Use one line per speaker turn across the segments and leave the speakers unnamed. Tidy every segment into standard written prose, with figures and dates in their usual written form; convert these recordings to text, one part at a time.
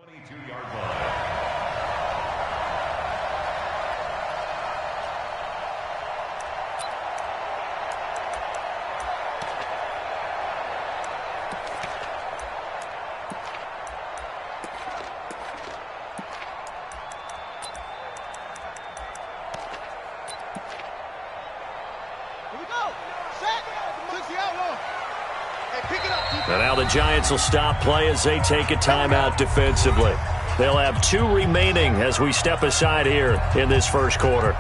22-yard line.
And now the Giants will stop play as they take a timeout defensively. They'll have 2 remaining as we step aside here in this first quarter.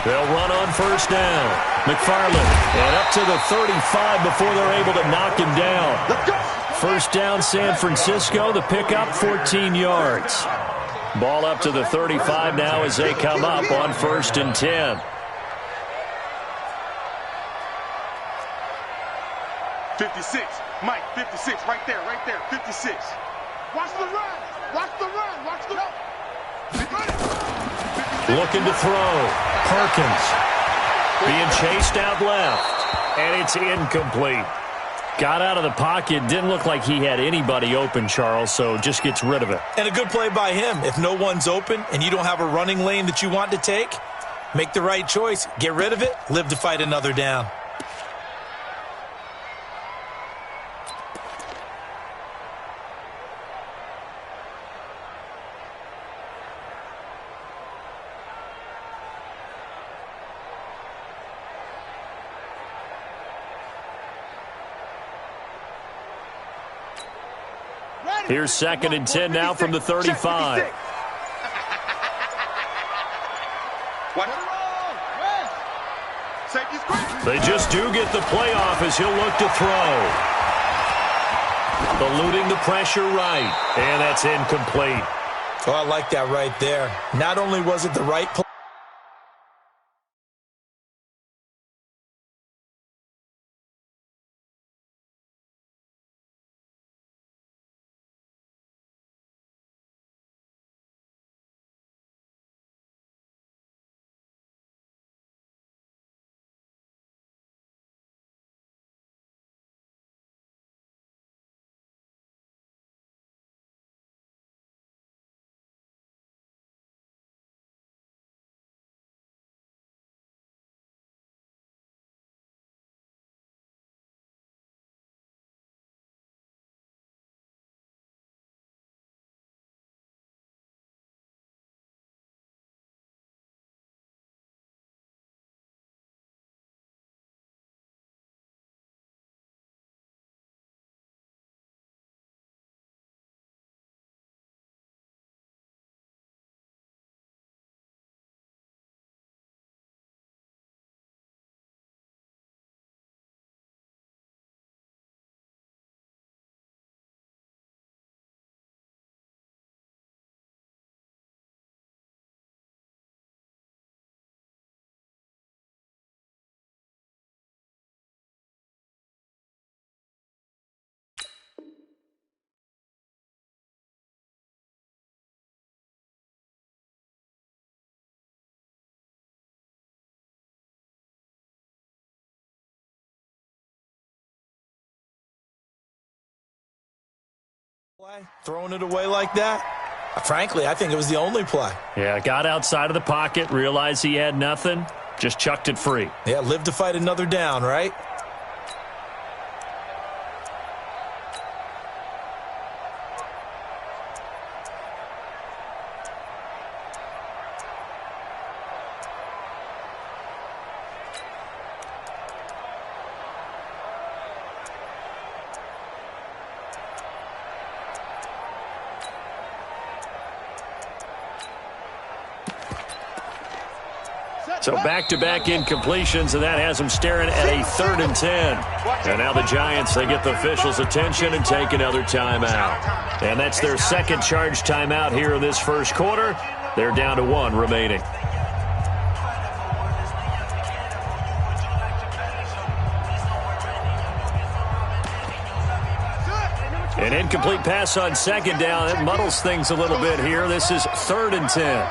They'll run on first down. McFarland, and up to the 35 before they're able to knock him down. First down, San Francisco. The pickup, 14 yards. Ball up to the 35 now as they come up on first and 10.
56. Mike, 56. Right there, 56. Watch the run. Watch the run. Watch the run.
Looking to throw. Perkins being chased out left, and it's incomplete. Got out of the pocket. Didn't look like he had anybody open, Charles, so just gets rid of it.
And a good play by him. If no one's open and you don't have a running lane that you want to take, make the right choice. Get rid of it. Live to fight another down.
Here's second and 10 now from the 35. They just do get the playoff as he'll look to throw. Eluding the pressure right, and that's incomplete.
Oh, I like that right there. Not only was it the right play, throwing it away like that, frankly, I think it was the only play.
Yeah, got outside of the pocket, realized he had nothing, just chucked it free.
Yeah, live to fight another down, right?
So back-to-back incompletions, and that has them staring at a 3rd and 10. And now the Giants, they get the officials' attention and take another timeout. And that's their second charge timeout here in this first quarter. They're down to 1 remaining. An incomplete pass on 2nd down. That muddles things a little bit here. This is 3rd and 10.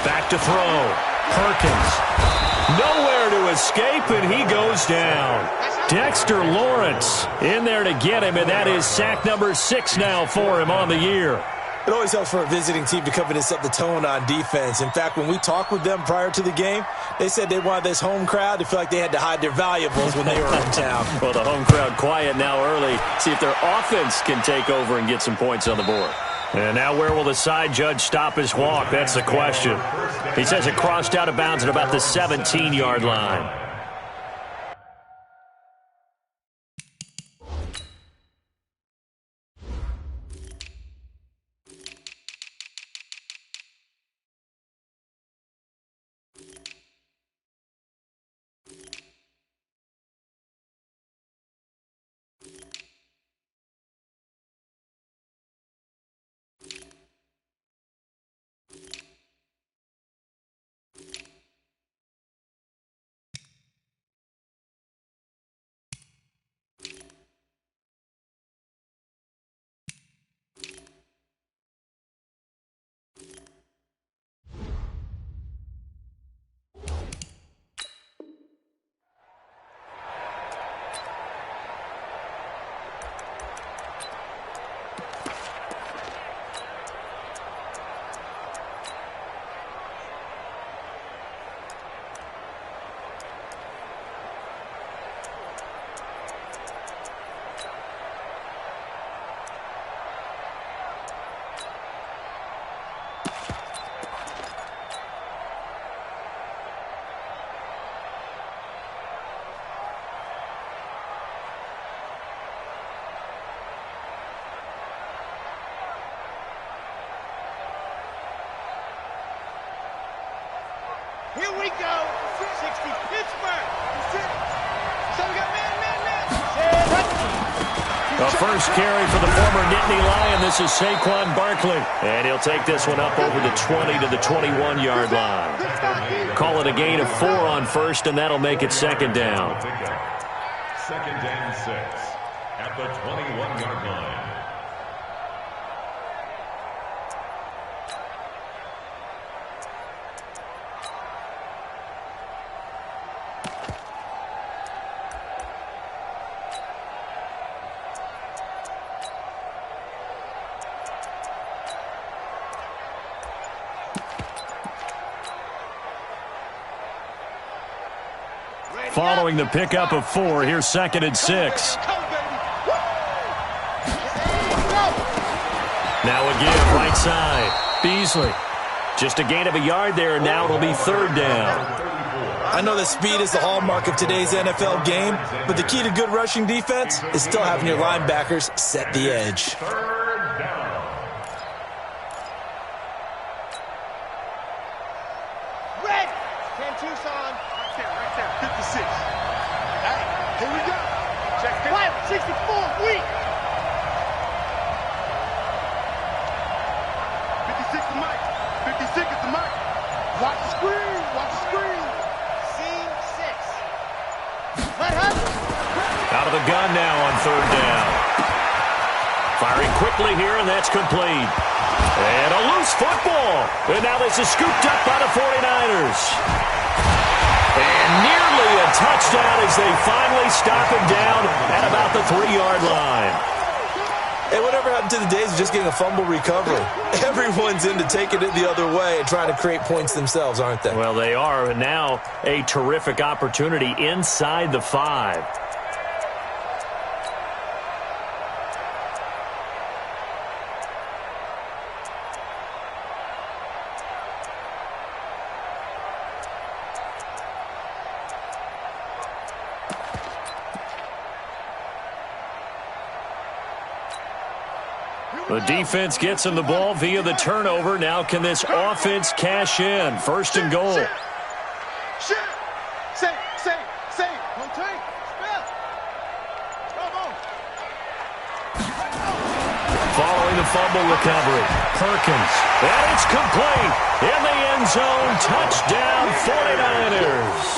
Back to throw. Perkins. Nowhere to escape, and he goes down. Dexter Lawrence in there to get him, and that is sack number 6 now for him on the year.
It always helps for a visiting team to come in and set the tone on defense. In fact, when we talked with them prior to the game, they said they wanted this home crowd to feel like they had to hide their valuables when they were in town.
Well, the home crowd quiet now early. See if their offense can take over and get some points on the board. And now where will the side judge stop his walk? That's the question. He says it crossed out of bounds at about the 17-yard line.
Here we go. 60 Pittsburgh. So we got man.
The first carry for the former Nittany Lion. This is Saquon Barkley. And he'll take this one up over the 20 to the 21-yard line. Call it a gain of 4 on first, and that'll make it 2nd down.
2nd and 6 at the 21-yard line.
Following the pickup of 4, here's 2nd and 6. Now again, right side. Beasley. Just a gain of a yard there, and now it'll be 3rd down.
I know that speed is the hallmark of today's NFL game, but the key to good rushing defense is still having your linebackers set the edge.
3rd down.
Red. 10 Tucson.
Right there. 56. Hey, here we go. Check this.
64. Weak.
56 to Mike. 56 is the Mike. Watch the screen. Watch the screen.
Scene 6. Let her.
Out of the gun now on 3rd down. Firing quickly here, and that's complete. And a loose football. And now this is scooped up by the 49ers. And nearly a touchdown as they finally stop him down at about the 3-yard line.
Hey, whatever happened to the days of just getting a fumble recovery? Everyone's into taking it the other way and trying to create points themselves, aren't they?
Well, they are, and now a terrific opportunity inside the 5. The defense gets him the ball via the turnover. Now can this offense cash in? First and goal. Following the fumble recovery, Perkins, and it's complete. In the end zone, touchdown 49ers.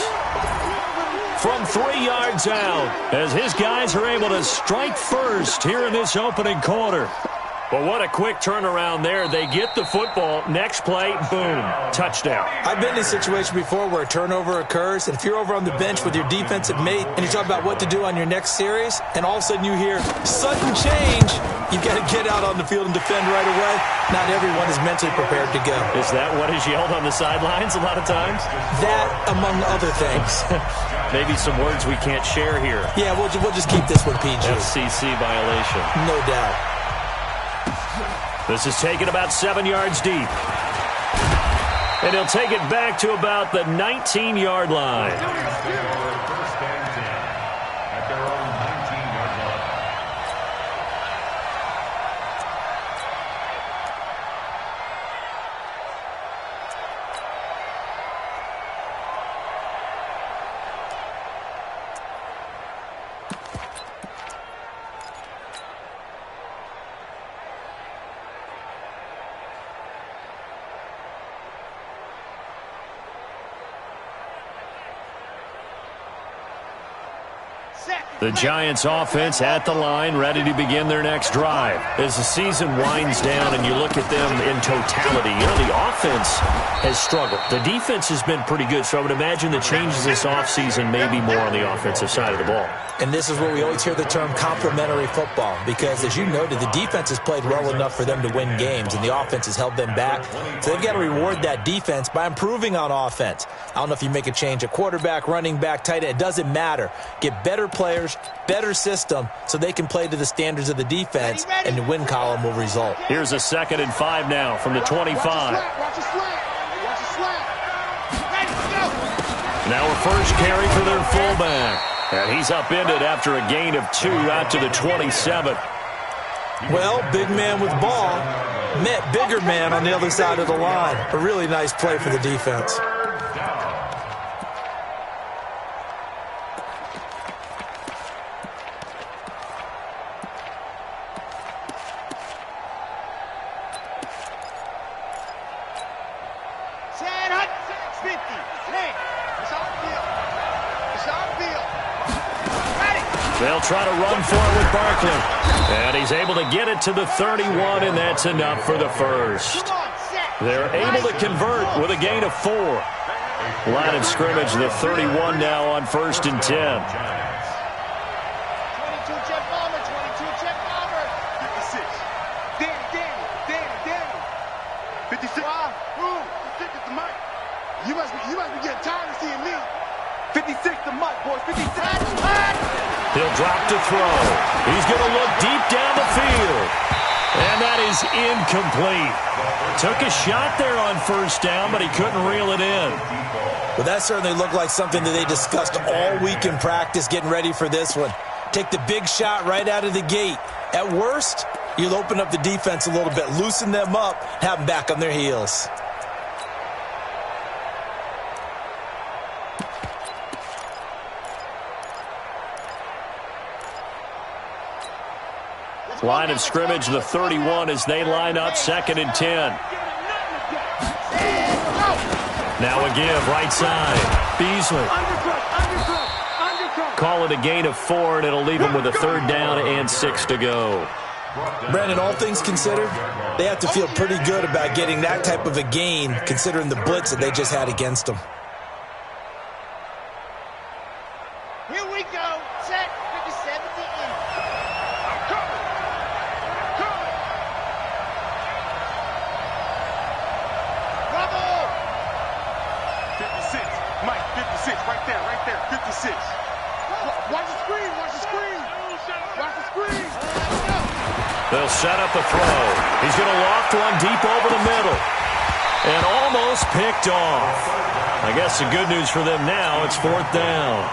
From 3 yards out, as his guys are able to strike first here in this opening quarter. But what a quick turnaround there. They get the football. Next play, boom, touchdown.
I've been in a situation before where a turnover occurs, and if you're over on the bench with your defensive mate and you talk about what to do on your next series, and all of a sudden you hear sudden change, you've got to get out on the field and defend right away. Not everyone is mentally prepared to go.
Is that what is yelled on the sidelines a lot of times?
That, among other things.
Maybe some words we can't share here.
Yeah, we'll just keep this one PG.
FCC violation.
No doubt.
This is taken about 7 yards deep. And he'll take it back to about the 19-yard line.
First and 10 at their own 19-yard line.
The Giants offense at the line, ready to begin their next drive. As the season winds down and you look at them in totality, you know, the offense has struggled. The defense has been pretty good, so I would imagine the changes this offseason may be more on the offensive side of the ball.
And this is where we always hear the term complementary football, because as you noted, the defense has played well enough for them to win games, and the offense has held them back. So they've got to reward that defense by improving on offense. I don't know if you make a change at quarterback, running back, tight end. It doesn't matter. Get better players, better system, so they can play to the standards of the defense, and the win column will result.
Here's a 2nd and 5 now from the 25. Now a first carry for their fullback. And he's upended after a gain of 2 out to the 27.
Well, big man with ball met bigger man on the other side of the line. A really nice play for the defense.
They'll try to run for it with Barkley. And he's able to get it to the 31, and that's enough for the first. They're able to convert with a gain of 4. Line of scrimmage, the 31 now on 1st and 10.
22-check bomber, 22-check bomber.
56. Danny. 56. Ooh, 56 is the mic. You must be getting tired of seeing me. 56 the mic, boys. 56.
He'll drop to throw. He's going to look deep down the field. And that is incomplete. Took a shot there on 1st down, but he couldn't reel it in.
Well, that certainly looked like something that they discussed all week in practice, getting ready for this one. Take the big shot right out of the gate. At worst, you'll open up the defense a little bit, loosen them up, have them back on their heels.
Line of scrimmage, the 31, as they line up 2nd and 10. Now a give, right side. Beasley. Call it a gain of 4, and it'll leave him with a 3rd down and 6 to go.
Brandon, all things considered, they have to feel pretty good about getting that type of a gain, considering the blitz that they just had against them.
Here we go. Set. 57 to end. Bravo.
56. Mike, 56. Right there. 56. Watch the screen. Watch the screen.
They'll set up a throw. He's going to loft one deep over the middle. And almost picked off. I guess the good news for them now, it's 4th down.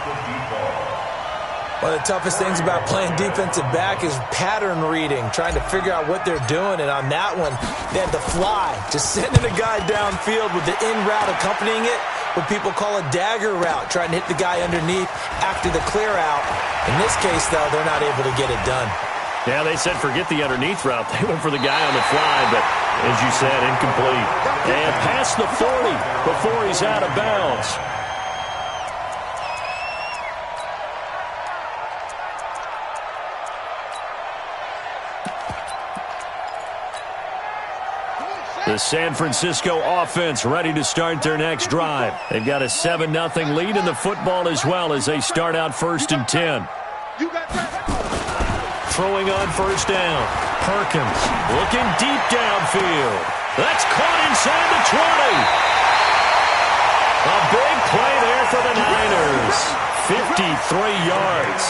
One of the toughest things about playing defensive back is pattern reading, trying to figure out what they're doing. And on that one, they had the fly, just sending a guy downfield with the in route accompanying it, what people call a dagger route, trying to hit the guy underneath after the clear out. In this case, though, they're not able to get it done.
Yeah, they said forget the underneath route. They went for the guy on the fly, but as you said, incomplete. And past the 40 before he's out of bounds. The San Francisco offense ready to start their next drive. They've got a 7-0 lead in the football as well as they start out 1st and 10. Throwing on 1st down. Perkins looking deep downfield. That's caught inside the 20. A big play there for the Niners. 53 yards.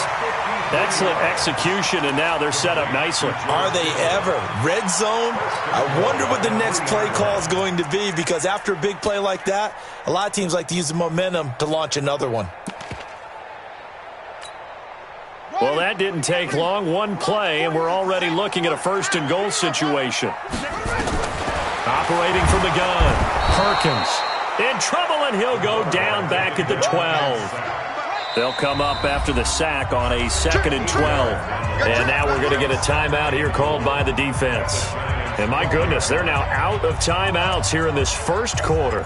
Excellent execution, and now they're set up nicely.
Are they ever? Red zone? I wonder what the next play call is going to be, because after a big play like that, a lot of teams like to use the momentum to launch another one.
Well, that didn't take long. One play, and we're already looking at a 1st and goal situation. Operating from the gun. Perkins in trouble, and he'll go down back at the 12. They'll come up after the sack on a 2nd and 12. And now we're going to get a timeout here called by the defense. And my goodness, they're now out of timeouts here in this 1st quarter.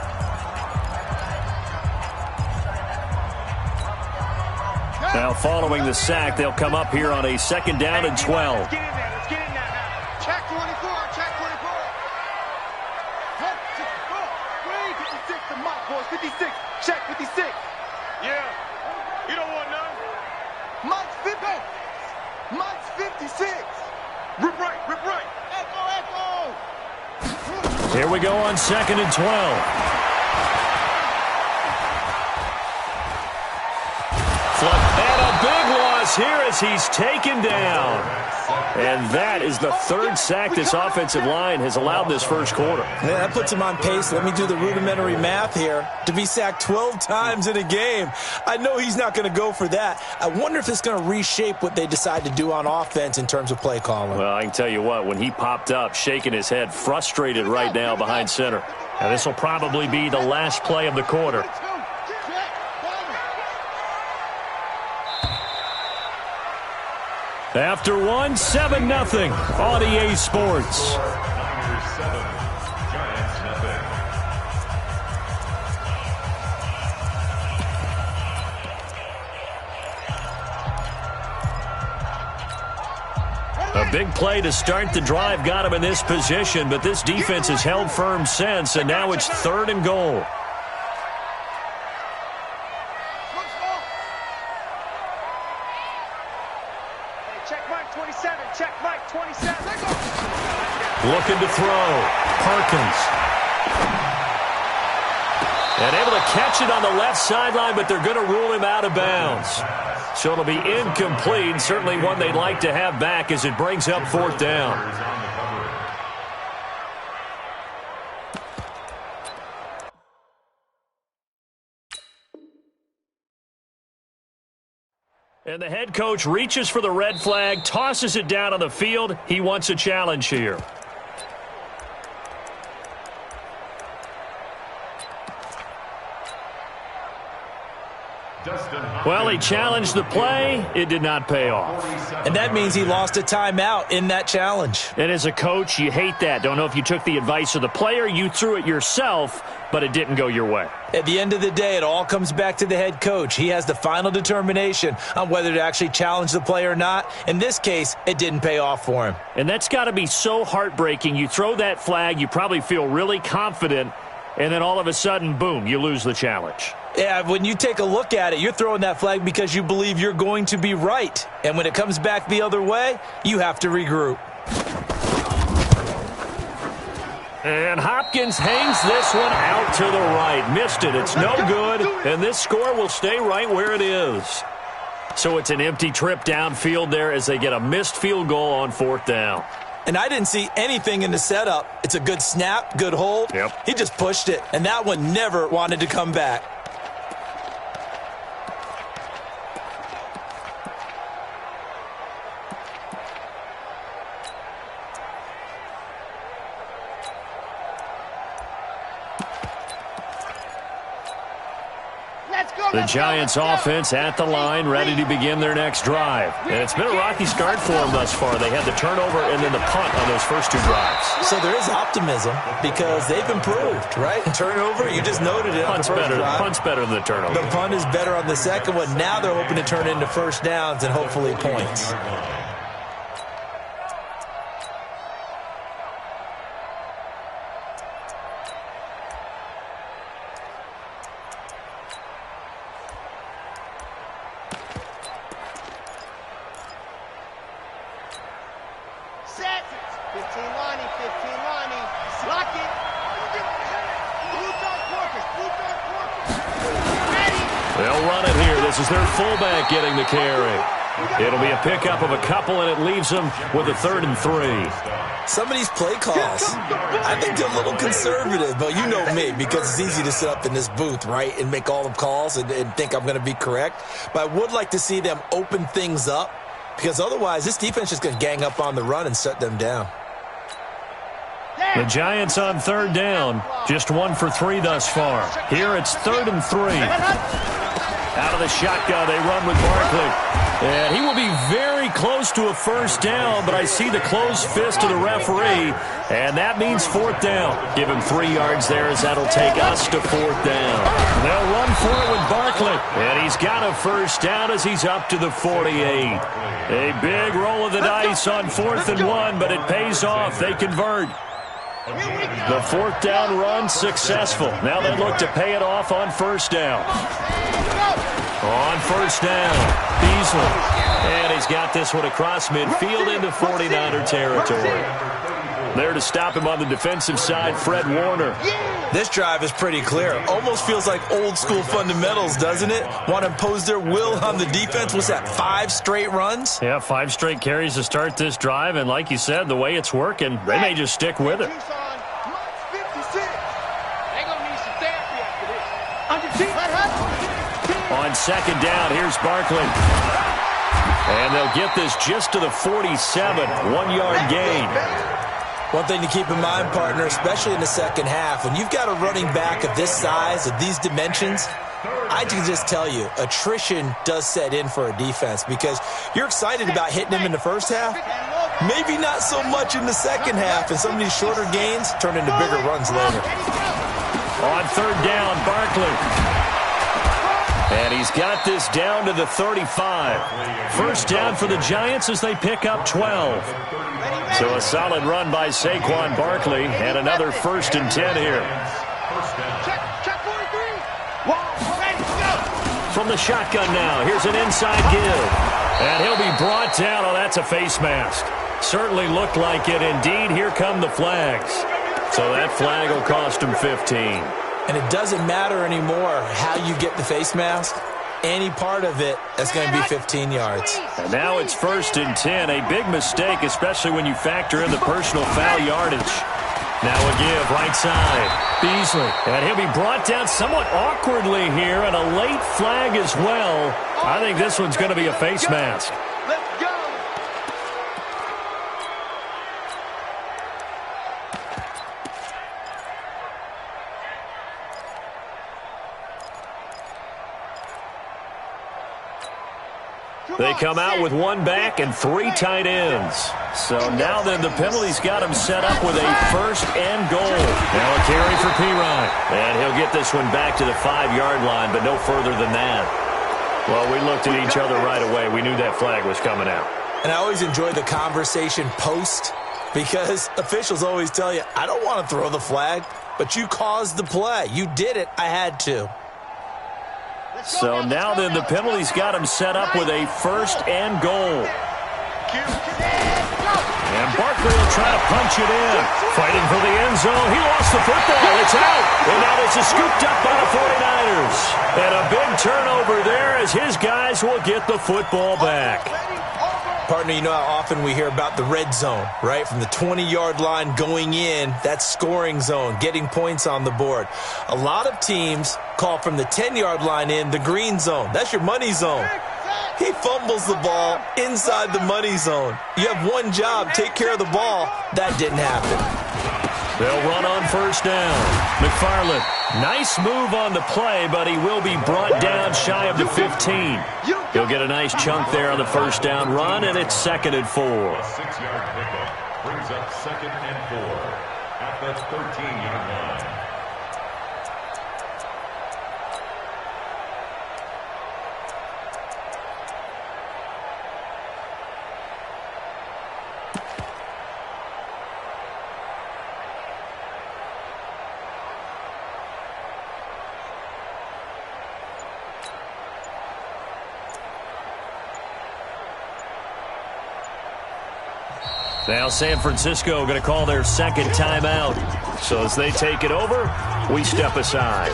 Now following the sack, they'll come up here on a 2nd down and 12.
Let's get in there. Let's get in there now. Check 24. Check 24. 56 to Mike, boys. 56. Check 56. Yeah. You don't want none. Mike's 50. Mike's 56. Rip right. Rip right. Echo. Echo.
Here we go on 2nd and 12. And a big loss here as he's taken down. And that is the 3rd sack this offensive line has allowed this 1st quarter.
Yeah, that puts him on pace. Let me do the rudimentary math here. To be sacked 12 times in a game, I know he's not going to go for that. I wonder if it's going to reshape what they decide to do on offense in terms of play calling.
Well, I can tell you what, when he popped up, shaking his head, frustrated right now behind center. Now, this will probably be the last play of the quarter. After one, 7-0 on EA Sports.
Niners 7, Giants nothing.
A big play to start the drive got him in this position, but this defense has held firm since, and now it's 3rd and goal. Looking to throw. Perkins. And able to catch it on the left sideline, but they're going to rule him out of bounds. So it'll be incomplete. Certainly one they'd like to have back as it brings up 4th down. And the head coach reaches for the red flag, tosses it down on the field. He wants a challenge here. Well, he challenged the play. It did not pay off.
And that means he lost a timeout in that challenge.
And as a coach, you hate that. Don't know if you took the advice of the player, you threw it yourself, but it didn't go your way.
At the end of the day, it all comes back to the head coach. He has the final determination on whether to actually challenge the play or not. In this case, it didn't pay off for him.
And that's got to be so heartbreaking. You throw that flag, you probably feel really confident, and then all of a sudden, boom, you lose the challenge.
Yeah, when you take a look at it, you're throwing that flag because you believe you're going to be right. And when it comes back the other way, you have to regroup.
And Hopkins hangs this one out to the right. Missed it. It's no good. And this score will stay right where it is. So it's an empty trip downfield there as they get a missed field goal on 4th down.
And I didn't see anything in the setup. It's a good snap, good hold.
Yep.
He just pushed it, and that one never wanted to come back.
The Giants offense at the line, ready to begin their next drive. And it's been a rocky start for them thus far. They had the turnover and then the punt on those first two drives.
So there is optimism because they've improved, right? Turnover, you just noted it.
Punt's better than the turnover.
The punt is better on the second one. Now they're hoping to turn into first downs and hopefully points.
They'll run it here. This is their fullback getting the carry. It'll be a pickup of a couple, and it leaves them with a 3rd and 3.
Some of these play calls, I think they're a little conservative, but you know me, because it's easy to sit up in this booth, right, and make all the calls and think I'm going to be correct. But I would like to see them open things up, because otherwise this defense is going to gang up on the run and shut them down.
The Giants on 3rd down, just 1 for 3 thus far. Here it's 3rd and 3. Out of the shotgun, they run with Barkley. And he will be very close to a first down, but I see the closed fist of the referee, and that means 4th down. Give him 3 yards there as that'll take us to 4th down. They'll run for it with Barkley, and he's got a first down as he's up to the 48. A big roll of the dice on 4th and 1, but it pays off. They convert. The 4th down run successful. Now they look to pay it off on first down. On first down, Beasley. And he's got this one across midfield into 49er territory. There to stop him on the defensive side, Fred Warner.
This drive is pretty clear. Almost feels like old school fundamentals, doesn't it? Want to impose their will on the defense. What's that, 5 straight runs?
Yeah, 5 straight carries to start this drive. And like you said, the way it's working, they may just stick with it. On 2nd down, here's Barkley. And they'll get this just to the 47, 1-yard gain.
One thing to keep in mind, partner, especially in the second half, when you've got a running back of this size, of these dimensions, I can just tell you, attrition does set in for a defense because you're excited about hitting him in the first half, maybe not so much in the second half, and some of these shorter gains turn into bigger runs later.
On 3rd down, Barkley. And he's got this down to the 35. First down for the Giants as they pick up 12. So a solid run by Saquon Barkley and another 1st and 10 here. From the shotgun now, here's an inside give. And he'll be brought down. Oh, that's a face mask. Certainly looked like it. Indeed, here come the flags. So that flag will cost him 15.
And it doesn't matter anymore how you get the face mask. Any part of it, that's going to be 15 yards.
And now it's 1st and 10. A big mistake, especially when you factor in the personal foul yardage. Now a give, right side. Beasley. And he'll be brought down somewhat awkwardly here, and a late flag as well. I think this one's going to be a face mask.
Let's go.
They come out with 1 back and 3 tight ends. So now then the penalty's got him set up with a 1st and goal. Now a carry for Pirine. And he'll get this one back to the 5-yard line, but no further than that. Well, we looked at each other right away. We knew that flag was coming out.
And I always enjoy the conversation post because officials always tell you, I don't want to throw the flag, but you caused the play. You did it. I had to.
So now then the penalty's got him set up with a 1st and goal. And Barkley will try to punch it in. Fighting for the end zone. He lost the football. It's out. And now this is scooped up by the 49ers. And a big turnover there as his guys will get the football back.
Partner, you know how often we hear about the red zone, right? From the 20-yard line going in, that's scoring zone, getting points on the board. A lot of teams call from the 10-yard line in the green zone. That's your money zone. He fumbles the ball inside the money zone. You have one job, take care of the ball. That didn't happen.
They'll run on first down. McFarland, nice move on the play, but he will be brought down shy of the 15. He'll get a nice chunk there on the first down run, and it's 2nd and 4.
A 6-yard pickup brings up 2nd and 4 at the 13-yard line.
Now San Francisco going to call their 2nd timeout. So as they take it over, we step aside.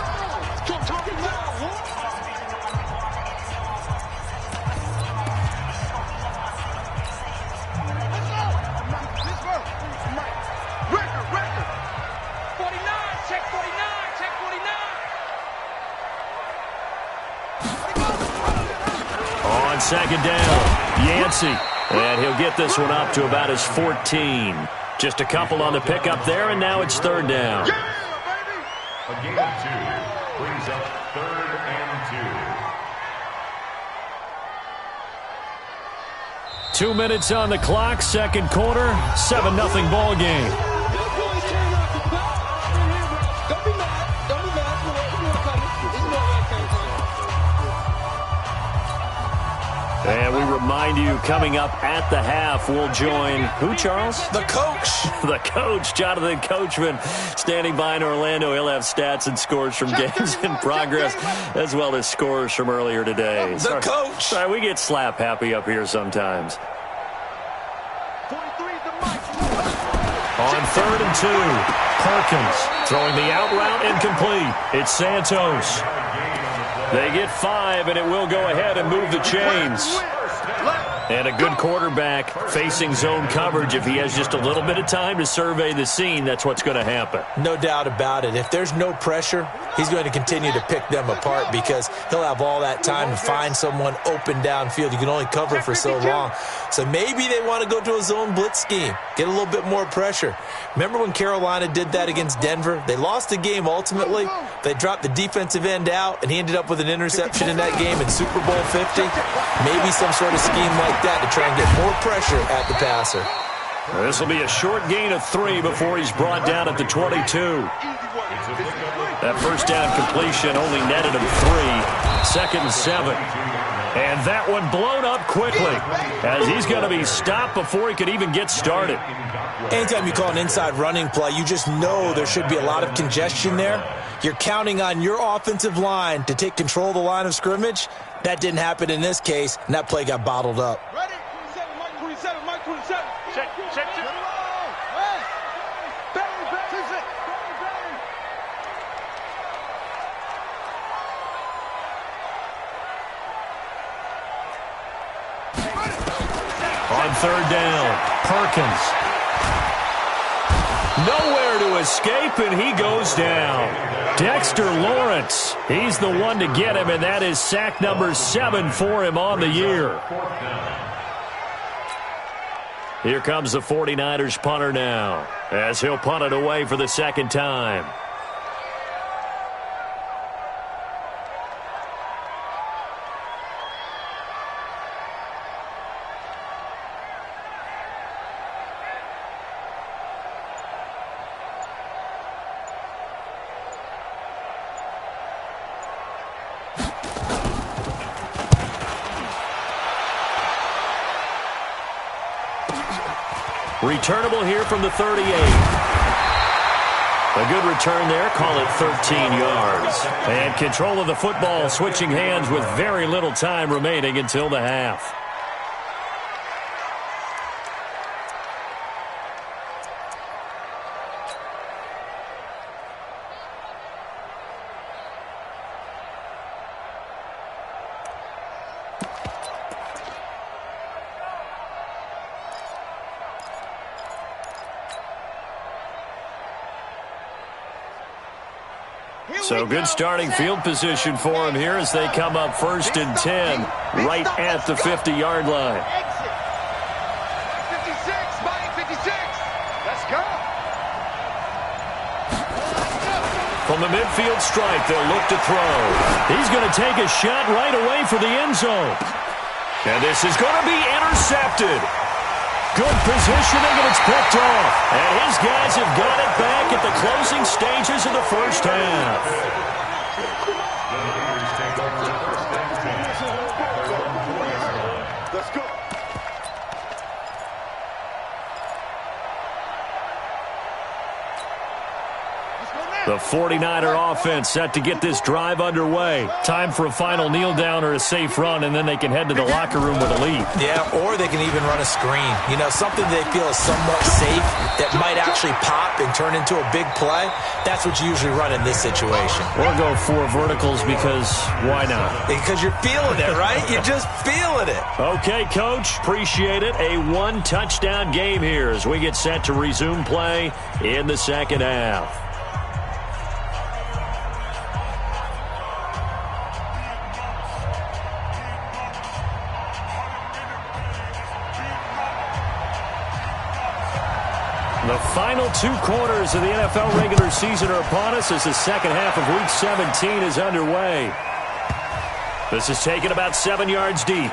On 2nd down, Yancey. And he'll get this one up to about his 14. Just a couple on the pickup there, and now it's 3rd down.
A gain of 2 brings up 3rd and 2.
2 minutes on the clock, 2nd quarter, 7-0 ball game. And we remind you, coming up at the half, we'll join who, Charles?
The coach.
The coach, Jonathan Coachman, standing by in Orlando. He'll have stats and scores from games in progress, as well as scores from earlier today.
The coach.
Sorry, we get slap happy up here sometimes. On 3rd and 2, Perkins throwing the out route incomplete. It's Santos. They get 5, and it will go ahead and move the chains. And a good quarterback facing zone coverage. If he has just a little bit of time to survey the scene, that's what's going to happen.
No doubt about it. If there's no pressure, he's going to continue to pick them apart because he'll have all that time to find someone open downfield. You can only cover for so long. So maybe they want to go to a zone blitz scheme, get a little bit more pressure. Remember when Carolina did that against Denver? They lost the game ultimately. They dropped the defensive end out, and he ended up with an interception in that game in Super Bowl 50. Maybe some sort of scheme like that to try and get more pressure at the passer.
This will be a short gain of 3 before he's brought down at the 22. That first down completion only netted him 3. 2nd and 7. And that one blown up quickly as he's going to be stopped before he could even get started.
Anytime you call an inside running play, you just know there should be a lot of congestion there. You're counting on your offensive line to take control of the line of scrimmage. That didn't happen in this case, and that play got bottled up.
Ready? 27, Mike 27, Mike 27. Check.
On 3rd down, Perkins. Nowhere to escape, and he goes down. Dexter Lawrence, he's the one to get him, and that is sack number 7 for him on the year. Here comes the 49ers punter now, as he'll punt it away for the 2nd time. Returnable here from the 38. A good return there, call it 13 yards. And control of the football switching hands with very little time remaining until the half. So good starting field position for him here as they come up 1st and 10 right at the 50-yard line.
56, Mike, 56. Let's go.
From the midfield stripe, they'll look to throw. He's going to take a shot right away for the end zone. And this is going to be intercepted. Good positioning, and it's picked off. And his guys have got it back at the closing stages of the first half.
Let's go.
The 49er offense set to get this drive underway. Time for a final kneel down or a safe run, and then they can head to the locker room with a lead.
Yeah, or they can even run a screen. You know, something they feel is somewhat safe that might actually pop and turn into a big play. That's what you usually run in this situation.
Or go 4 verticals because why not?
Because you're feeling it, right? You're just feeling it.
Okay, Coach. Appreciate it. A 1-touchdown game here as we get set to resume play in the second half. The final 2 quarters of the NFL regular season are upon us as the second half of Week 17 is underway. This is taken about 7 yards deep.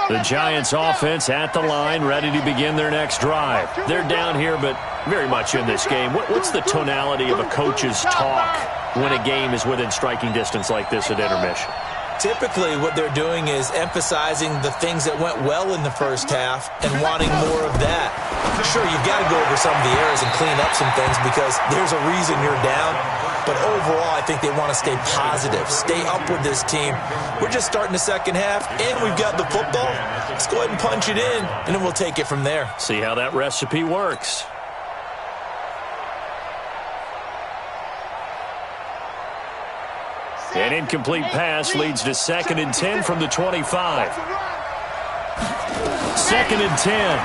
The Giants offense at the line, ready to begin their next drive. They're down here, but very much in this game. What's the tonality of a coach's talk when a game is within striking distance like this at intermission?
Typically, what they're doing is emphasizing the things that went well in the first half and wanting more of that. Sure, you've got to go over some of the errors and clean up some things because there's a reason you're down. But overall, I think they want to stay positive, stay up with this team. We're just starting the second half, and we've got the football. Let's go ahead and punch it in, and then we'll take it from there.
See how that recipe works. An incomplete pass leads to 2nd and 10 from the 25. 2nd and 10.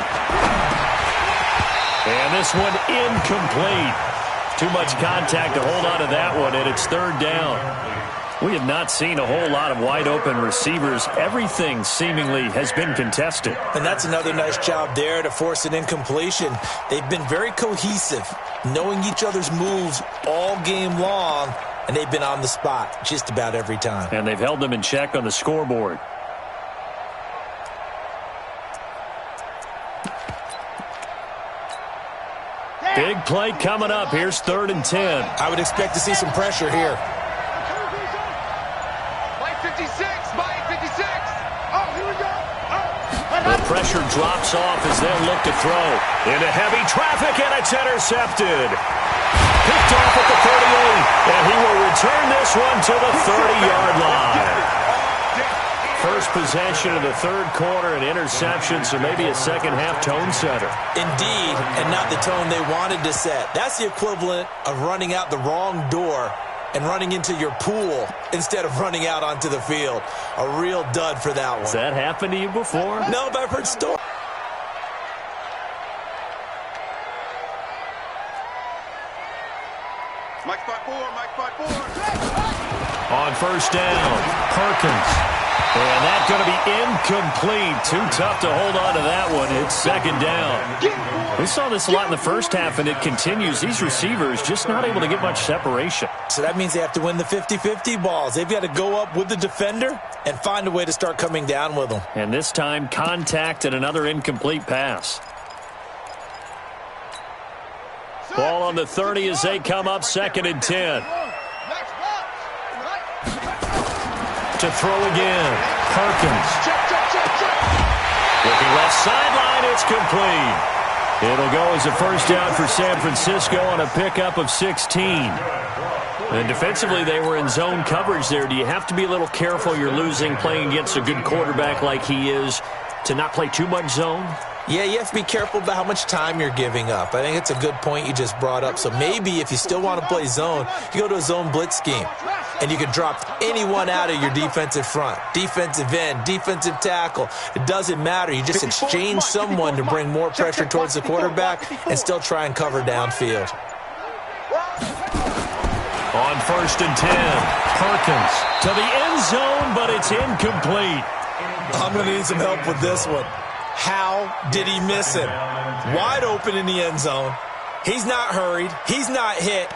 And this one incomplete. Too much contact to hold on to that one, and it's 3rd down. We have not seen a whole lot of wide-open receivers. Everything seemingly has been contested.
And that's another nice job there to force an incompletion. They've been very cohesive, knowing each other's moves all game long, and they've been on the spot just about every time.
And they've held them in check on the scoreboard. Big play coming up. Here's 3rd and 10.
I would expect to see some pressure here.
Mike 56, Mike 56. Oh, here we go.
The pressure drops off as they'll look to throw. Into heavy traffic, and it's intercepted. Picked off at the 38, and he will return this one to the 30-yard line. First possession of the 3rd quarter, an interception, so maybe a second-half tone setter.
Indeed, and not the tone they wanted to set. That's the equivalent of running out the wrong door and running into your pool instead of running out onto the field. A real dud for that one.
Has that happened to you before?
No, but I've heard stories.
Mike 5-4, Mike 5-4.
On 1st down, Perkins. And that's going to be incomplete. Too tough to hold on to that one. It's 2nd down. We saw this a lot in the first half, and it continues. These receivers just not able to get much separation.
So that means they have to win the 50-50 balls. They've got to go up with the defender and find a way to start coming down with them.
And this time, contact and another incomplete pass. Ball on the 30 as they come up 2nd and 10. To throw again. Perkins. Looking left sideline, it's complete. It'll go as a 1st down for San Francisco on a pickup of 16. And defensively, they were in zone coverage there. Do you have to be a little careful? You're losing, playing against a good quarterback like he is, to not play too much zone?
Yeah, you have to be careful about how much time you're giving up. I think it's a good point you just brought up. So maybe if you still want to play zone, you go to a zone blitz scheme. And you can drop anyone out of your defensive front. Defensive end, defensive tackle. It doesn't matter. You just exchange someone to bring more pressure towards the quarterback and still try and cover downfield.
On 1st and 10, Perkins to the end zone, but it's incomplete.
I'm going to need some help with this one. How did he miss him? Wide open in the end zone. He's not hurried. He's not hit.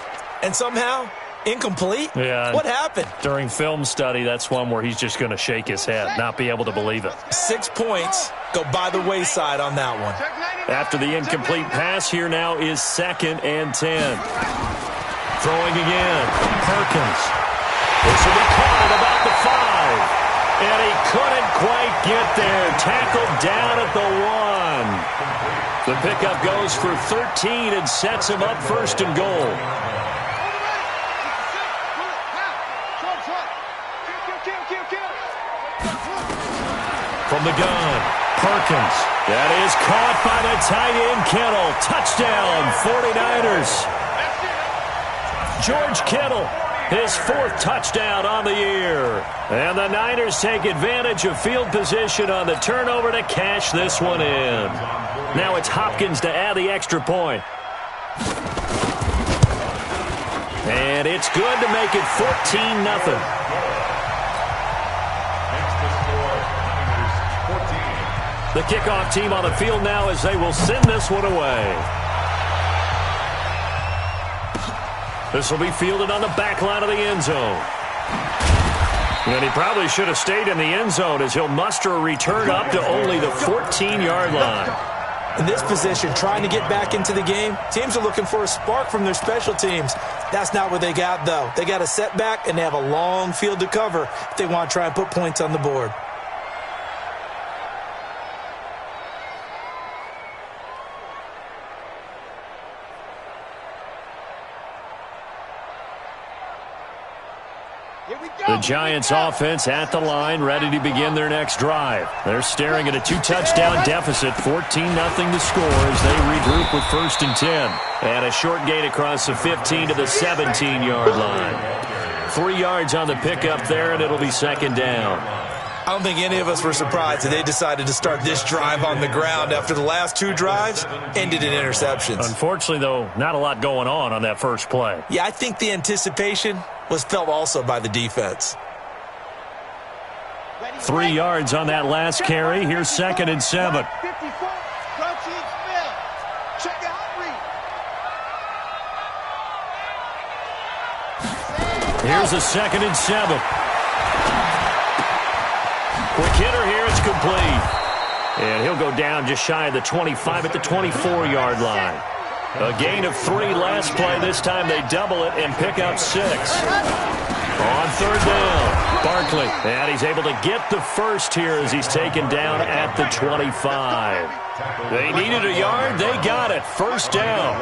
And somehow, incomplete?
Yeah.
What happened?
During film study, that's one where he's just going to shake his head, not be able to believe it.
6 points go by the wayside on that one.
After the incomplete pass, here now is 2nd and 10. Throwing again. Perkins. This will be caught at about the 5. And he couldn't quite get there. Tackled down at the 1. The pickup goes for 13 and sets him up 1st and goal. From the gun, Perkins. That is caught by the tight end, Kittle. Touchdown, 49ers. George Kittle, his 4th touchdown on the year. And the Niners take advantage of field position on the turnover to cash this one in. Now it's Hopkins to add the extra point. And it's good to make it 14-0. The kickoff team on the field now as they will send this one away. This will be fielded on the back line of the end zone. And he probably should have stayed in the end zone as he'll muster a return up to only the 14-yard line.
In this position, trying to get back into the game, teams are looking for a spark from their special teams. That's not what they got, though. They got a setback, and they have a long field to cover if they want to try and put points on the board.
The Giants offense at the line, ready to begin their next drive. They're staring at a 2-touchdown deficit, 14-0 to score as they regroup with 1st and 10. And a short gain across the 15 to the 17-yard line. 3 yards on the pickup there, and it'll be 2nd down.
I don't think any of us were surprised that they decided to start this drive on the ground after the last 2 drives ended in interceptions.
Unfortunately, though, not a lot going on that first play.
Yeah, I think the anticipation was felt also by the defense.
3 yards on that last carry. Here's 2nd and 7. Here's a 2nd and 7. Quick hitter here, it's complete. And he'll go down just shy of the 25 at the 24-yard line. A gain of 3 last play. This time they double it and pick up 6. On 3rd down, Barkley. And he's able to get the first here as he's taken down at the 25. They needed a yard. They got it. 1st down.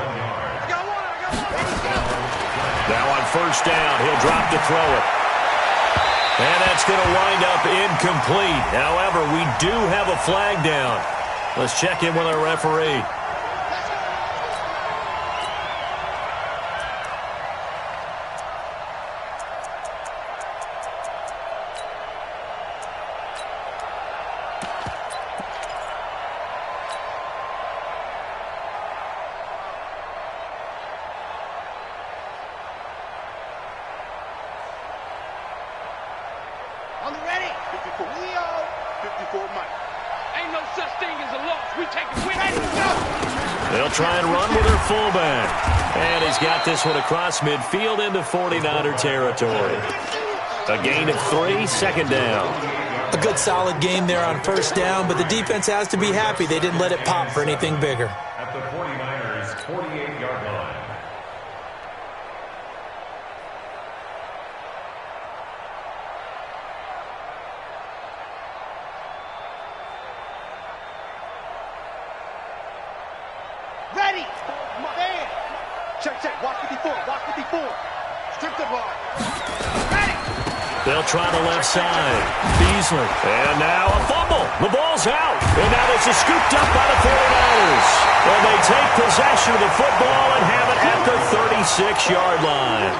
Now on 1st down, he'll drop to throw it. And that's going to wind up incomplete. However, we do have a flag down. Let's check in with our referee.
On the ready. 54 Leo. 54 Mike. Ain't no such thing as a loss. We take it. Ready to go.
They'll try and run with their fullback. And he's got this one across midfield into 49er territory. A gain of 3, 2nd down.
A good solid game there on 1st down, but the defense has to be happy they didn't let it pop for anything bigger.
At the 49ers' 48-yard line.
Ready. Man. Check. Watch 54. Watch 54. Strip the ball. Ready.
They'll try the left side. Beasley. And now a fumble. The ball's out. And now this is scooped up by the 49ers. And they take possession of the football and have it at the 36-yard line.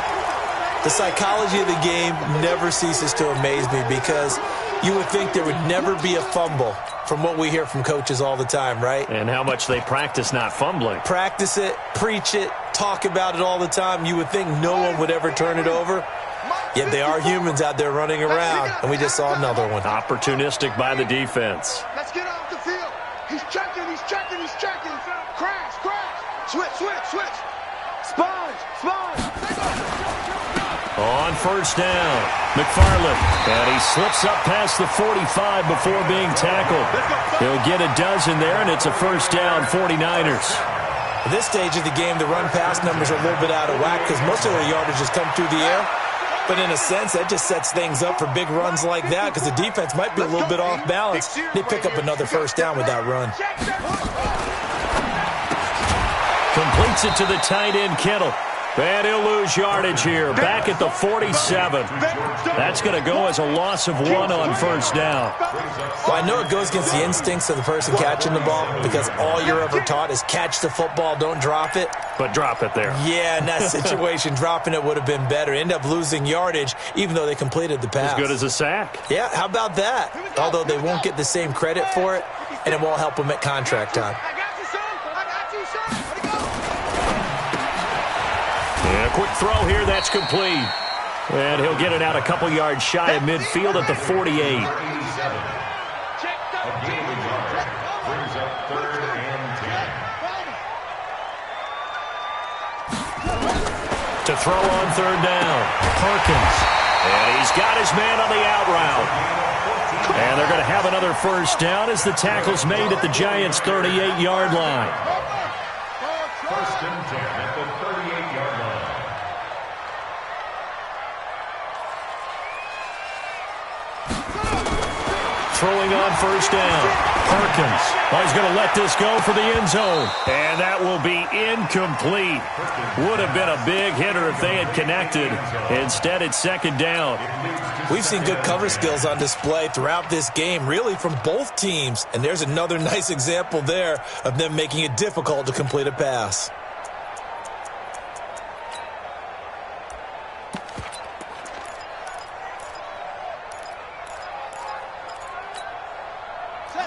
The psychology of the game never ceases to amaze me because you would think there would never be a fumble from what we hear from coaches all the time, right?
And how much they practice not fumbling.
Practice it, preach it, talk about it all the time. You would think no one would ever turn it over. Yet they are humans out there running around, and we just saw another one.
Opportunistic by the defense.
Let's get off the field. He's checking, he's checking, he's checking. Crash, crash. Switch, switch, switch. Sponge, sponge.
On first down, McFarland. And he slips up past the 45 before being tackled. He'll get a dozen there, and it's a first down, 49ers.
At this stage of the game, the run-pass numbers are a little bit out of whack because most of their yardage has come through the air. But in a sense, that just sets things up for big runs like that because the defense might be a little bit off balance. They pick up another first down with that run.
Completes it to the tight end, Kittle. And he'll lose yardage here. Back at the 47. That's going to go as a loss of 1 on first down.
Well, I know it goes against the instincts of the person catching the ball because all you're ever taught is catch the football, don't drop it.
But drop it there.
Yeah, in that situation, dropping it would have been better. End up losing yardage even though they completed the pass.
As good as a sack.
Yeah, how about that? Although they won't get the same credit for it, and it won't help them at contract time.
And a quick throw here, that's complete. And he'll get it out a couple yards shy of midfield at the 48.
Brings up 3rd and 10.
To throw on third down, Perkins. And he's got his man on the out route. And they're going to have another first down as the tackle's made at the Giants' 38-yard line.
1st and 10 at the 38-yard line.
Throwing on first down, Perkins. Oh, he's going to let this go for the end zone. And that will be incomplete. Would have been a big hitter if they had connected. Instead, it's second down.
We've seen good cover skills on display throughout this game, really from both teams. And there's another nice example there of them making it difficult to complete a pass.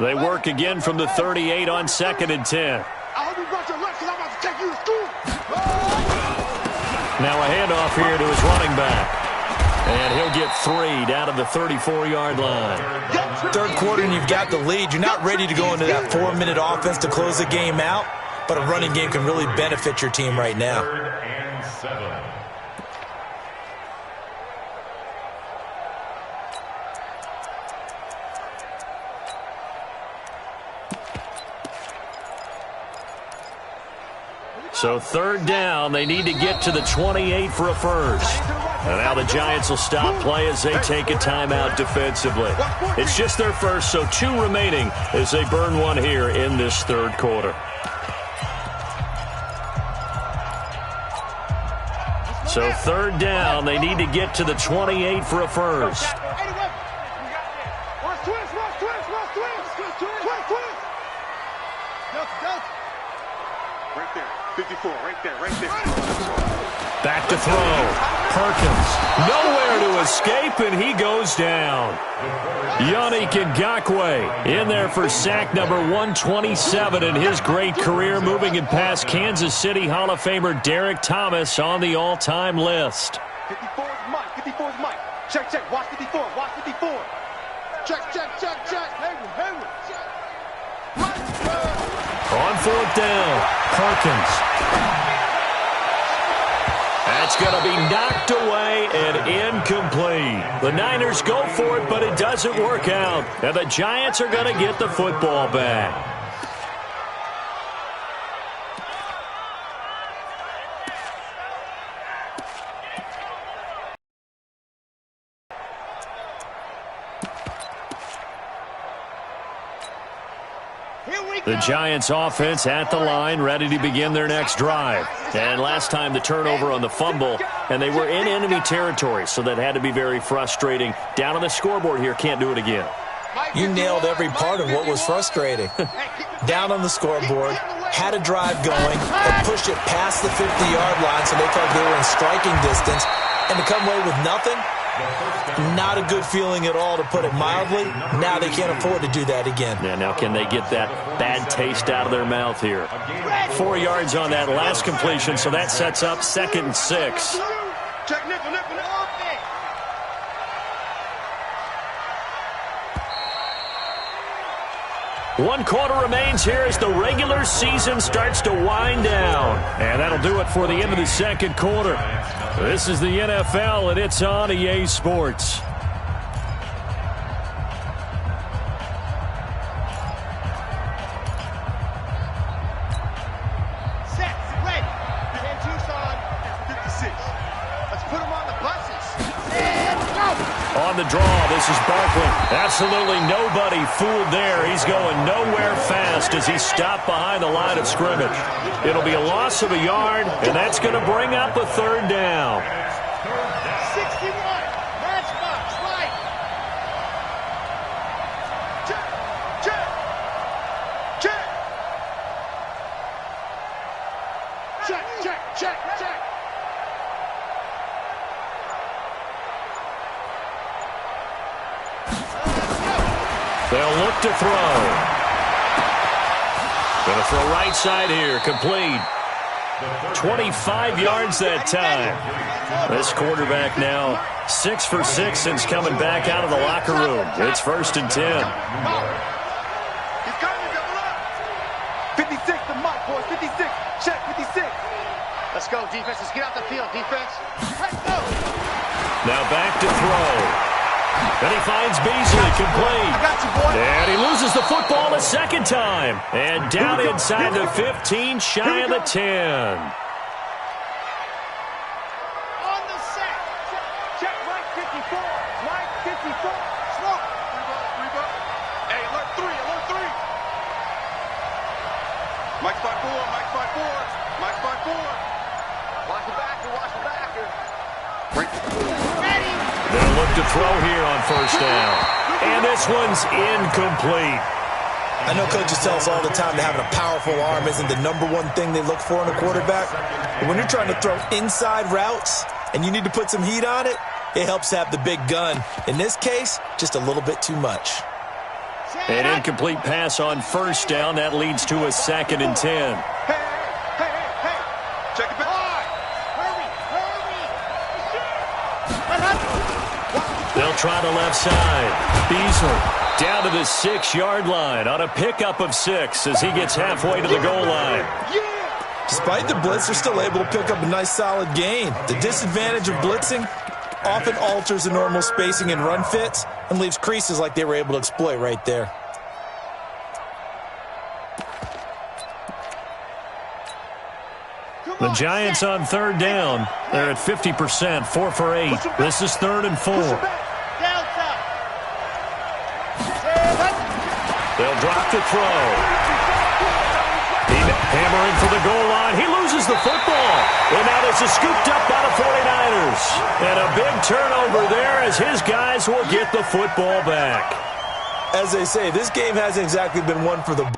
They work again from the 38 on 2nd and 10.
I hope you brought your lunch because I'm about to take you to school.
Now a handoff here to his running back. And he'll get 3 down to the 34-yard line.
Third quarter and you've got the lead. You're not ready to go into that 4-minute offense to close the game out, but a running game can really benefit your team right now.
3rd and 7.
So third down, they need to get to the 28 for a first. And now the Giants will stop play as they take a timeout defensively. It's just their first, so 2 remaining as they burn one here in this third quarter. So third down, they need to get to the 28 for a first.
Right there, 54, right there, right there.
Back to throw. Perkins. Nowhere to escape, and he goes down. Yannick Ngakoue in there for sack number 127 in his great career, moving it past Kansas City Hall of Famer Derek Thomas on the all-time list.
54 is Mike, 54 is Mike. Check, check, watch 54, watch 54. Check, check, check, check. Hayward, Hayward. Mike.
On fourth down, Perkins. That's going to be knocked away and incomplete. The Niners go for it, but it doesn't work out. And the Giants are going to get the football back.
Here we
The Giants offense at the line, ready to begin their next drive. And last time the turnover on the fumble, and they were in enemy territory, so that had to be very frustrating. Down on the scoreboard here, can't do it again.
You nailed every part of what was frustrating. Down on the scoreboard, had a drive going, and pushed it past the 50-yard line so they felt they were in striking distance, and to come away with nothing, not a good feeling at all, to put it mildly. Now they can't afford to do that again.
Yeah, now can they get that bad taste out of their mouth here? 4 yards on that last completion, so that sets up 2nd and 6.
Check nickel, nickel, nickel.
1 quarter remains here as the regular season starts to wind down. And that'll do it for the end of the 2nd quarter. This is the NFL, and it's on EA Sports.
Set, ready. And Tucson, 56. Let's put them on the buses. And go!
On the draw, this is Barkley. Absolutely nobody fooled there. He's going nowhere fast as he's stopped behind the line of scrimmage. It'll be a loss of a yard, and that's going to bring up a 3rd down.
61. Matchbox, right. Check, check, check. Check, check, check, check.
They'll look to throw. Going to throw right side here, complete. 25 yards that time. This quarterback now 6 for 6 since coming back out of the locker room. It's 1st and 10.
He's coming to double up. 56, the mic, boys. 56. Check, 56. Let's go, defense. Let's get out the field, defense. Let's go.
Now back to throw. And he finds Beasley, complete.
I got you, boy.
And he loses the football a 2nd time. And down inside the 15, shy of the 10.
On the set. Check, Mike 54. Mike 54. Smoke. Rebound. Hey, alert 3, alert 3. Mike's by 4, Mike's by 4. Mike's by 4. Watch the backer, watch the backer. Ready.
They'll look to throw here on 1st down. And this one's incomplete.
I know coaches tell us all the time that having a powerful arm isn't the #1 thing they look for in a quarterback. But when you're trying to throw inside routes and you need to put some heat on it, it helps to have the big gun. In this case, just a little bit too much.
An incomplete pass on 1st down. That leads to a 2nd and 10.
Hey. Check it back.
They'll try the left side. Beasley down to the 6-yard line on a pickup of 6 as he gets halfway to the goal line.
Despite the blitz, they're still able to pick up a nice solid gain. The disadvantage of blitzing often alters the normal spacing and run fits and leaves creases like they were able to exploit right there.
The Giants on 3rd down. They're at 50%, 4 for 8. This is 3rd and 4. They'll drop the throw. Hammering for the goal line. He loses the football. And now this is scooped up by the 49ers. And a big turnover there as his guys will get the football back.
As they say, this game hasn't exactly been one for the...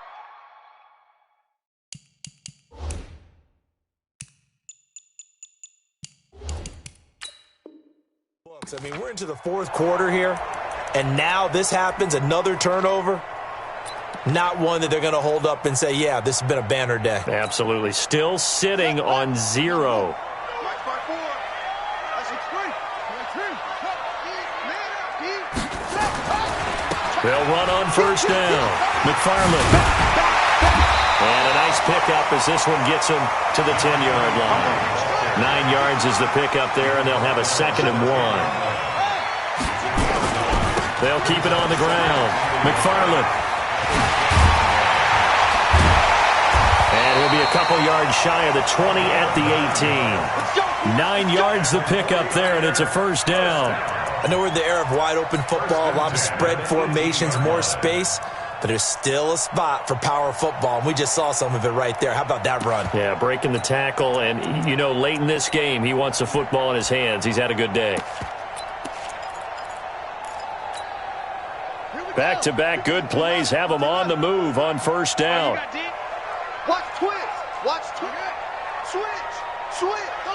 I mean, we're into the 4th quarter here, and now this happens, another turnover. Not one that they're going to hold up and say, yeah, this has been a banner day.
Absolutely. Still sitting on 0. They'll run on 1st down. McFarland. And a nice pickup as this one gets him to the 10-yard line. 9 yards is the pickup there, and they'll have a 2nd and 1. They'll keep it on the ground. McFarland. And he'll be a couple yards shy of the 20 at the 18. 9 yards the pickup there, and it's a 1st down.
I know we're in the era of wide-open football, a lot of spread formations, more space. but there's still a spot for power football, and we just saw some of it right there. How about that run?
Yeah, breaking the tackle, and, you know, late in this game, he wants the football in his hands. He's had a good day. Back-to-back good plays have him on the move on first down.
Watch twist. Watch twist. Switch. Switch. Go.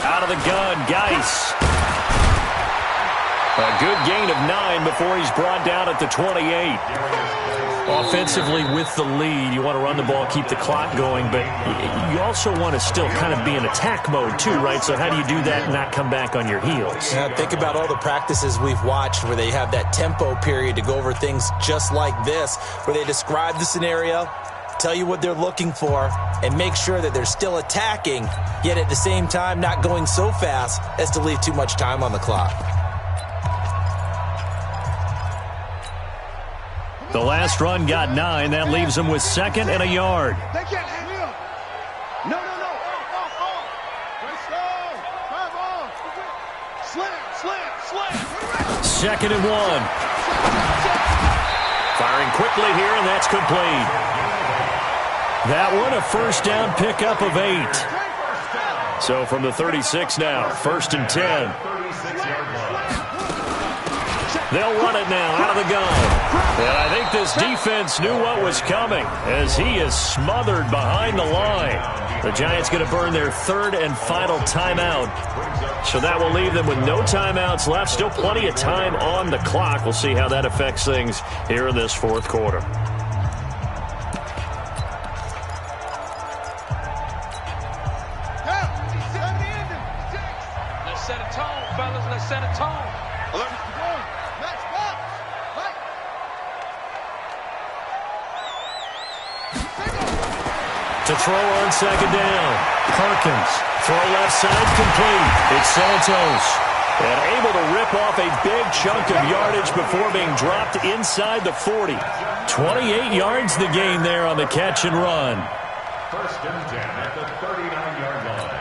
Out of the gun, Geis. A good gain of 9 before he's brought down at the 28. Offensively with the lead, you want to run the ball, keep the clock going, but you also want to still kind of be in attack mode too, right? So how do you do that and not come back on your heels?
Yeah, think about all the practices we've watched where they have that tempo period to go over things just like this, where they describe the scenario, tell you what they're looking for, and make sure that they're still attacking, yet at the same time not going so fast as to leave too much time on the clock.
The last run got 9. That leaves him with 2nd and a yard.
They can't handle. No. Slam.
2nd and 1. Firing quickly here, and that's complete. That one, a first down pickup of 8. So from the 36 now, 1st and 10. They'll run it now out of the gun. And I think this defense knew what was coming as he is smothered behind the line. The Giants going to burn their 3rd and final timeout. So that will leave them with no timeouts left. Still plenty of time on the clock. We'll see how that affects things here in this 4th quarter.
Let's set a tone, fellas. Let's set a tone.
To throw on 2nd down. Perkins. Throw left side complete. It's Santos. And able to rip off a big chunk of yardage before being dropped inside the 40. 28 yards the gain there on the catch and run.
1st and 10 at the 39-yard line.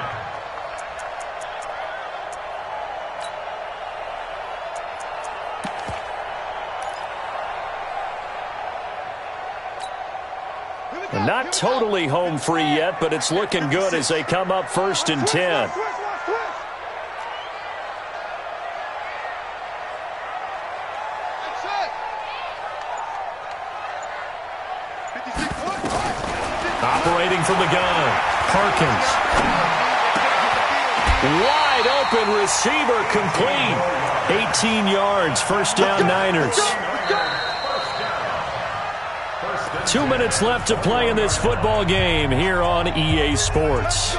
Not totally home free yet, but it's looking good as they come up 1st and 10. Operating from the gun, Perkins. Wide open receiver complete. 18 yards, 1st down Niners. 2 minutes left to play in this football game here on EA Sports.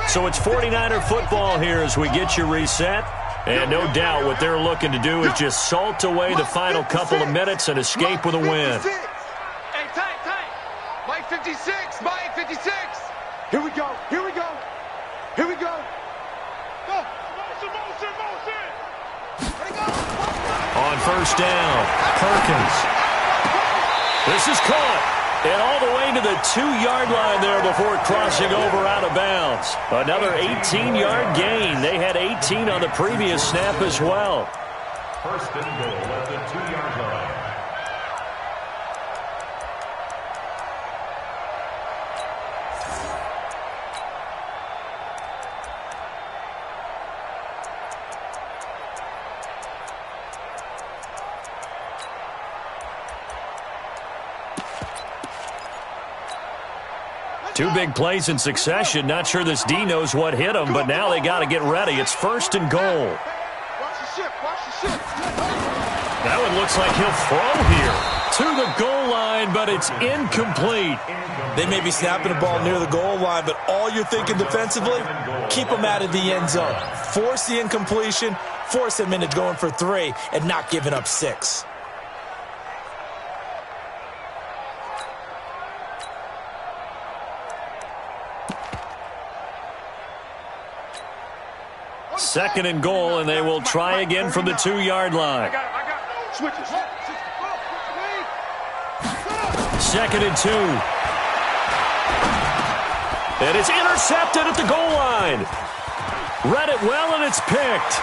So it's 49er football here as we get you reset. And no doubt what they're looking to do is just salt away the final couple of minutes and escape with a win.
Hey, tight. Mike 56. Mike 56. Here we go. Go. Motion.
On 1st down, Perkins. This is caught. And all the way to the 2-yard line there before crossing over out of bounds. Another 18-yard gain. They had 18 on the previous snap as well.
1st and goal at the 2-yard line.
Two big plays in succession. Not sure this D knows what hit him, but now they got to get ready. It's 1st and goal. That one looks like he'll throw here to the goal line, but it's incomplete.
They may be snapping the ball near the goal line, but all you're thinking defensively, keep them out of the end zone. Force the incompletion, force them into going for 3, and not giving up 6.
Second and goal, and they will try again from the 2-yard line. Second and 2. And it's intercepted at the goal line. Read it well, and it's picked.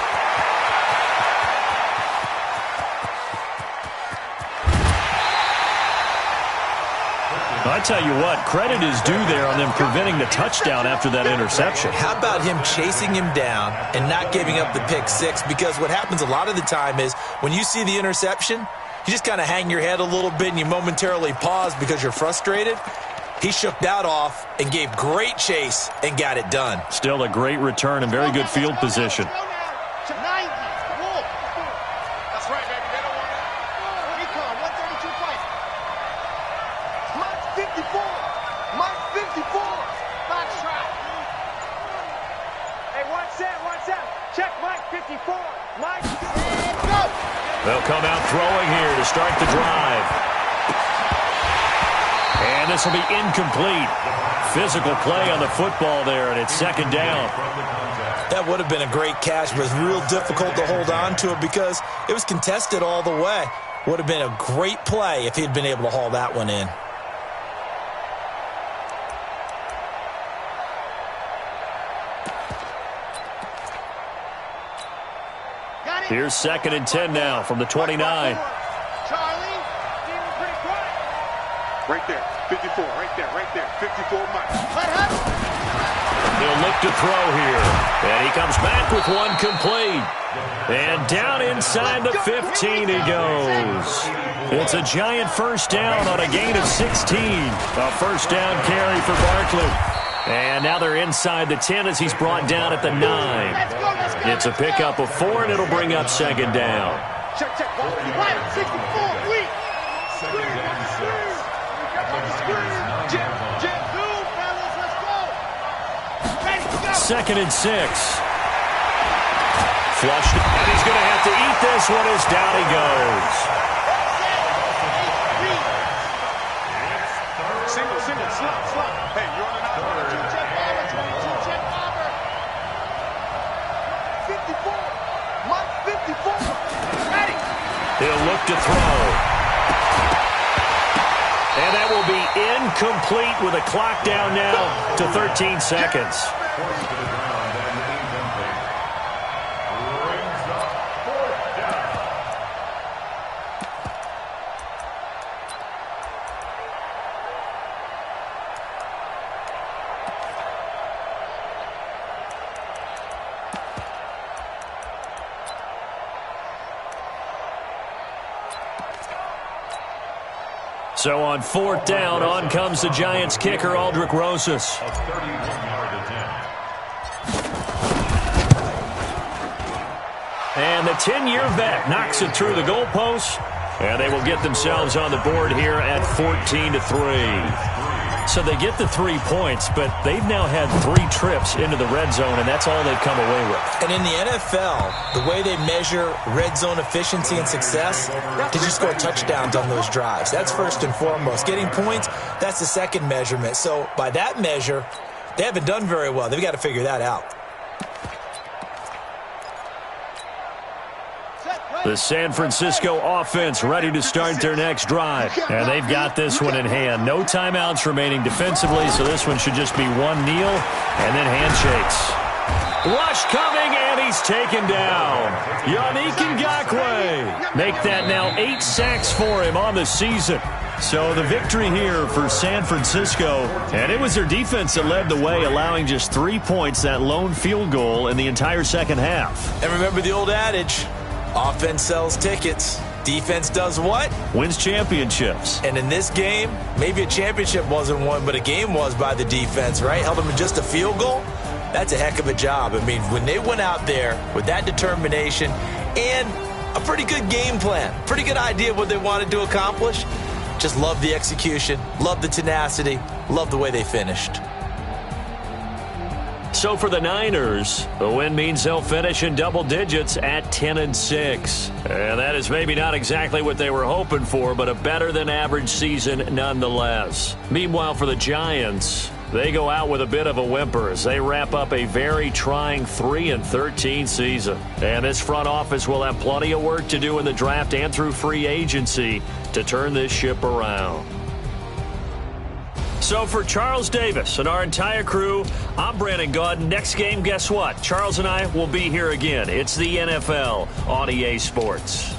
I tell you what, credit is due there on them preventing the touchdown after that interception.
How about him chasing him down and not giving up the pick six? Because what happens a lot of the time is when you see the interception, you just kind of hang your head a little bit and you momentarily pause because you're frustrated. He shook that off and gave great chase and got it done.
Still a great return and very good field position.
That's right, baby. They don't want it. Recon, 132 fight. Mike's 54. Mike's 54. Box trap.
Hey, watch that. Check Mike 54. Mike,
Go.
They'll come out throwing here to start the drive. And this will be incomplete. Physical play on the football there, and it's second down.
That would have been a great catch, but it's real difficult to hold on to it because it was contested all the way. Would have been a great play if he'd been able to haul that one in.
Here's 2nd and 10 now from the 29.
Charlie. Pretty quiet.
right there, 54, right there, 54 Mike.
He'll look to throw here. And he comes back with one complete. And down inside the 15 he goes. It's a giant first down on a gain of 16. A first down carry for Barkley. And now they're inside the 10 as he's brought down at the 9. It's a pickup of 4, and it'll bring up second down.
Check. 64, weak.
Second and 6. Flushed, and he's going to have to eat this one as down he goes.
Single, slot. Hey, you're on an island.
22 check bomber. 54. Mike 54. Ready.
He'll look to throw. And that will be incomplete with a clock down now to 13 seconds. So on 4th down, on comes the Giants kicker, Aldrich Rosas. And the 10-year vet knocks it through the goalpost, and they will get themselves on the board here at 14-3. So they get the 3 points, but they've now had 3 trips into the red zone, and that's all they've come away with.
And in the NFL, the way they measure red zone efficiency and success, did you score touchdowns on those drives? That's first and foremost. Getting points, that's the second measurement. So by that measure, they haven't done very well. They've got to figure that out.
The San Francisco offense ready to start their next drive. And they've got this one in hand. No timeouts remaining defensively, so this one should just be one kneel and then handshakes. Rush coming, and he's taken down. Yannick Ngakoue. Make that now 8 sacks for him on the season. So the victory here for San Francisco, and it was their defense that led the way, allowing just 3 points, that lone field goal in the entire second half.
And remember the old adage, offense sells tickets. Defense does what?
Wins championships.
And in this game, maybe a championship wasn't won, but a game was by the defense, right? Held them in just a field goal. That's a heck of a job. I mean, when they went out there with that determination and a pretty good game plan, pretty good idea of what they wanted to accomplish, just love the execution, love the tenacity, love the way they finished.
So for the Niners, the win means they'll finish in double digits at 10-6. And that is maybe not exactly what they were hoping for, but a better-than-average season nonetheless. Meanwhile, for the Giants, they go out with a bit of a whimper as they wrap up a very trying 3-13 season. And this front office will have plenty of work to do in the draft and through free agency to turn this ship around. So for Charles Davis and our entire crew, I'm Brandon Gaudin. Next game, guess what? Charles and I will be here again. It's the NFL on EA Sports.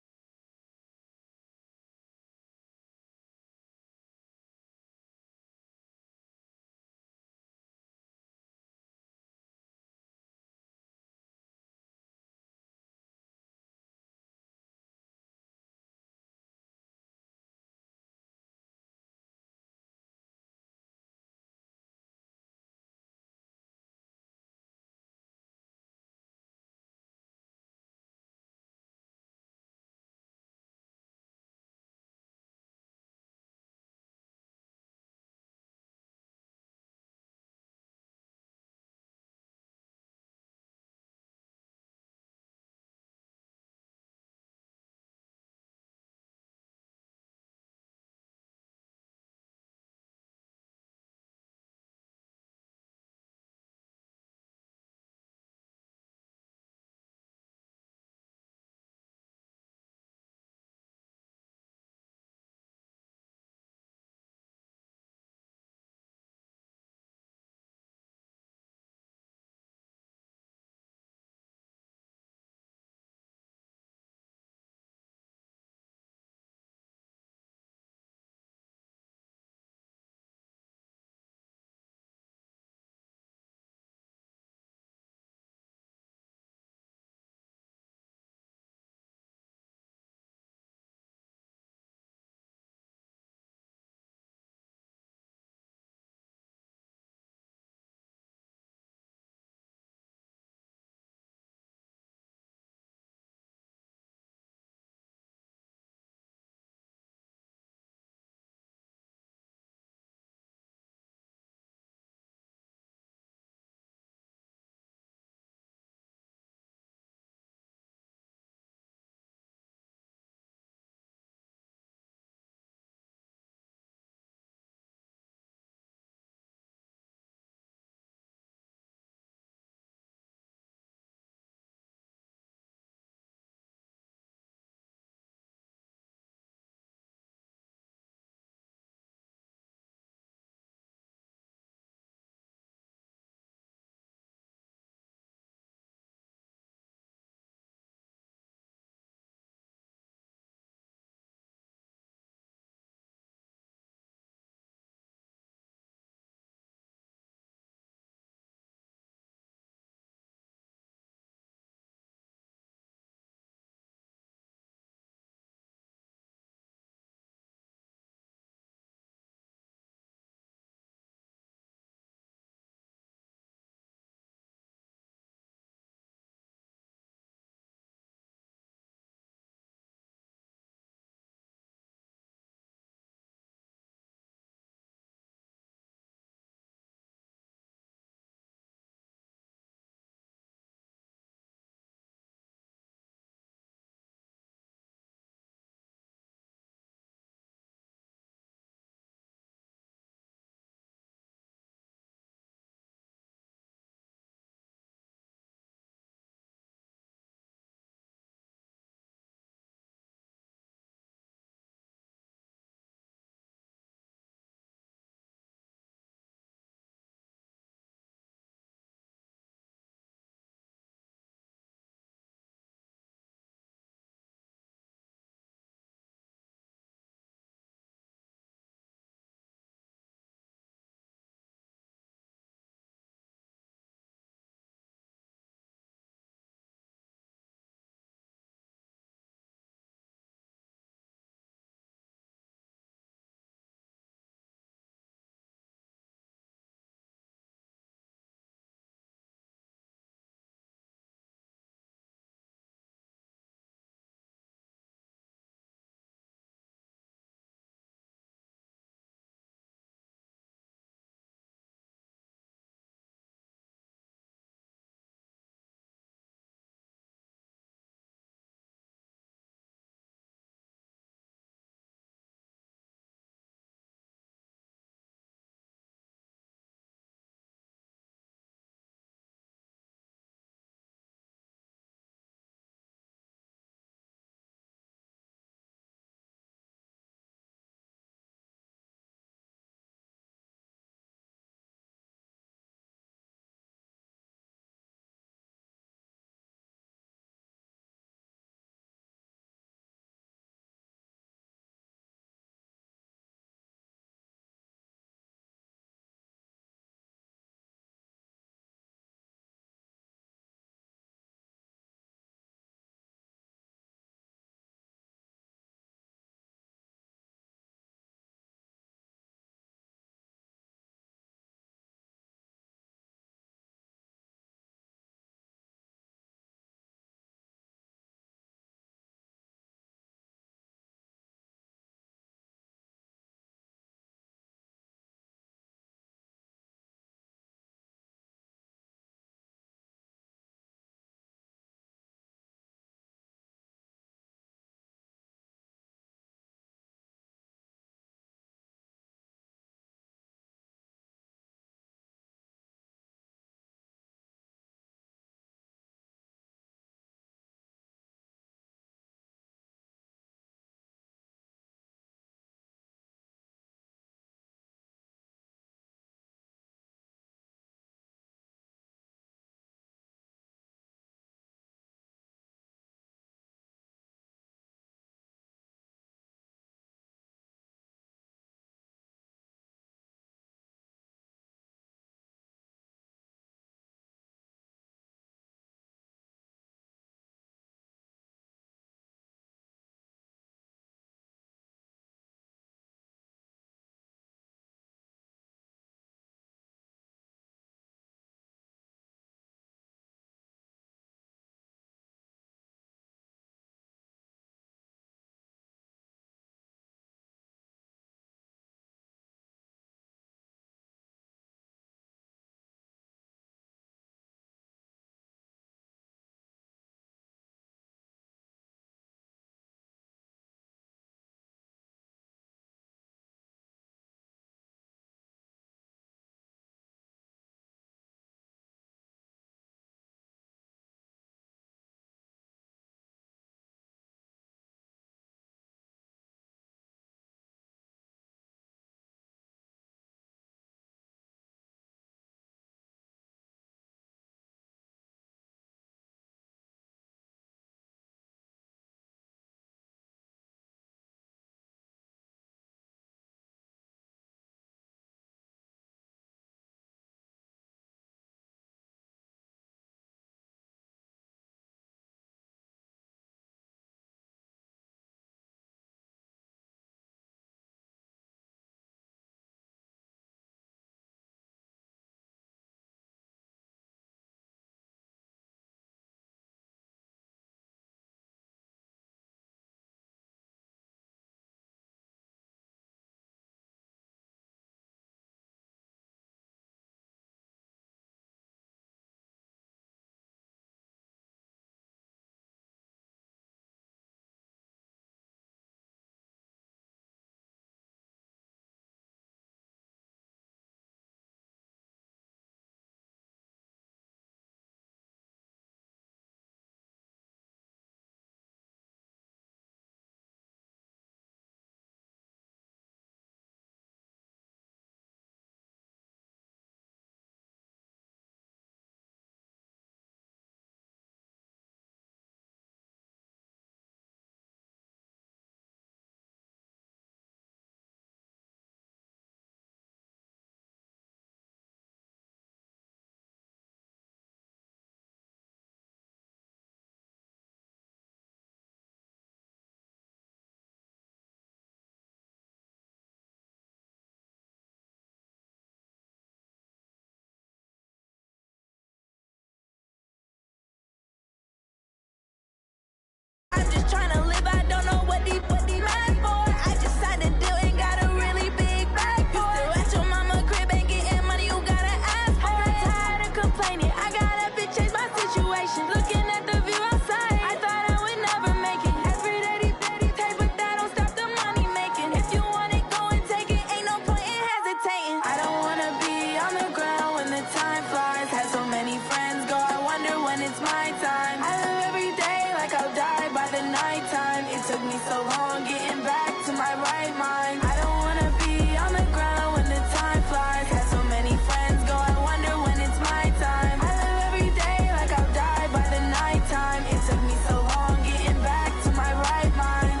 so long getting back to my right mind. I don't wanna be on the ground when the time flies. Had so many friends go, I wonder when it's my time. I live every day like I'll die by the nighttime. It took me so long getting back to my right mind.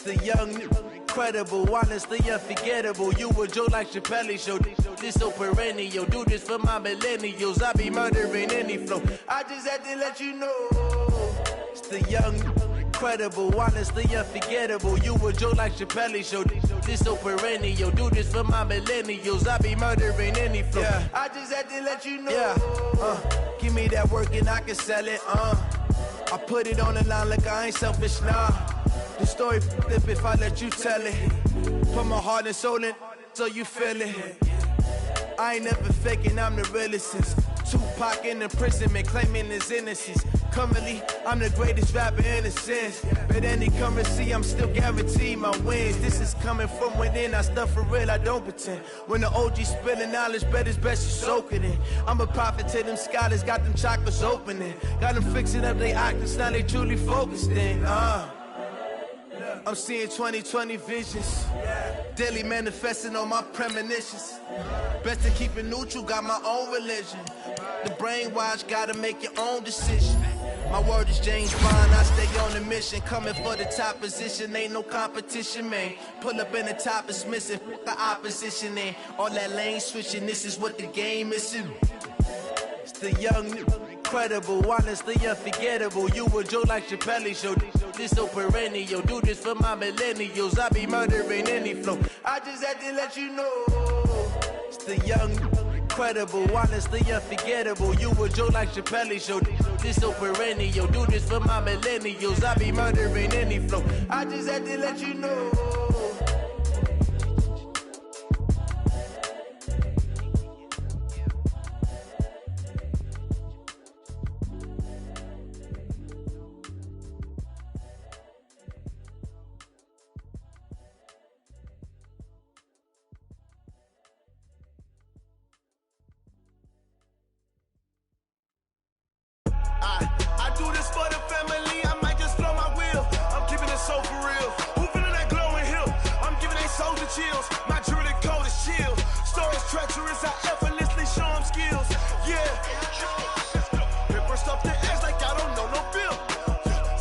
The young, incredible, honestly unforgettable. You a Joe like Chappelle show. This so perennial. Do this for my millennials. I be murdering any flow. I just had to let you know. It's the young, incredible, honestly unforgettable. You a Joe like Chappelle show. This so perennial. Do this for my millennials. I be murdering any flow. Yeah. I just had to let you know. Yeah. Give me that work and I can sell it. I put it on the line like I ain't selfish, nah. The story flip if I let you tell it. Put my heart and soul in so you feel it. I ain't never faking, I'm the realest since Tupac in imprisonment, claiming his innocence. Currently, I'm the greatest rapper in a sense. But any currency, I'm still guaranteed my wins. This is coming from within, I stuff for real, I don't pretend. When the OG spilling knowledge, bet it's best you soak it in. I'm a prophet to them scholars, got them chakras opening. Got them fixing up they octaves, now they truly focused in. I'm seeing 2020 visions, daily manifesting on my premonitions. Best to keep it neutral, got my own religion. The brainwash, gotta make your own decision. My word is James Bond, I stay on the mission. Coming for the top position, ain't no competition, man. Pull up in the top, it's missing, the opposition in. All that lane switching, this is what the game is. It's the young, incredible, honestly unforgettable. You a Joe like Chappelle show. This so perennial. Do this for my millennials. I be murdering any flow. I just had to let you know. It's the young, incredible, honestly unforgettable. You a Joe like Chappelle show. This so perennial. Do this for my millennials. I be murdering any flow. I just had to let you know.
I do this for the family, I might just blow my wheel. I'm keeping it so for real. Who feeling that glowing hill? I'm giving they soldier chills. My jewelry code is chill. Stories treacherous, I effortlessly show them skills. Yeah. Paper stuff the edge like I don't know no bill.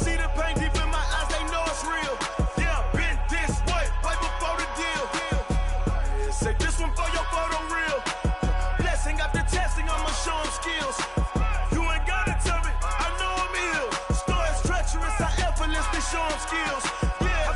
See the pain deep in my eyes, they know it's real. Yeah, been this way, right before the deal. Say this one for your photo reel. Blessing after testing, I'ma show them skills. Show them skills. Yeah,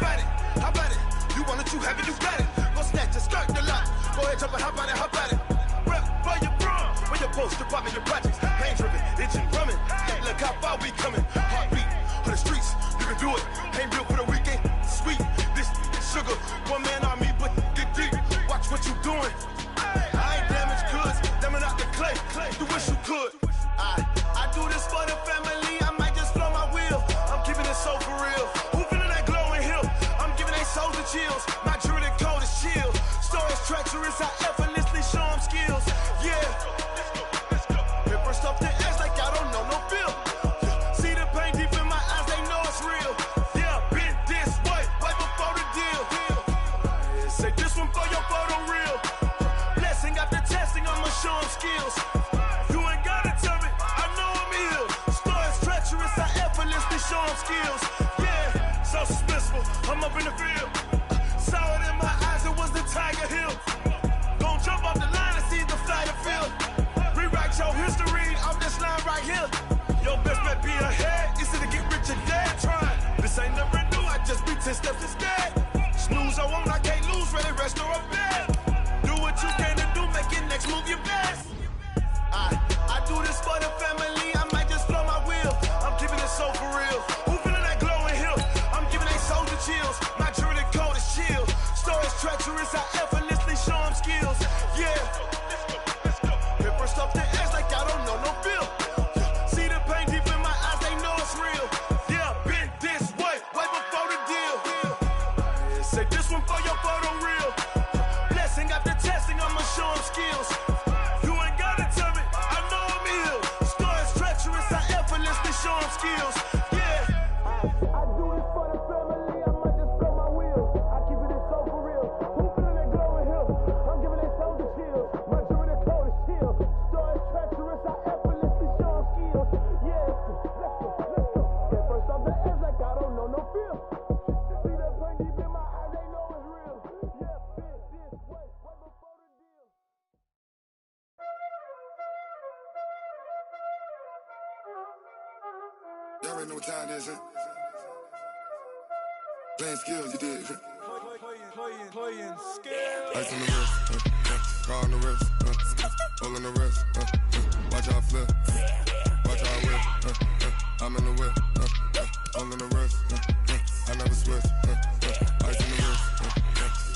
how about it? You want it, you have it, you got it. Go snatch it, skirt the lot. Go ahead, jump it, how about it? Rep for your bro, for your post, your poppin', your projects. Pain driven, itching, drumming. Look how far we coming. Heartbeat on the streets, you can do it. Ain't built for the weekend. Sweet, this sugar, one man army, but get deep. Watch what you doing. I ain't damaged goods, damn it out the clay. You wish you could. I do this for the family. I might just blow my wheel. I'm keeping it so for real. Who feeling that glowing hill? I'm giving they soldier chills. My jewelry code is chill. Stories treacherous, I effortlessly show them skills. Yeah. Paper stuff the edge like I don't know no bill. See the pain deep in my eyes, they know it's real. Yeah, been this way, right before the deal. Say this one for your photo reel. Blessing after testing, I'ma show them skills. You ain't gotta tell me, I know I'm ill. Stories treacherous, I effortlessly show them skills. Yeah, so suspenseful, I'm up in the field. Saw it in my eyes, it was the Tiger Hill. Gon' jump off the line and see the flight of field. Rewrite your history off this line right here. Your best bet be ahead, it's to get rich or dead trying. This ain't never new, I just be 10 steps instead. Snooze, I won't, I can't lose, ready, rest or a bed. Do what you can to do, make your next move your best. I do this for the family, I might just blow my wheel. I'm keeping it so for real. Who feeling that glowing hill? I'm giving they soldier chills. My jewelry code is chill. Stories treacherous, I effortlessly show them skills. Yeah. skills. You ain't gotta tell me, I know I'm ill. Stories treacherous, I effortlessly show them skills. Yeah. I do this for the family, I might just blow my wheels. I keep it so for real. Who feeling that glow in here? I'm giving it so the chills. My jewelry the cold is chill. Stories treacherous, I effortlessly show them skills. Yeah, let's go. Get first off the edge like I don't know no fear. See that pain deep in my eyes, they know it's real. Yeah, this way, right before the deal.
Y'all already know what time it is, huh? Playing skills, you did.
Playing skills.
Ice on the wrist, car on the wrist, hole on the wrist, watch out flip, watch out whip, I'm in the whip, hole in the wrist, I never switch, ice on the wrist,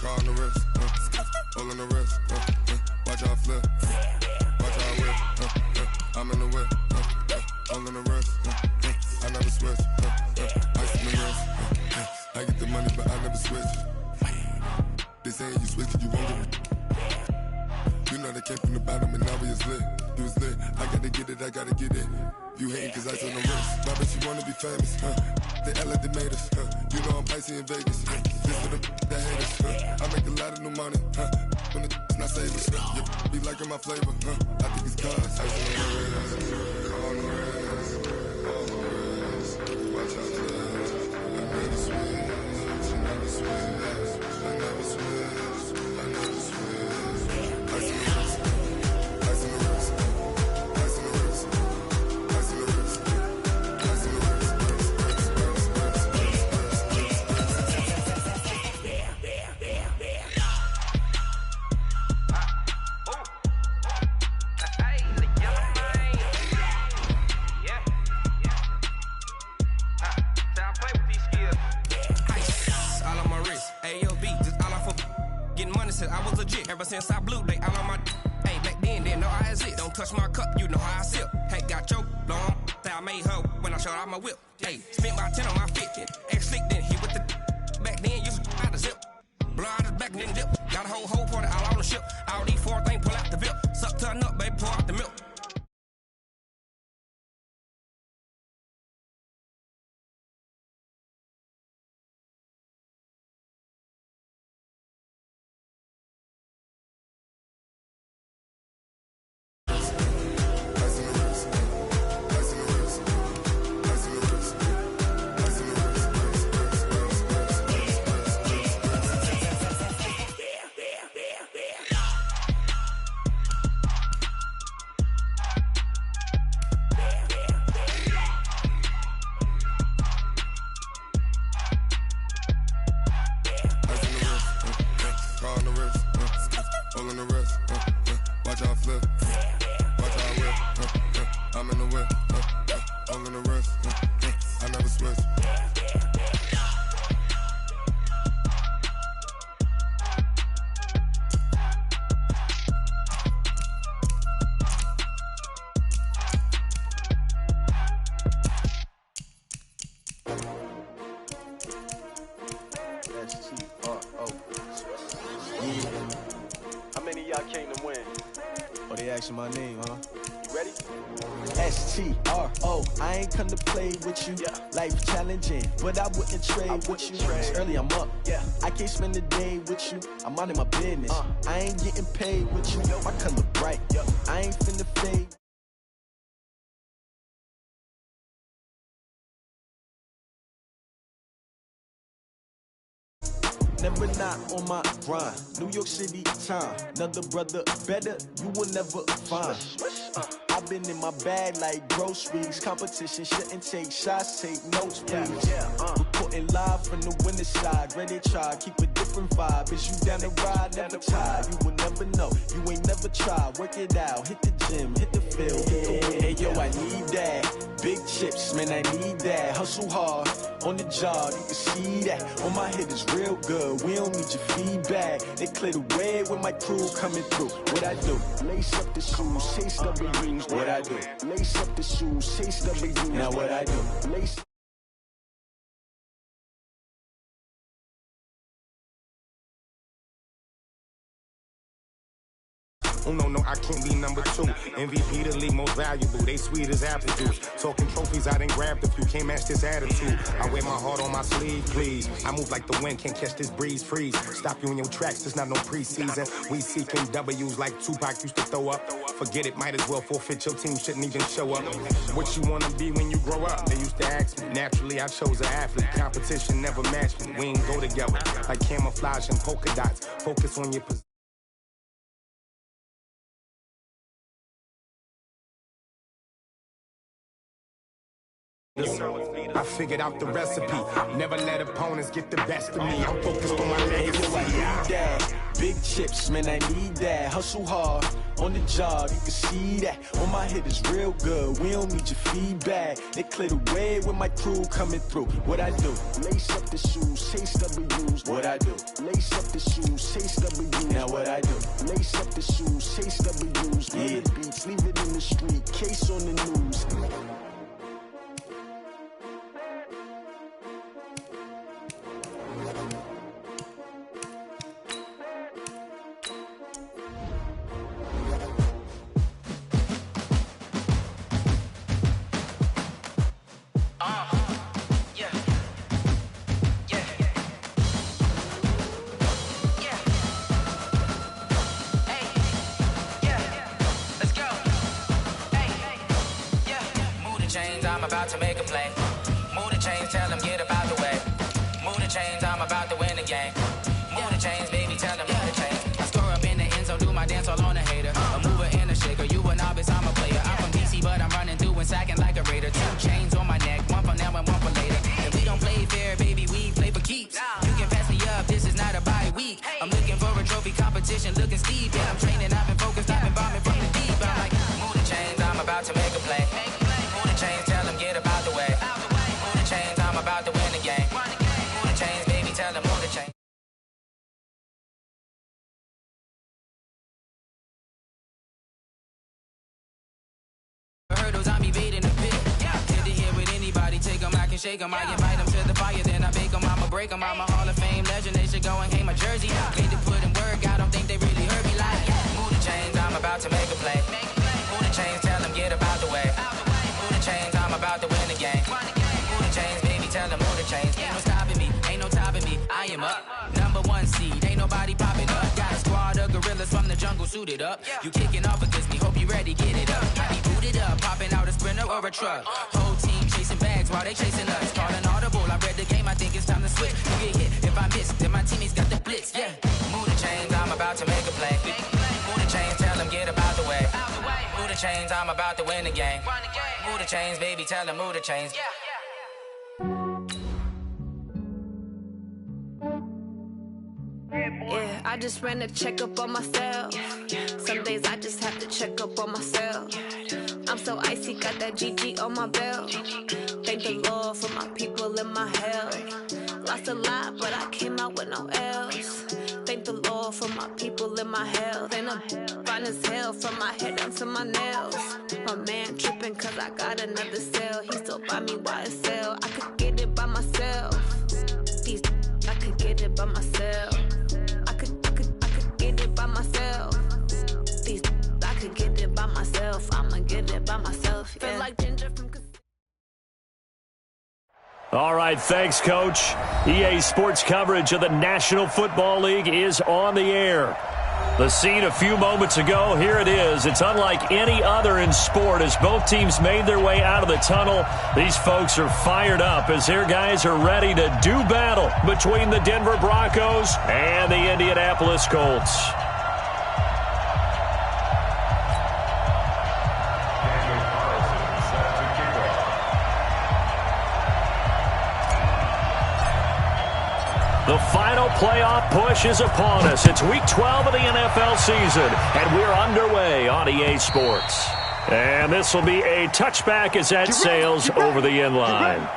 car on the wrist, hole in the wrist, watch out flip, watch out whip, I'm in the whip, hole in the wrist, I never switch, ice on the wrist, I get the money but I never switch. They saying you switch, you won't get it. You know they came from the bottom and now we is lit. You was lit, I gotta get it, I gotta get it. You hating cause ice on the wrist. Why bet you wanna be famous, They act like they made us, You know I'm icy in Vegas, This for the that hate us, I make a lot of new money, When the not savers, You be liking my flavor, I think it's cause ice on the wrist, on the wrist, on the wrist. Watch out, I never switch, I never switch. I never switch, I never switch. Ice in the wrist, ice in the wrist, ice in the wrist, ice in the wrist, ice in the wrist,
I was legit ever since I blew they all on my hey back then didn't know I exist. Don't touch my cup, you know how I sip. Hey, got choked, long that I made her when I showed out my whip. Hey, spent my 10 on my 50. Ex slick then hit with the back then used to out the zip. Blow out the back then dip. Got a whole party all on the ship. All these 4 things pull out the VIP. Suck to a nut, baby, pour out the milk.
My name, huh?
You ready?
STRO, I ain't come to play with you. Life challenging, but I wouldn't trade with you. It's early, I'm up. I can't spend the day with you. I'm minding my business. I ain't getting paid with you. My color bright. I ain't finna fade. Never not on my grind. New York City time. Another brother better, you will never find. I've been in my bag like groceries. Competition shouldn't take shots, take notes, please. Reporting live from the winter side. Ready to try, keep a different vibe. Is you down the ride, never tired. You will never know, you ain't never tried. Work it out, hit the gym, hit the field, hit the wheel. Hey yo, I need that. Big chips, man, I need that. Hustle hard, on the job, you can see that. On my head is real good, we don't need your feedback. They clear the way with my crew coming through. What I do? Lace up the shoes, chase W's. What I do? Lace up the shoes, chase W's. Now what I do? Lace.
Uno, no, I can't be number 2. MVP the league most valuable. They sweet as apple juice. Talking trophies, I done grabbed a few. Can't match this attitude. I wear my heart on my sleeve, please. I move like the wind, can't catch this breeze, freeze. Stop you in your tracks, there's not no preseason. We seeking W's like Tupac used to throw up. Forget it, might as well forfeit. Your team shouldn't even show up. What you wanna be when you grow up? They used to ask me. Naturally, I chose an athlete. Competition never matched me. We ain't go together like camouflage and polka dots. Focus on your position. I figured out the recipe. Never let opponents get the best of me. I'm focused on my legacy.
I need that. Big chips, man, I need that. Hustle hard on the job, you can see that. On my hit is real good. We don't need your feedback. They clear the way with my crew coming through. What I do? Lace up the shoes, chase W's. What I do? Lace up the shoes, chase W's. Now what I do? Lace up the shoes, chase W's. Yeah. Beats, leave it in the street. Case on the news.
I'm about to make a play. Move the chains, tell them get about the way. Move the chains, I'm about to win the game. Move the chains, baby, tell them move the chains. I score up in the end zone, do my dance all on a hater. A mover and a shaker, you a novice, I'm a player. I'm from DC, but I'm running through and sacking like a raider. 2 chains on my neck, one for now and one for later. And we don't play fair, baby, we play for keeps. You can pass me up, this is not a bye week. I'm looking for a trophy competition, looking steep. Yeah, I'm training, I've been focused, I've been bombing from the deep. I'm like, move the chains, I'm about to make a play. Move the chains, tell them get about the way. Move the chains, I'm about to win the game. Move the chains, baby, tell them move the chains. Hurdles, I'm evading a bit. Get to here with anybody, take them, I can shake them. I invite them to the fire, then I bake them, I'ma break them. I'm a Hall of Fame legend, they should go and hang my jersey. Made to put in work, I don't think they really heard me like. Move the chains, I'm about to make a play. Move the chains, tell them get about the way. Move the chains, I'm about to win the game. Move the chains, baby, tell them move the chains. Ain't no stopping me, ain't no topping me, I am up. Number 1 seed, ain't nobody popping up. Got a squad of gorillas from the jungle suited up. You kicking off against me, hope you ready, get it up. I be booted up, popping out a Sprinter or a truck. Whole team chasing bags while they chasing us. Call an audible, I read the game, I think it's time to switch. You get hit, if I miss, then my teammates got the blitz, yeah. Move the chains, I'm about to make a play. Move the chains, tell them get about the way. Move the chains, I'm about to win the game. Move the chains, baby, tell them move the chains.
Yeah, I just ran a checkup on myself. Some days I just have to check up on myself. I'm so icy, got that GG on my belt. Thank the Lord for my people and my health. Lost a lot, but I came out with no L's. Thank the Lord for my people and my health. And I'm fine as hell from my head down to my nails. My man tripping cause I got another cell. He still buy me YSL. I could get it by myself. These I could get it by myself. I could get it by myself. These I could get it by myself. I'ma get it by myself. Yeah. Feel like ginger from.
All right, thanks, Coach. EA Sports coverage of the National Football League is on the air. The scene a few moments ago, here it is. It's unlike any other in sport as both teams made their way out of the tunnel. These folks are fired up as their guys are ready to do battle between the Denver Broncos and the Indianapolis Colts. The final playoff push is upon us. It's Week 12 of the NFL season, and we're underway on EA Sports. And this will be a touchback as that sails over the end line.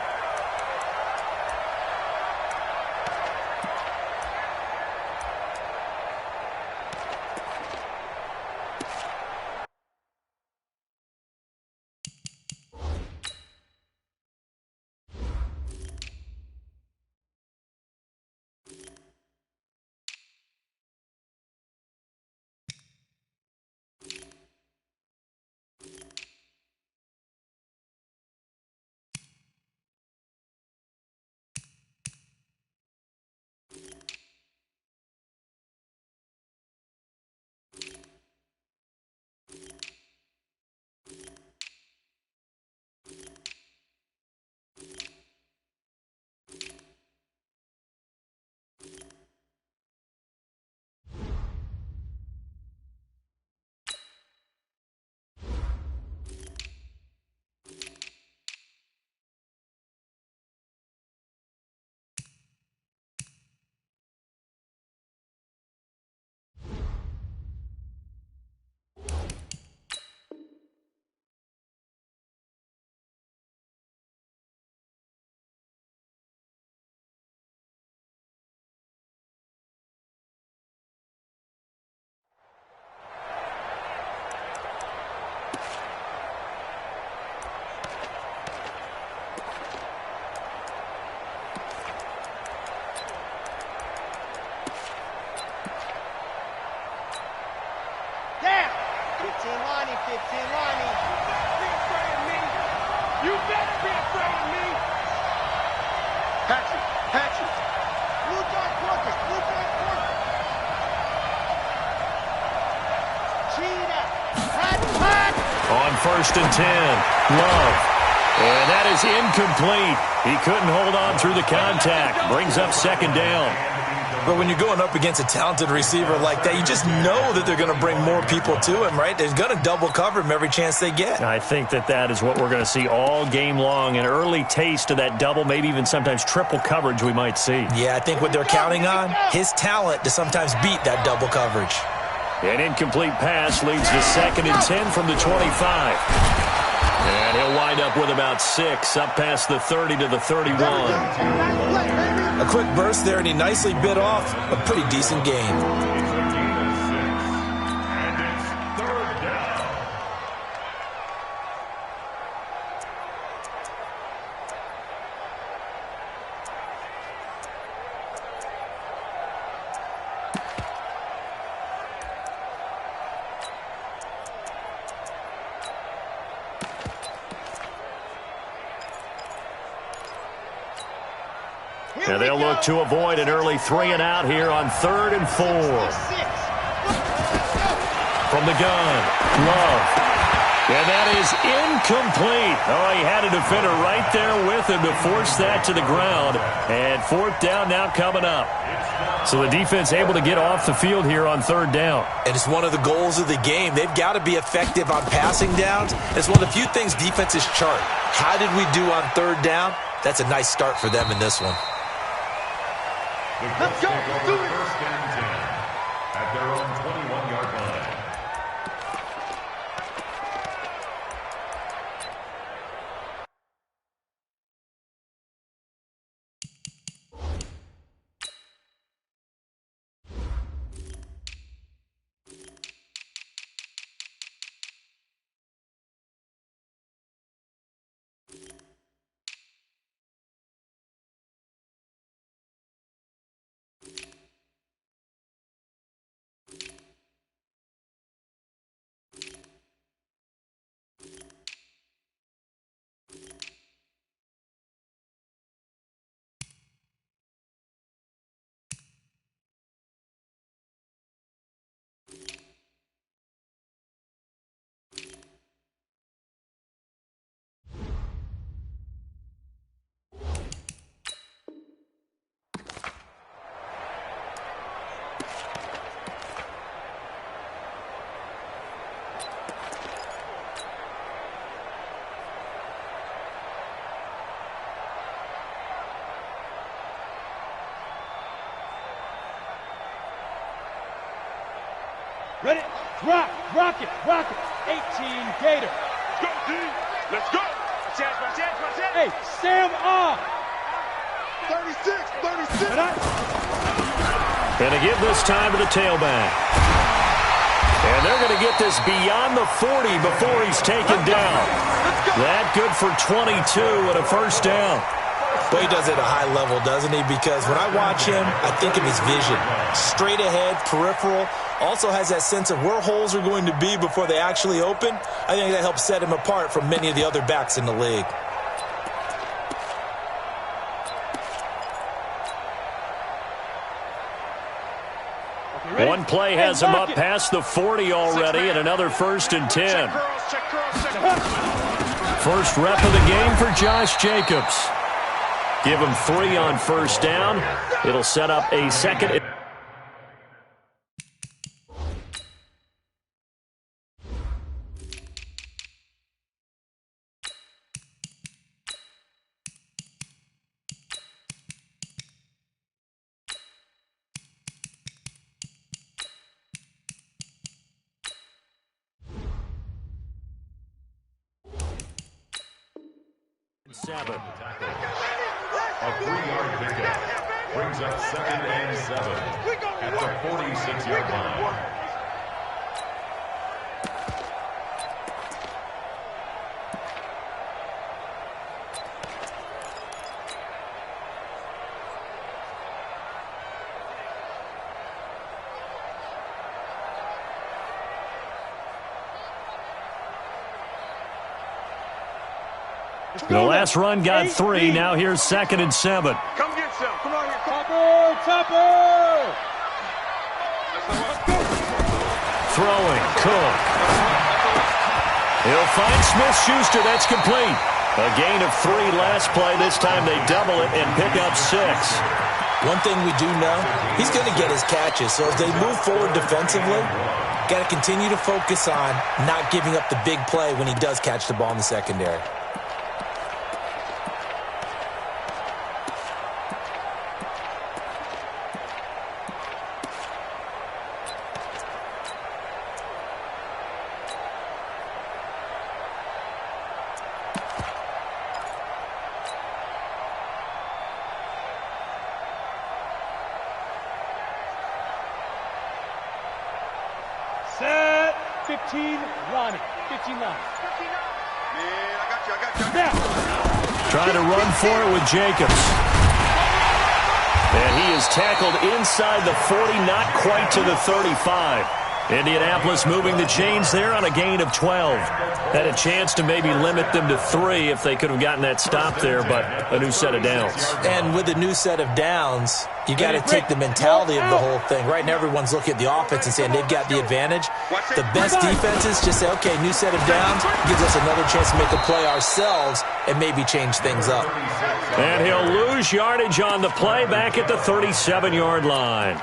lining, 15 lining.
Be afraid of me. You better be afraid of me.
Hatchet. Blue dot quarters. Cheetah. Hat.
On 1st and 10, Love. And that is incomplete. He couldn't hold on through the contact. Brings up 2nd down.
But when you're going up against a talented receiver like that, you just know that they're going to bring more people to him, right? They're going to double cover him every chance they get.
I think that is what we're going to see all game long. An early taste of that double, maybe even sometimes triple coverage we might see.
Yeah, I think what they're counting on, his talent to sometimes beat that double coverage.
An incomplete pass leads to 2nd and 10 from the 25. And he'll wind up with about 6, up past the 30 to the 31.
A quick burst there, and he nicely bit off a pretty decent game.
And they'll look to avoid an early 3-and-out here on 3rd and 4. From the gun, Love. And that is incomplete. Oh, he had a defender right there with him to force that to the ground. And 4th down now coming up. So the defense able to get off the field here on 3rd down.
And it's one of the goals of the game. They've got to be effective on passing downs. It's one of the few things defenses chart. How did we do on 3rd down? That's a nice start for them in this one.
Let's go. Let's do it. 1st and 10 at their own 21-yard line.
Ready? Rock it. 18 Gator. Go, D. Let's go. Chance. Hey, Sam off.
36.
And to give this time to the tailback. And they're going to get this beyond the 40 before he's taken down. That good for 22 and a 1st down.
But he does it at a high level, doesn't he? Because when I watch him, I think of his vision. Straight ahead, peripheral. Also has that sense of where holes are going to be before they actually open. I think that helps set him apart from many of the other backs in the league.
One play has him up past the 40 already, and another 1st and 10. First rep of the game for Josh Jacobs. Give him 3 on 1st down. It'll set up a 2nd. Seven.
A 3-yard pickup brings up 2nd and 7 at the 46-yard line.
The last run got 3. Now here's 2nd and 7.
Come get some. Come on here.
Topper!
Throwing, Cook. He'll find Smith-Schuster. That's complete. A gain of 3 last play. This time they double it and pick up 6.
One thing we do know, he's going to get his catches. So as they move forward defensively, got to continue to focus on not giving up the big play when he does catch the ball in the secondary.
Set. 15, Ronnie. 15 line.
Man, I got you.
Trying to run for it with Jacobs. And he is tackled inside the 40, not quite to the 35. Indianapolis moving the chains there on a gain of 12. Had a chance to maybe limit them to 3 if they could have gotten that stop there, but a new set of downs.
And with a new set of downs, you got to take the mentality of the whole thing. Right now, everyone's looking at the offense and saying they've got the advantage. The best defenses just say, okay, new set of downs gives us another chance to make a play ourselves and maybe change things up.
And he'll lose yardage on the play back at the 37-yard line.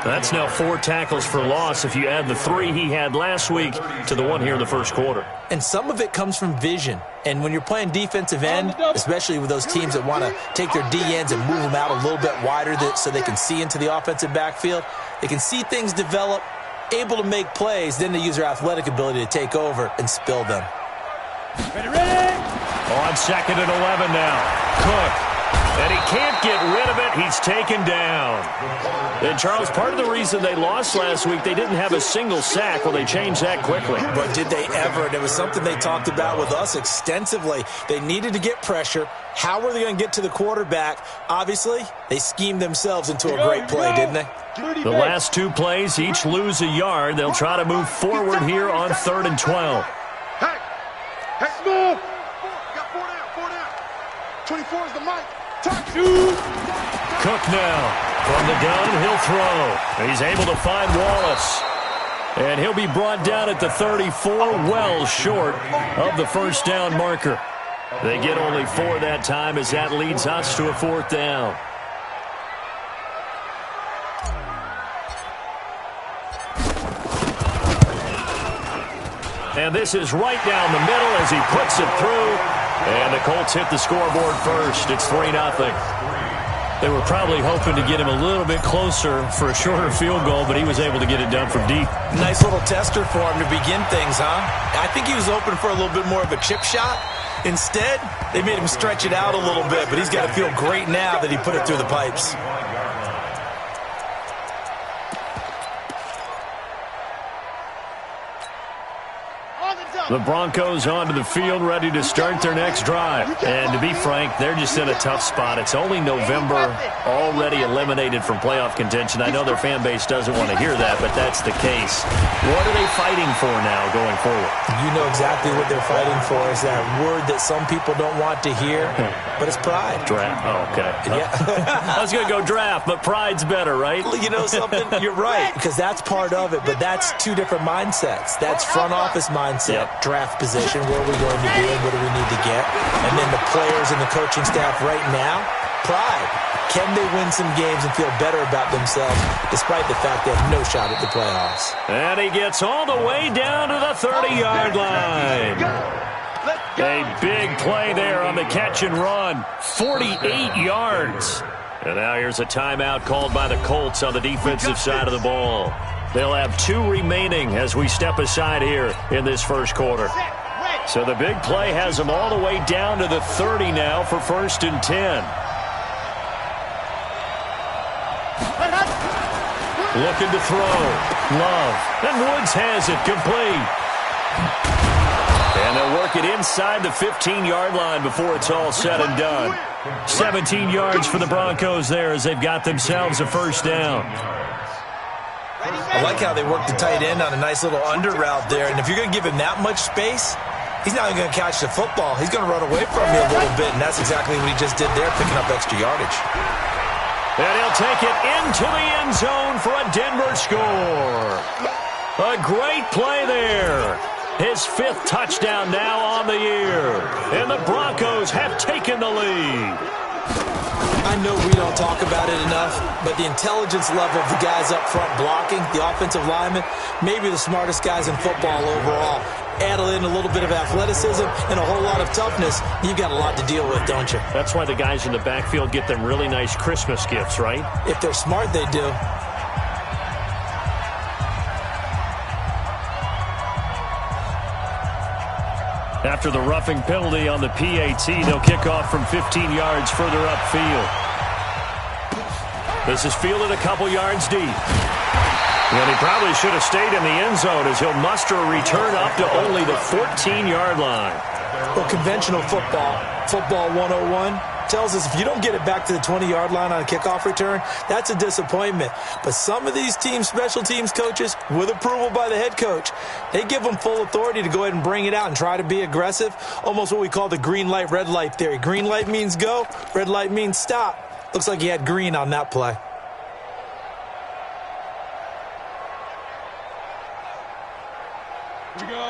That's now 4 tackles for loss if you add the 3 he had last week to the 1 here in the first quarter.
And some of it comes from vision. And when you're playing defensive end, especially with those teams that want to take their D-ends and move them out a little bit wider so they can see into the offensive backfield, they can see things develop, able to make plays, then they use their athletic ability to take over and spill them.
Ready.
On 2nd and 11 now. Cook. And he can't get rid of it. He's taken down. And, Charles, part of the reason they lost last week, they didn't have a single sack. Well, they changed that quickly.
But did they ever? And it was something they talked about with us extensively. They needed to get pressure. How were they going to get to the quarterback? Obviously, they schemed themselves into a great play, didn't they?
The last 2 plays, each lose a yard. They'll try to move forward here on 3rd and 12.
Hey, Smith. Got 4 down. 24 is the mic.
Cook now from the gun. He'll throw. He's able to find Wallace. And he'll be brought down at the 34, well short of the first down marker. They get only 4 that time as that leads us to a 4th down. And this is right down the middle as he puts it through. And the Colts hit the scoreboard first. It's 3-0. They were probably hoping to get him a little bit closer for a shorter field goal, but he was able to get it done from deep.
Nice little tester for him to begin things, huh? I think he was open for a little bit more of a chip shot. Instead, they made him stretch it out a little bit, but he's got to feel great now that he put it through the pipes.
The Broncos onto the field, ready to start their next drive. And to be frank, they're just in a tough spot. It's only November, already eliminated from playoff contention. I know their fan base doesn't want to hear that, but that's the case. What are they fighting for now going forward?
You know exactly what they're fighting for is that word that some people don't want to hear, but it's pride.
Draft. Oh, okay.
Yeah.
I was going to go draft, but pride's better, right?
You know something? You're right, because that's part of it, but that's 2 different mindsets. That's front office mindset. Yep. Draft position, where are we going to be and what do we need to get? And then the players and the coaching staff right now, pride. Can they win some games and feel better about themselves despite the fact they have no shot at the playoffs?
And he gets all the way down to the 30-yard line. A big play there on the catch and run. 48 yards. And now here's a timeout called by the Colts on the defensive side of the ball. They'll have 2 remaining as we step aside here in this first quarter. So the big play has them all the way down to the 30 now for 1st and 10. Looking to throw. Love. And Woods has it complete. And they'll work it inside the 15-yard line before it's all said and done. 17 yards for the Broncos there as they've got themselves a 1st down.
I like how they work the tight end on a nice little under route there. And if you're going to give him that much space, he's not even going to catch the football. He's going to run away from you a little bit, and that's exactly what he just did there, picking up extra yardage.
And he'll take it into the end zone for a Denver score. A great play there. His 5th touchdown now on the year. And the Broncos have taken the lead.
I know we don't talk about it enough, but the intelligence level of the guys up front blocking, the offensive linemen, maybe the smartest guys in football overall. Add in a little bit of athleticism and a whole lot of toughness, you've got a lot to deal with, don't you?
That's why the guys in the backfield get them really nice Christmas gifts, right?
If they're smart, they do.
After the roughing penalty on the PAT, they'll kick off from 15 yards further upfield. This is fielded a couple yards deep. And he probably should have stayed in the end zone as he'll muster a return up to only the 14-yard line.
Well, conventional football 101, tells us if you don't get it back to the 20-yard line on a kickoff return, that's a disappointment. But some of these special teams coaches, with approval by the head coach, they give them full authority to go ahead and bring it out and try to be aggressive, almost what we call the green light, red light theory. Green light means go, red light means stop. Looks like he had green on that play.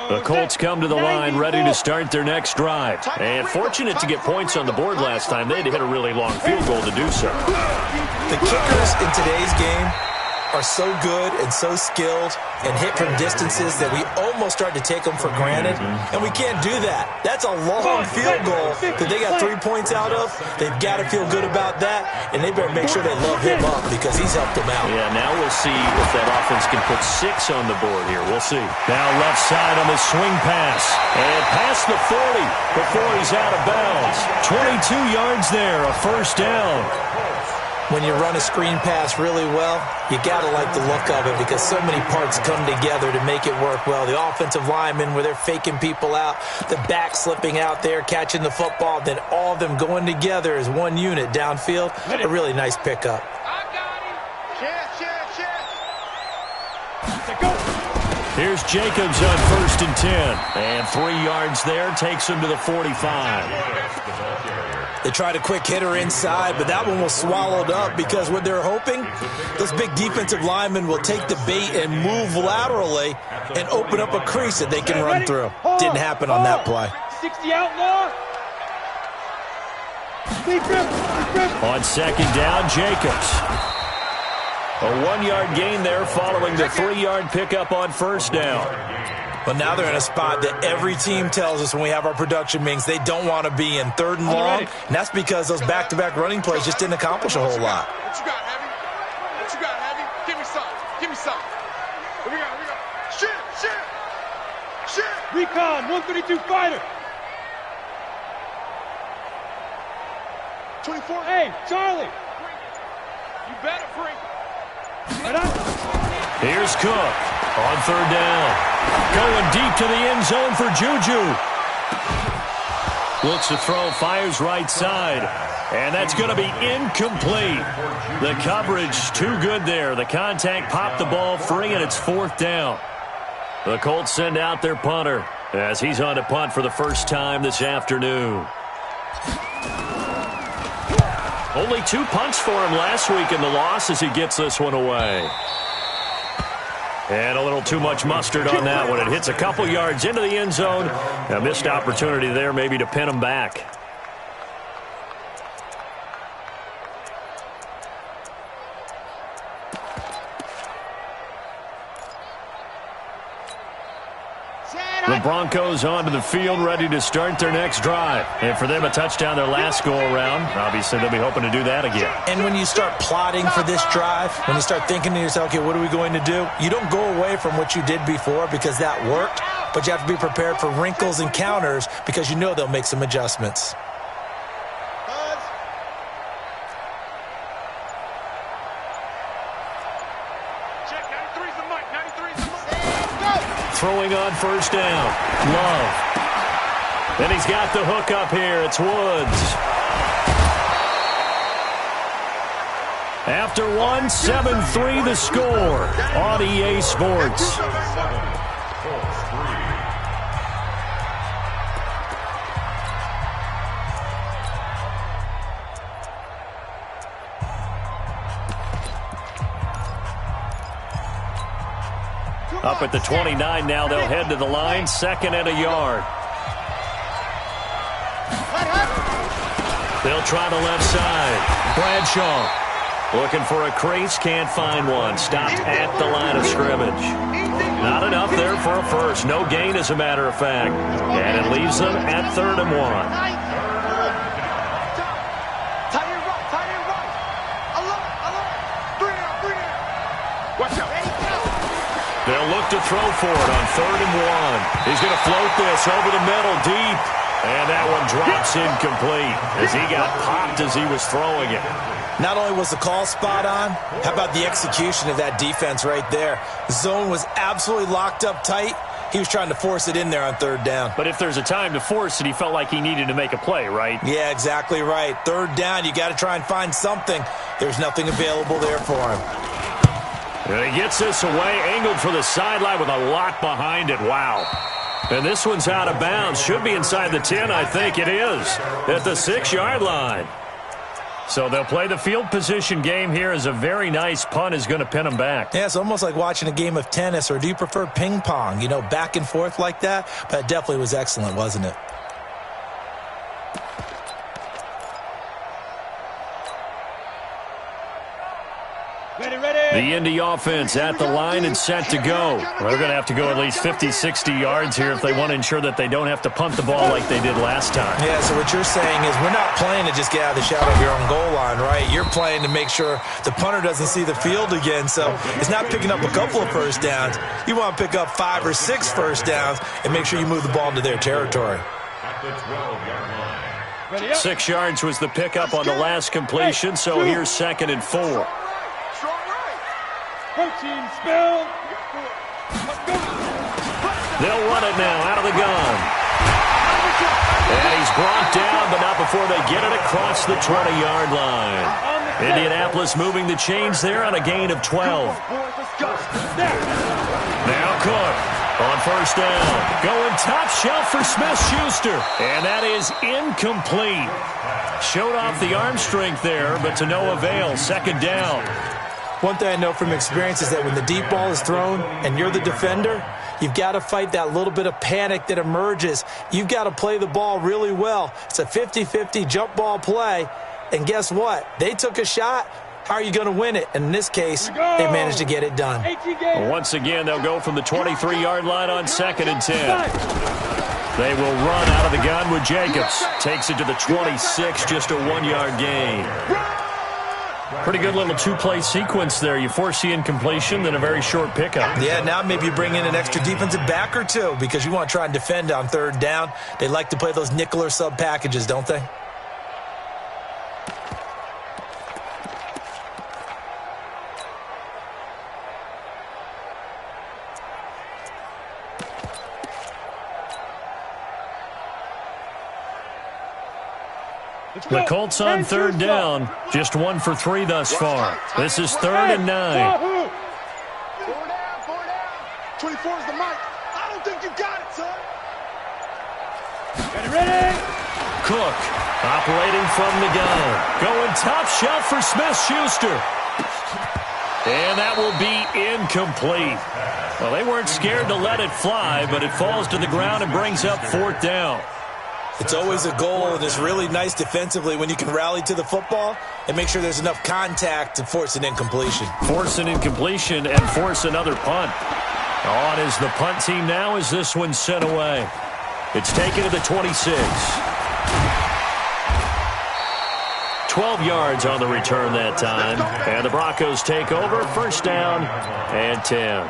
The Colts come to the line ready to start their next drive. And fortunate to get points on the board last time. They had to hit a really long field goal to do so.
The kickers in today's game are so good and so skilled and hit from distances that we almost start to take them for granted. And we can't do that. That's a long field goal that they got 3 points out of. They've got to feel good about that, and they better make sure they love him up because he's helped them out.
Yeah, now we'll see if that offense can put 6 on the board here. We'll see. Now left side on the swing pass. And past the 40 before he's out of bounds. 22 yards there, a first down.
When you run a screen pass really well, you got to like the look of it because so many parts come together to make it work well. The offensive linemen, where they're faking people out, the back slipping out there, catching the football, then all of them going together as one unit downfield. A really nice pickup.
Here's Jacobs on 1st and 10. And 3 yards there takes him to the 45.
They tried a quick hitter inside, but that one was swallowed up because what they're hoping, those big defensive linemen will take the bait and move laterally and open up a crease that they can run through. Didn't happen on that play.
60 outlaw.
On 2nd down, Jacobs. A 1-yard gain there following the 3-yard pickup on 1st down.
But now they're in a spot that every team tells us when we have our production meetings they don't want to be in 3rd and long, and that's because those back-to-back running plays just didn't accomplish a whole lot.
What you got, Heavy? What you got, Heavy? Give me some. Give me some. What we got? Shit.
Recon, 132 fighter.
24.
Hey, Charlie.
You better bring.
Here's Cook on 3rd down. Going deep to the end zone for Juju. Looks to throw, fires right side. And that's going to be incomplete. The coverage too good there. The contact popped the ball free, and it's 4th down. The Colts send out their punter as he's on to punt for the first time this afternoon. Only 2 punts for him last week in the loss as he gets this one away. And a little too much mustard on that one. It hits a couple yards into the end zone. A missed opportunity there maybe to pin him back. The Broncos onto the field ready to start their next drive. And for them, a touchdown their last go-around. Obviously, they'll be hoping to do that again.
And when you start plotting for this drive, when you start thinking to yourself, okay, what are we going to do? You don't go away from what you did before because that worked, but you have to be prepared for wrinkles and counters because you know they'll make some adjustments.
Throwing on 1st down. Love. And he's got the hook up here. It's Woods. After 1, 7-3 the score on EA Sports. Up at the 29 now, they'll head to the line, 2nd and a yard. They'll try the left side. Bradshaw looking for a crease, can't find one. Stopped at the line of scrimmage. Not enough there for a first. No gain, as a matter of fact. And it leaves them at 3rd and 1. They'll look to throw for it on 3rd and 1. He's going to float this over the middle, deep. And that one drops incomplete as he got popped as he was throwing it.
Not only was the call spot on, how about the execution of that defense right there? The zone was absolutely locked up tight. He was trying to force it in there on 3rd down.
But if there's a time to force it, he felt like he needed to make a play, right?
Yeah, exactly right. 3rd down, you got to try and find something. There's nothing available there for him.
And he gets this away, angled for the sideline with a lot behind it. Wow. And this one's out of bounds. Should be inside the 10, I think it is, at the 6-yard line. So they'll play the field position game here as a very nice punt is going to pin them back.
Yeah, it's almost like watching a game of tennis, or do you prefer ping pong? You know, back and forth like that? But it definitely was excellent, wasn't it?
The Indy offense at the line and set to go. They're going to have to go at least 50, 60 yards here if they want to ensure that they don't have to punt the ball like they did last time.
Yeah, so what you're saying is we're not playing to just get out of the shadow of your own goal line, right? You're playing to make sure the punter doesn't see the field again. So it's not picking up a couple of first downs. You want to pick up 5 or 6 first downs and make sure you move the ball into their territory.
At the 12-yard line.
6 yards was the pickup on the last completion, so here's 2nd and 4.
Protein spill.
They'll run it now out of the gun. And he's brought down, but not before they get it across the 20-yard line. Indianapolis moving the chains there on a gain of 12. Now Cook on 1st down. Going top shelf for Smith-Schuster. And that is incomplete. Showed off the arm strength there, but to no avail. 2nd down.
One thing I know from experience is that when the deep ball is thrown and you're the defender, you've got to fight that little bit of panic that emerges. You've got to play the ball really well. It's a 50-50 jump ball play. And guess what? They took a shot. How are you going to win it? And in this case, they managed to get it done.
Once again, they'll go from the 23-yard line on 2nd and 10. They will run out of the gun with Jacobs. Takes it to the 26, just a 1-yard gain. Pretty good little 2-play sequence there. You force the incompletion, then a very short pickup.
Yeah, now maybe you bring in an extra defensive back or two because you want to try and defend on 3rd down. They like to play those nickel or sub packages, don't they?
The Colts on 3rd down, just 1 for 3 thus far. This is 3rd and 9.
24 is the mic. I don't think you got it, son.
Get ready.
Cook operating from the gun. Going top shelf for Smith-Schuster. And that will be incomplete. Well, they weren't scared to let it fly, but it falls to the ground and brings up 4th down.
It's always a goal, and it's really nice defensively when you can rally to the football and make sure there's enough contact to force an incompletion.
Force an incompletion and force another punt. On is the punt team now as this one's sent away. It's taken to the 26. 12 yards on the return that time. And the Broncos take over, 1st down and 10.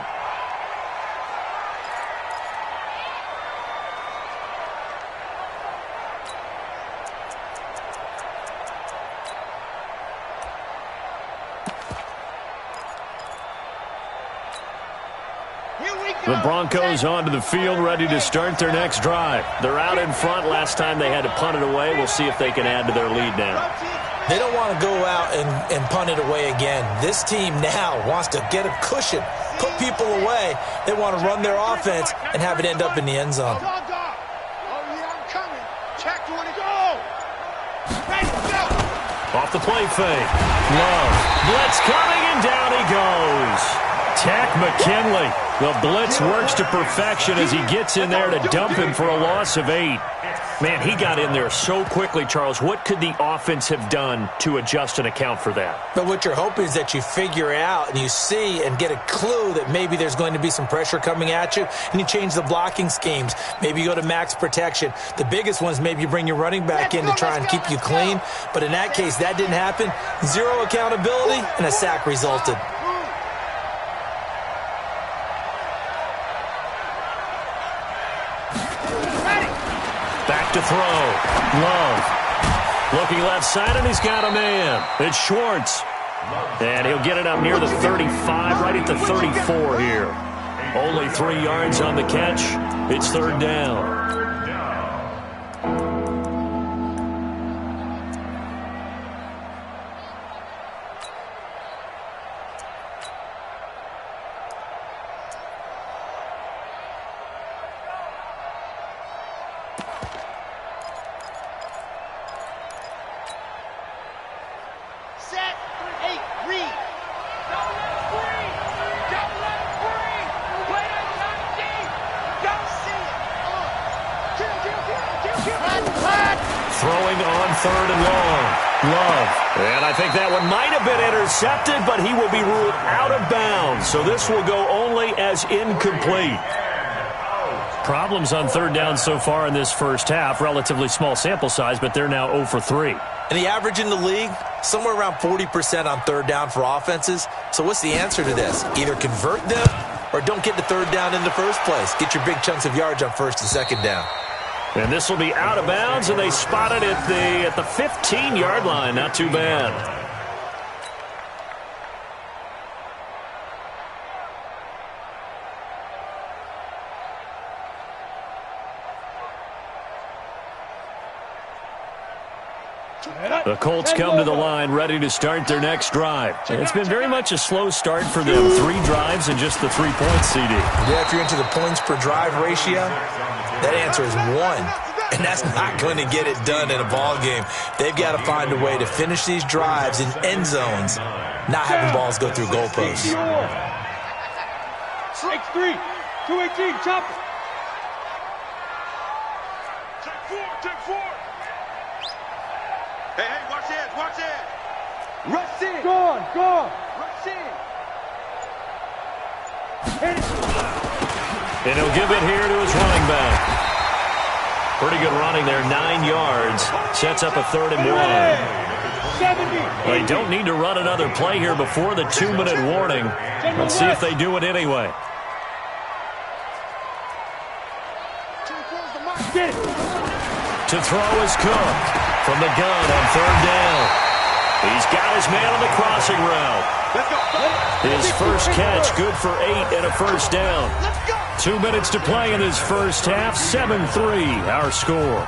The Broncos onto the field, ready to start their next drive. They're out in front. Last time they had to punt it away. We'll see if they can add to their lead now.
They don't want to go out and punt it away again. This team now wants to get a cushion, put people away. They want to run their offense and have it end up in the end zone.
Off the play fake. Love. Blitz coming, and down he goes. attack McKinley. The blitz works to perfection as he gets in there to dump him for a loss of 8. Man, he got in there so quickly, Charles. What could the offense have done to adjust and account for that?
But what you're hoping is that you figure out and you see and get a clue that maybe there's going to be some pressure coming at you, and you change the blocking schemes. Maybe you go to max protection. The biggest one is maybe you bring your running back in to try and keep you clean. But in that case, that didn't happen. 0 accountability, and a sack resulted.
To throw. Love. Looking left side, and he's got a man. It's Schwartz. And he'll get it up near the 35, right at the 34 here. Only 3 yards on the catch. It's 3rd down. Throwing on 3rd and long. Love. And I think that one might have been intercepted, but he will be ruled out of bounds. So this will go only as incomplete. Problems on 3rd down so far in this first half. Relatively small sample size, but they're now 0 for 3.
And the average in the league, somewhere around 40% on 3rd down for offenses. So what's the answer to this? Either convert them or don't get to 3rd down in the first place. Get your big chunks of yards on 1st and 2nd down.
And this will be out of bounds, and they spot it at the 15-yard line. Not too bad. The Colts come to the line ready to start their next drive. It's been very much a slow start for them. 3 drives and just the 3 points, CD.
Yeah, if you're into the points per drive ratio, that answer is 1. And that's not going to get it done in a ball game. They've got to find a way to finish these drives in end zones, not having balls go through goalposts.
X3, 218, chop it. Take 4.
Hey, watch it. Rush in.
Gone.
Rush in.
Hit it.
And he'll give it here to his running back. Pretty good running there, 9 yards. Sets up a 3rd and 1. They don't need to run another play here before the 2-minute warning. Let's see if they do it anyway. To throw is Cook from the gun on 3rd down. He's got his man on the crossing route. His first catch, good for 8 and a 1st down. 2 minutes to play in this first half. 7-3, our score.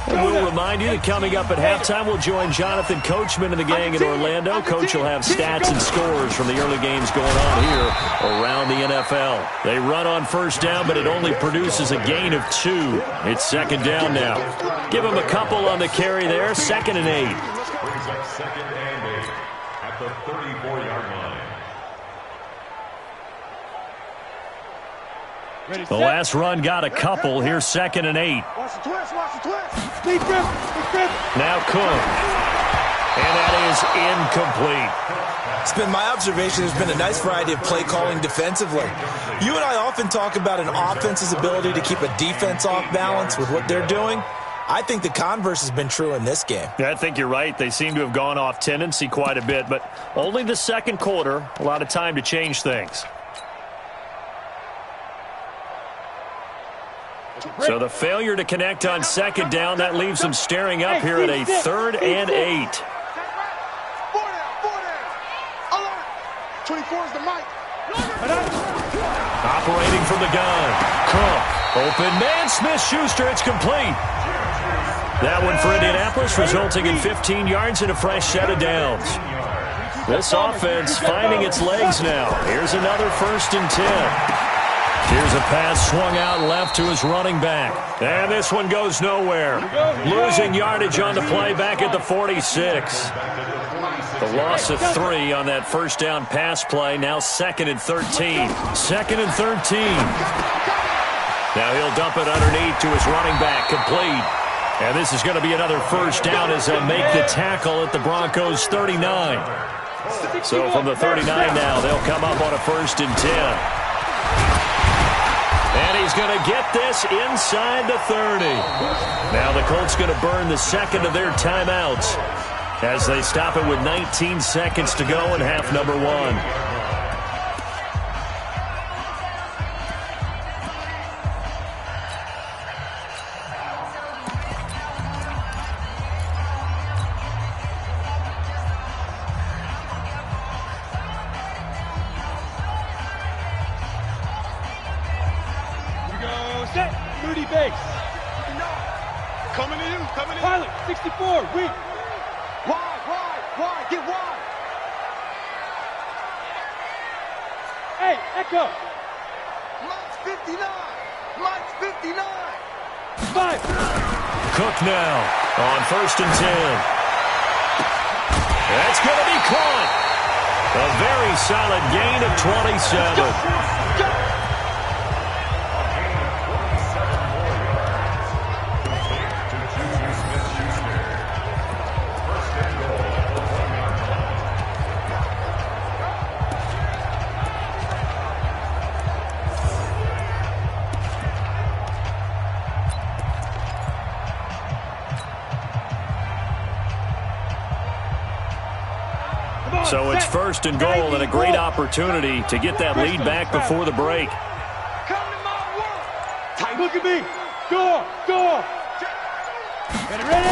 And we'll remind you that coming up at halftime, we'll join Jonathan Coachman and the gang in Orlando. Coach will have stats and scores from the early games going on here around the NFL. They run on 1st down, but it only produces a gain of 2. It's 2nd down now. Give them a couple on the carry there. 2nd and 8.
Brings up 2nd and 8 at the 34-yard line.
The last run got a couple. Here's 2nd and 8.
Watch the twist.
Big grip.
Now Cook. And that is incomplete.
It's been my observation there's been a nice variety of play calling defensively. You and I often talk about an offense's ability to keep a defense off balance with what they're doing. I think the converse has been true in this game.
Yeah, I think you're right. They seem to have gone off tendency quite a bit, but only the 2nd quarter. A lot of time to change things. So the failure to connect on 2nd down, that leaves them staring up here at a 3rd and 8.
4 down. Alert. 24 is the mic.
Operating from the gun. Cook. Open man. Smith-Schuster. It's complete. That one for Indianapolis, resulting in 15 yards and a fresh set of downs. This offense finding its legs now. Here's another 1st and 10. Here's a pass swung out left to his running back. And this one goes nowhere. Losing yardage on the play back at the 46. The loss of 3 on that first down pass play. Now 2nd and 13. 2nd and 13. Now he'll dump it underneath to his running back. Complete. And this is going to be another first down as they'll make the tackle at the Broncos' 39. So from the 39 now, they'll come up on a 1st and 10. And he's going to get this inside the 30. Now the Colts going to burn the 2nd of their timeouts as they stop it with 19 seconds to go in half number 1.
Moody base.
Coming to you, coming in.
Pilot, 64, weak.
Wide, get wide.
Hey, Echo.
Mike's 59.
5.
Cook now on 1st and 10. That's going to be caught. A very solid gain of 27.
Go.
So it's 1st and goal and a great opportunity to get that lead back before the break.
Look at me. Go. Get it ready.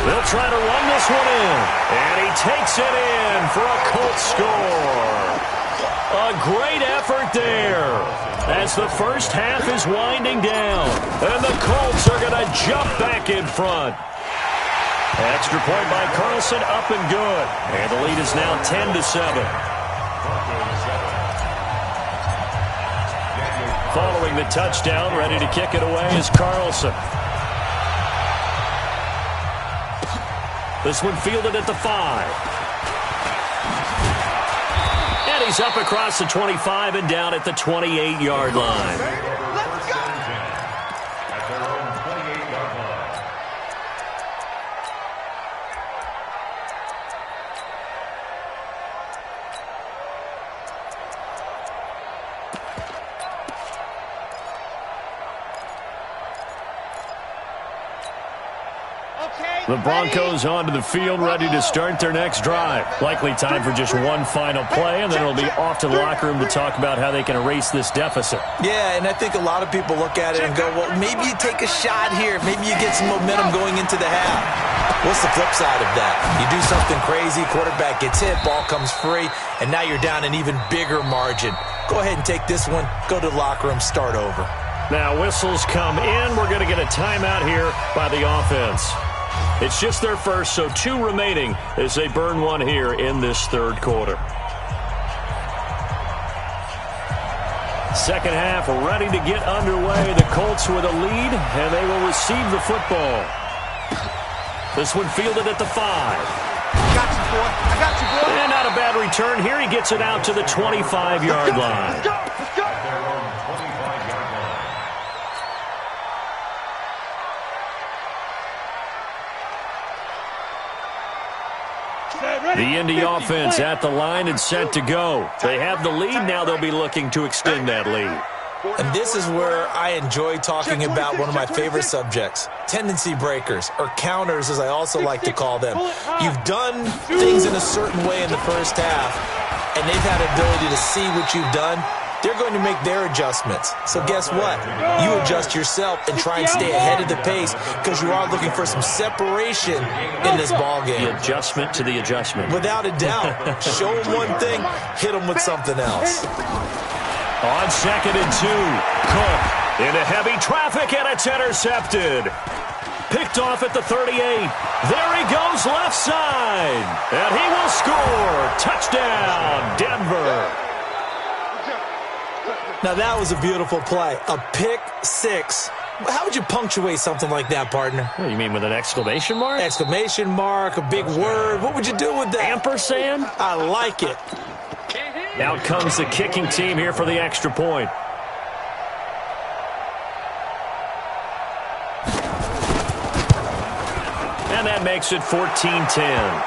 They'll try to run this one in. And he takes it in for a Colts score. A great effort there as the first half is winding down. And the Colts are going to jump back in front. Extra point by Carlson, up and good. And the lead is now 10-7. Following the touchdown, ready to kick it away is Carlson. This one fielded at the 5. And he's up across the 25 and down at the 28-yard line. The Broncos onto the field, ready to start their next drive. Likely time for just one final play, and then it'll be off to the locker room to talk about how they can erase this deficit.
Yeah, and I think a lot of people look at it and go, well, maybe you take a shot here. Maybe you get some momentum going into the half. What's the flip side of that? You do something crazy, quarterback gets hit, ball comes free, and now you're down an even bigger margin. Go ahead and take this one, go to the locker room, start over.
Now whistles come in. We're going to get a timeout here by the offense. It's just their first, so 2 remaining as they burn one here in this 3rd quarter. Second half ready to get underway. The Colts with a lead, and they will receive the football. This one fielded at the 5.
I got you, boy.
And not a bad return here. He gets it out to the 25-yard line.
Let's go.
The Indy offense at the line and set to go. They have the lead. Now they'll be looking to extend that lead.
And this is where I enjoy talking about one of my favorite subjects, tendency breakers, or counters as I also like to call them. You've done things in a certain way in the first half, and they've had ability to see what you've done. They're going to make their adjustments. So guess what? You adjust yourself and try and stay ahead of the pace because you are looking for some separation in this ballgame.
The adjustment to the adjustment.
Without a doubt. Show them one thing, hit them with something else.
On 2nd and 2, Cook into heavy traffic, and it's intercepted. Picked off at the 38. There he goes left side. And he will score. Touchdown, Denver.
Now, that was a beautiful play. A pick six. How would you punctuate something like that, partner?
What do you mean, with an exclamation mark?
Exclamation mark, a big word. What would you do with that?
Ampersand?
I like it.
Out comes the kicking team here for the extra point. And that makes it 14-10.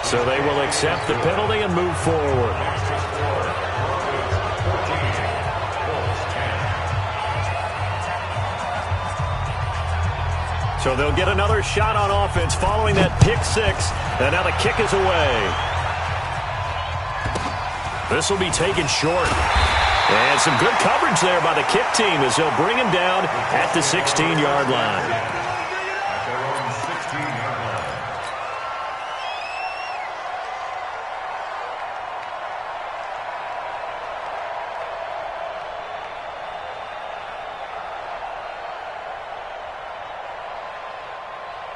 So they will accept the penalty and move forward. So they'll get another shot on offense following that pick six. And now the kick is away. This will be taken short. And some good coverage there by the kick team as they'll bring him down at the 16-yard line.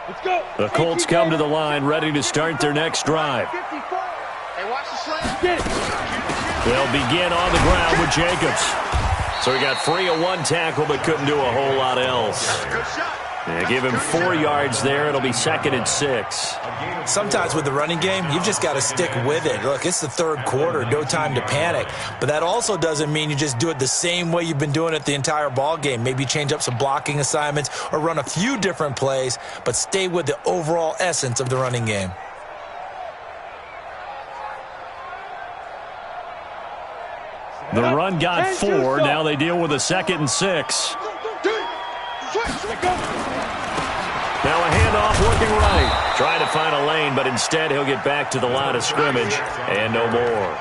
Let's go.
The Colts come to the line ready to start their next drive.
Hey, watch the slant.
They'll begin on the ground with Jacobs. So he got free of one tackle but couldn't do a whole lot else.
Good shot.
They give him 4 yards there. It'll be 2nd and 6.
Sometimes with the running game, you've just got to stick with it. Look, it's the third quarter, no time to panic. But that also doesn't mean you just do it the same way you've been doing it the entire ball game. Maybe change up some blocking assignments or run a few different plays, but stay with the overall essence of the running game.
The run got 4. Now they deal with a 2nd and 6. Now a handoff working right. Trying to find a lane, but instead he'll get back to the line of scrimmage and no more.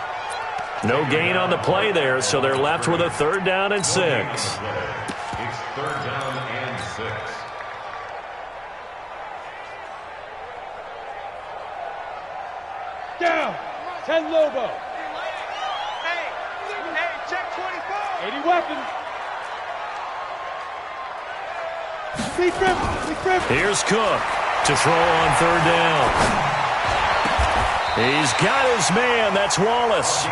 No gain on the play there, so they're left with a 3rd down and 6.
It's 3rd down and 6.
Down. 10 Lobo.
Hey, check 24.
80 weapons.
Here's Cook to throw on 3rd down. He's got his man. That's Wallace.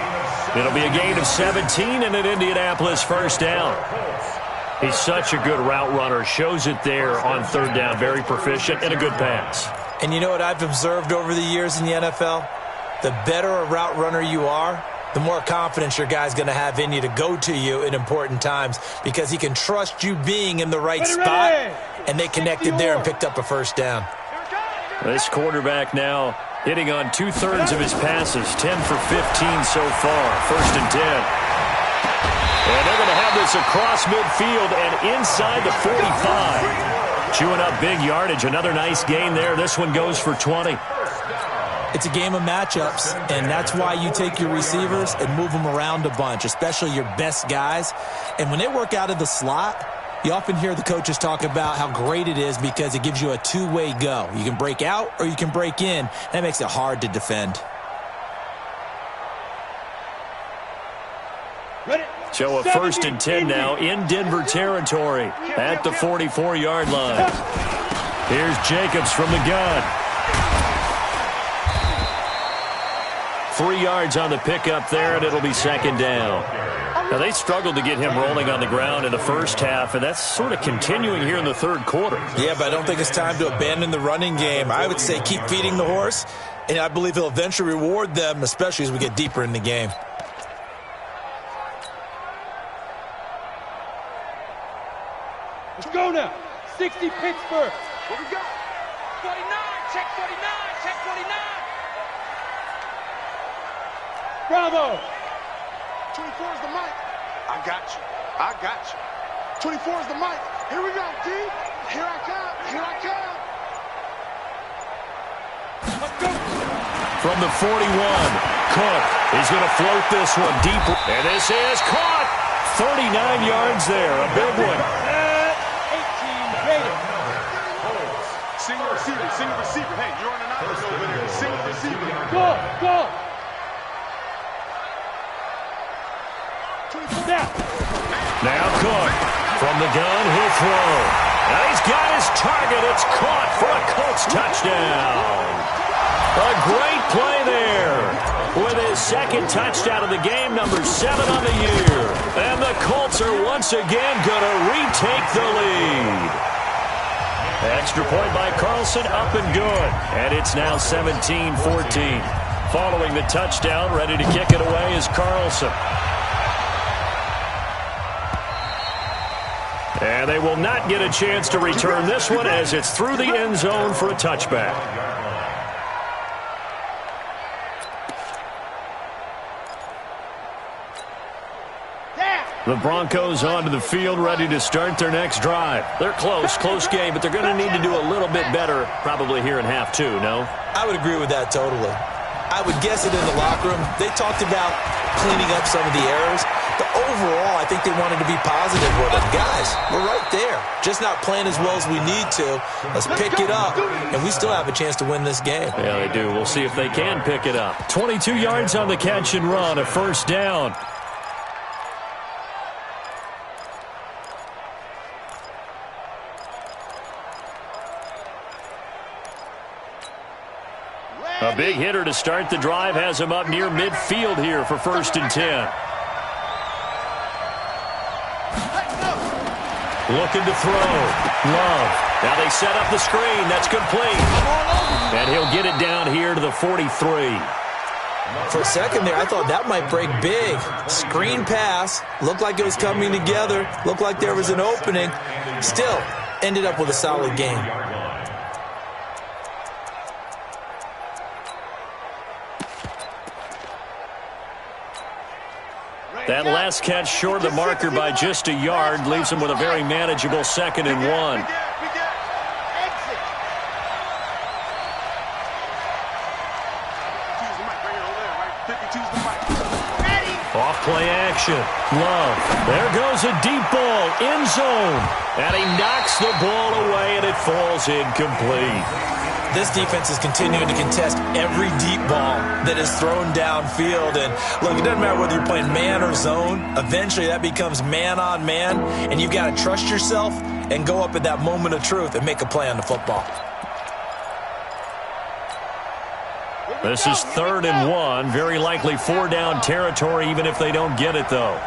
It'll be a gain of 17 and an Indianapolis 1st down. He's such a good route runner. Shows it there on 3rd down. Very proficient and a good pass.
And you know what I've observed over the years in the NFL? The better a route runner you are, the more confidence your guy's going to have in you to go to you in important times because he can trust you being in the right spot, and they connected there and picked up a 1st down.
This quarterback now hitting on 2/3 of his passes, 10 for 15 so far, 1st and 10. And they're going to have this across midfield and inside the 45. Chewing up big yardage, another nice gain there. This one goes for 20.
It's a game of matchups, and that's why you take your receivers and move them around a bunch, especially your best guys. And when they work out of the slot, you often hear the coaches talk about how great it is because it gives you a two-way go. You can break out or you can break in. That makes it hard to defend.
So a 1st and 10 now in Denver territory at the 44-yard line. Here's Jacobs from the gun. 3 yards on the pickup there, and it'll be 2nd down. Now, they struggled to get him rolling on the ground in the first half, and that's sort of continuing here in the 3rd quarter.
Yeah, but I don't think it's time to abandon the running game. I would say keep feeding the horse, and I believe he'll eventually reward them, especially as we get deeper in the game.
Let's go now. 60 Pittsburgh.
What we got? 49. Check 49. Check 49.
Bravo.
24 is the mic. I got you. I got you. 24 is the mic. Here we go, D. Here I come. Here I come.
Let's go.
From the 41, Cook is going to float this one deep. And this is caught. 39 yards there. A big one.
18 Raiders.
Single receiver. Single receiver. Hey, you're on an island over there. Single receiver.
Go. Go.
Now Cook from the gun, he'll throw. Now he's got his target. It's caught for a Colts touchdown. A great play there. With his second touchdown of the game, number 7 on the year. And the Colts are once again going to retake the lead. Extra point by Carlson, up and good. And it's now 17-14. Following the touchdown, ready to kick it away is Carlson. And they will not get a chance to return this one as it's through the end zone for a touchback. The Broncos onto the field, ready to start their next drive. They're close game, but they're going to need to do a little bit better probably here in half two, no?
I would agree with that totally. I would guess it in the locker room. They talked about cleaning up some of the errors, but overall, I think they wanted to be positive with it. Guys, we're right there. Just not playing as well as we need to. Let's pick it up, and we still have a chance to win this game.
Yeah, they do. We'll see if they can pick it up. 22 yards on the catch and run, a first down. A big hitter to start the drive has him up near midfield here for 1st and 10. Looking to throw. Love. Now they set up the screen. That's complete. And he'll get it down here to the 43.
For a second there, I thought that might break big. Screen pass. Looked like it was coming together. Looked like there was an opening. Still, ended up with a solid game.
That last catch short of the marker by just a yard leaves him with a very manageable 2nd and 1. Off play action. Love. There goes a deep ball. End zone. And he knocks the ball away and it falls incomplete.
This defense is continuing to contest every deep ball that is thrown downfield. And look, it doesn't matter whether you're playing man or zone. Eventually that becomes man on man. And you've got to trust yourself and go up at that moment of truth and make a play on the football.
This is 3rd and 1. Very likely 4-down territory even if they don't get it, though.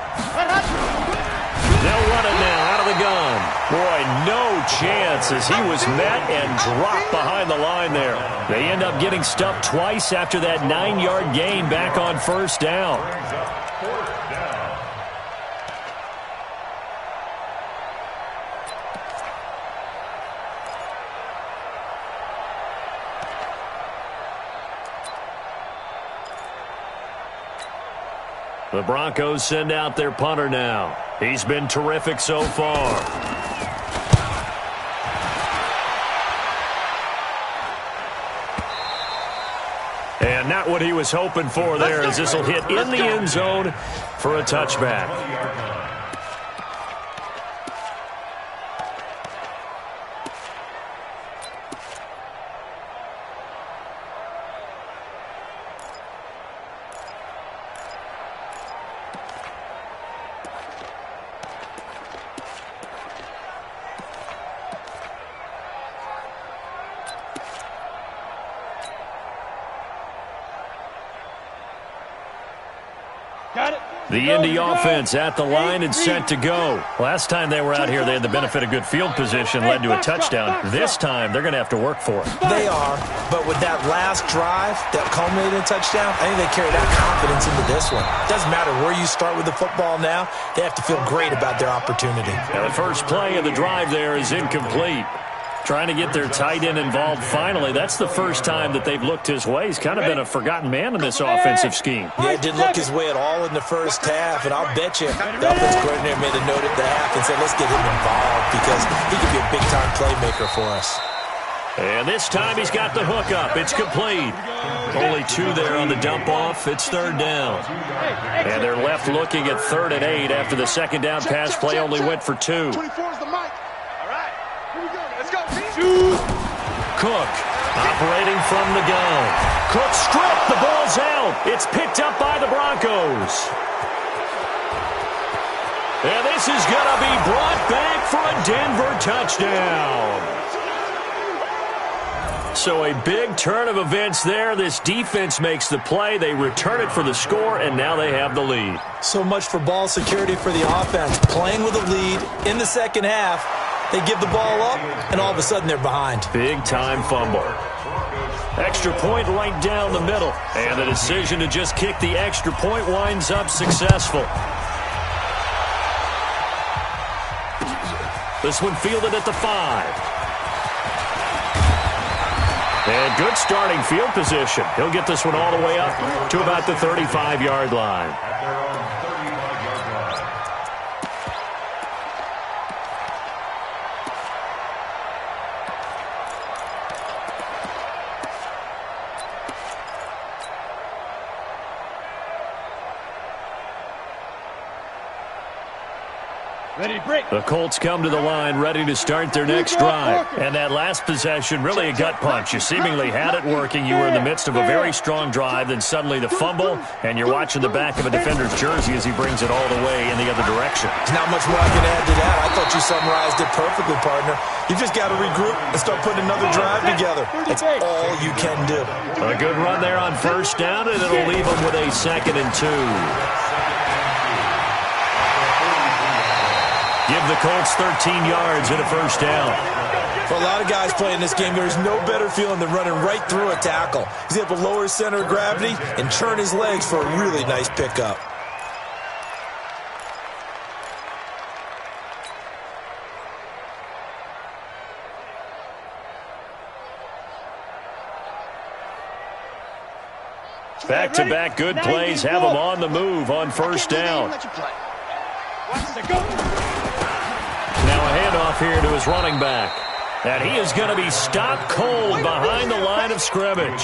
They'll run it now out of the gun. Boy, no chance as he was met and dropped behind the line there. They end up getting stuffed twice after that 9-yard gain back on 1st down. The Broncos send out their punter now. He's been terrific so far. And not what he was hoping for there, as this will hit in the end zone for a touchback. The Indy offense at the line and set to go. Last time they were out here, they had the benefit of good field position, led to a touchdown. This time, they're going to have to work for it.
They are, but with that last drive that culminated in a touchdown, I think they carry that confidence into this one. Doesn't matter where you start with the football now, they have to feel great about their opportunity.
Now, the first play of the drive there is incomplete. Trying to get their tight end involved finally. That's the first time that they've looked his way. He's kind of been a forgotten man in this offensive scheme.
Yeah, it didn't look his way at all in the first half, and I'll bet you the offensive coordinator made a note at the half and said, let's get him involved because he could be a big-time playmaker for us.
And this time he's got the hook up. It's complete. Only 2 there on the dump off. It's 3rd down. And they're left looking at 3rd and 8 after the second down pass play only went for 2.
24 is the mic. All right, here we go. Let's go.
Cook operating from the gun. Cook stripped. The ball's out. It's picked up by the Broncos. And this is going to be brought back for a Denver touchdown. So a big turn of events there. This defense makes the play. They return it for the score, and now they have the lead.
So much for ball security for the offense. Playing with a lead in the second half, they give the ball up, and all of a sudden they're behind.
Big-time fumble. Extra point right down the middle. And the decision to just kick the extra point winds up successful. This one fielded at the 5. And good starting field position. He'll get this one all the way up to about the 35-yard line. The Colts come to the line ready to start their next drive. And that last possession, really a gut punch. You seemingly had it working. You were in the midst of a very strong drive. Then suddenly the fumble, and you're watching the back of a defender's jersey as he brings it all the way in the other direction.
There's not much more I can add to that. I thought you summarized it perfectly, partner. You just got to regroup and start putting another drive together. That's all you can do.
A good run there on first down, and it'll leave them with a 2nd and 2. Give the Colts 13 yards and a first down.
For a lot of guys playing this game, there's no better feeling than running right through a tackle. He's able to lower his center of gravity and churn his legs for a really nice pickup.
Back-to-back good plays have them on the move on first down. Now a handoff here to his running back. And he is going to be stopped cold behind the line of scrimmage.